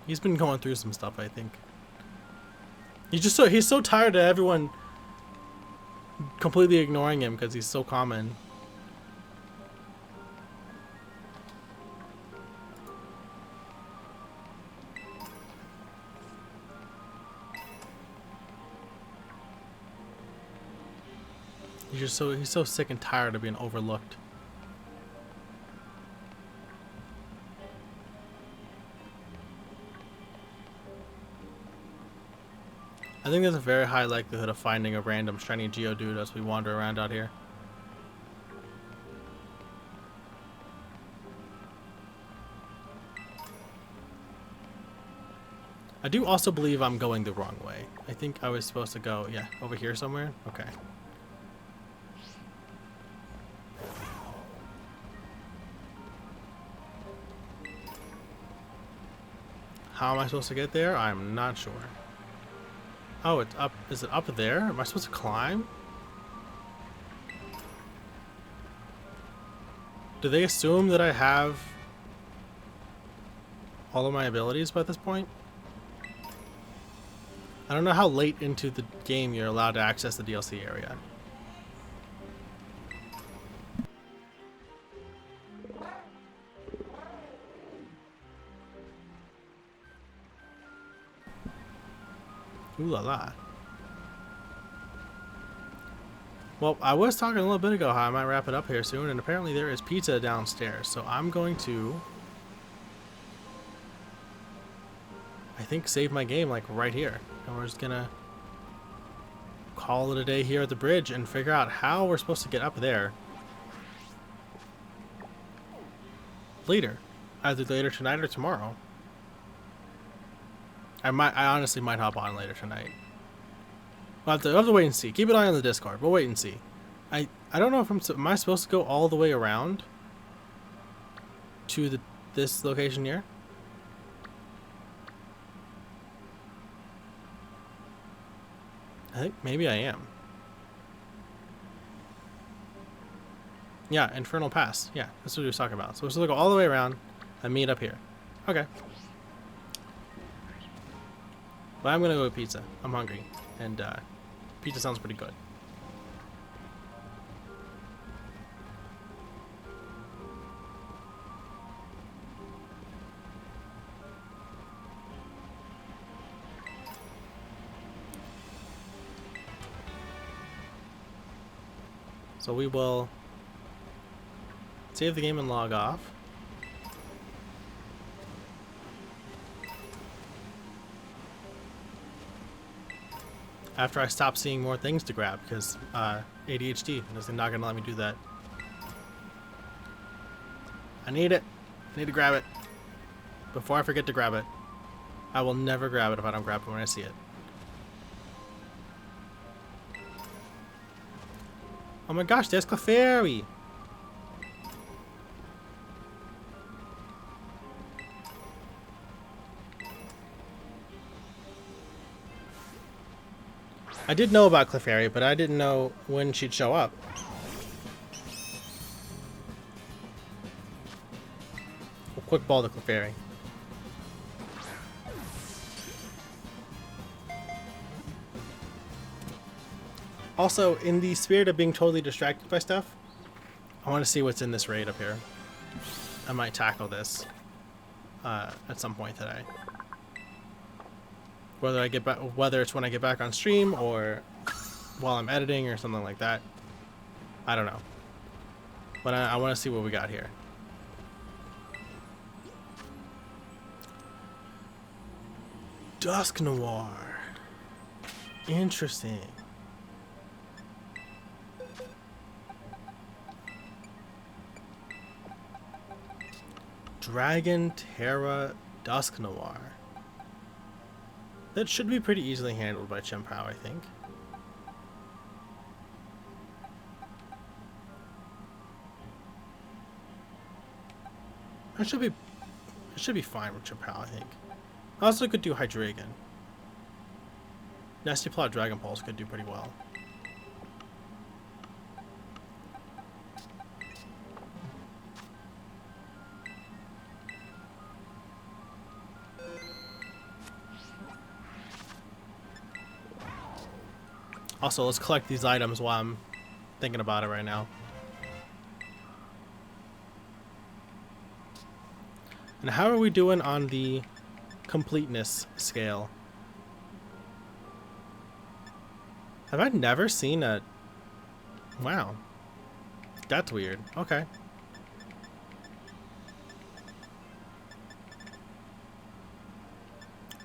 He's been going through some stuff, I think. He's so tired of everyone completely ignoring him because he's so common. He's so sick and tired of being overlooked. I think there's a very high likelihood of finding a random shiny Geodude as we wander around out here. I do also believe I'm going the wrong way. I think I was supposed to go, yeah, over here somewhere? Okay. How am I supposed to get there? I'm not sure. Oh, it's up. Is it up there? Am I supposed to climb? Do they assume that I have all of my abilities by this point? I don't know how late into the game you're allowed to access the DLC area. Ooh la la. Well, I was talking a little bit ago how I might wrap it up here soon, and apparently there is pizza downstairs, so I'm going to, I think, save my game like right here. And we're just gonna call it a day here at the bridge and figure out how we're supposed to get up there later. Either later tonight or tomorrow. I honestly might hop on later tonight. We'll have to wait and see. Keep an eye on the Discord. We'll wait and see. I don't know if am I supposed to go all the way around to this location here? I think maybe I am. Yeah, Infernal Pass. Yeah, that's what we was talking about. So we're supposed to go all the way around and meet up here. Okay. But I'm gonna go with pizza. I'm hungry, and pizza sounds pretty good. So we will save the game and log off. After I stop seeing more things to grab, because ADHD is not going to let me do that. I need it. I need to grab it. Before I forget to grab it. I will never grab it if I don't grab it when I see it. Oh my gosh, there's Clefairy! I did know about Clefairy, but I didn't know when she'd show up. We'll quick ball the Clefairy. Also, in the spirit of being totally distracted by stuff, I want to see what's in this raid up here. I might tackle this at some point today. Whether I get back, whether it's when I get back on stream or while I'm editing or something like that, I don't know. But I want to see what we got here. Dusk Noir. Interesting. Dragon Terra Dusk Noir. That should be pretty easily handled by Chien-Pao, I think. It should be fine with Chien-Pao, I think. I also could do Hydreigon. Nasty Plot Dragon Pulse could do pretty well. Also, let's collect these items while I'm thinking about it right now. And how are we doing on the completeness scale? Have I never seen a... Wow. That's weird. Okay.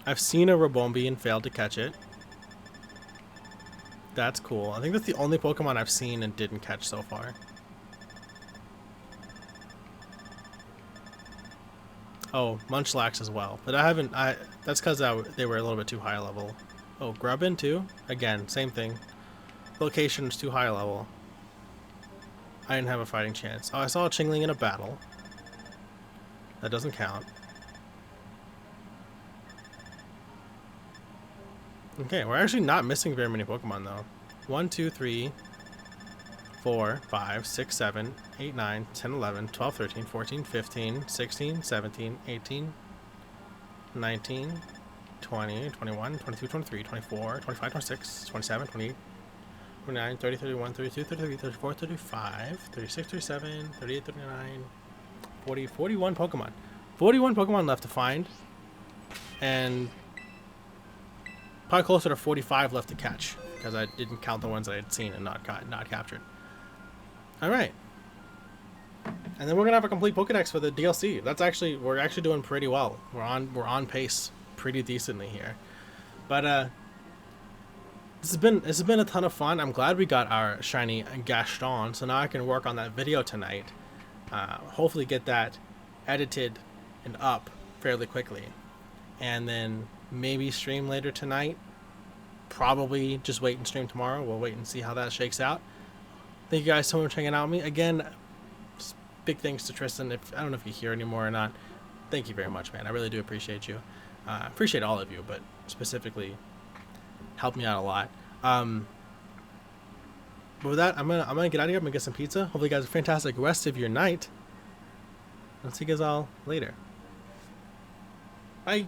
I've seen a Rabombi and failed to catch it. That's cool. I think that's the only Pokemon I've seen and didn't catch so far. Oh, Munchlax as well. But I haven't... that's because they were a little bit too high level. Oh, Grubbin too? Again, same thing. Location is too high level. I didn't have a fighting chance. Oh, I saw a Chingling in a battle. That doesn't count. Okay, we're actually not missing very many Pokemon though. 1, 2, 3, 4, 5, 6, 7, 8, 9, 10, 11, 12, 13, 14, 15, 16, 17, 18, 19, 20, 21, 22, 23, 24, 25, 26, 27, 28, 29, 30, 31, 32, 33, 34, 35, 36, 37, 38, 39, 40, 41 Pokemon. 41 Pokemon left to find. And probably closer to 45 left to catch, because I didn't count the ones that I had seen and not captured. Alright. And then we're gonna have a complete Pokedex for the DLC. We're actually doing pretty well. We're on pace pretty decently here. But this has been a ton of fun. I'm glad we got our shiny Gaston, so now I can work on that video tonight. Hopefully get that edited and up fairly quickly. And then maybe stream later tonight. Probably just wait and stream tomorrow. We'll wait and see how that shakes out. Thank you guys so much for hanging out with me. Again, big thanks to Tristan. I don't know if you're here anymore or not. Thank you very much, man. I really do appreciate you. Appreciate all of you, but specifically helped me out a lot. But with that, I'm gonna get out of here. I'm gonna get some pizza. Hopefully you guys have a fantastic rest of your night. I'll see you guys all later. Bye.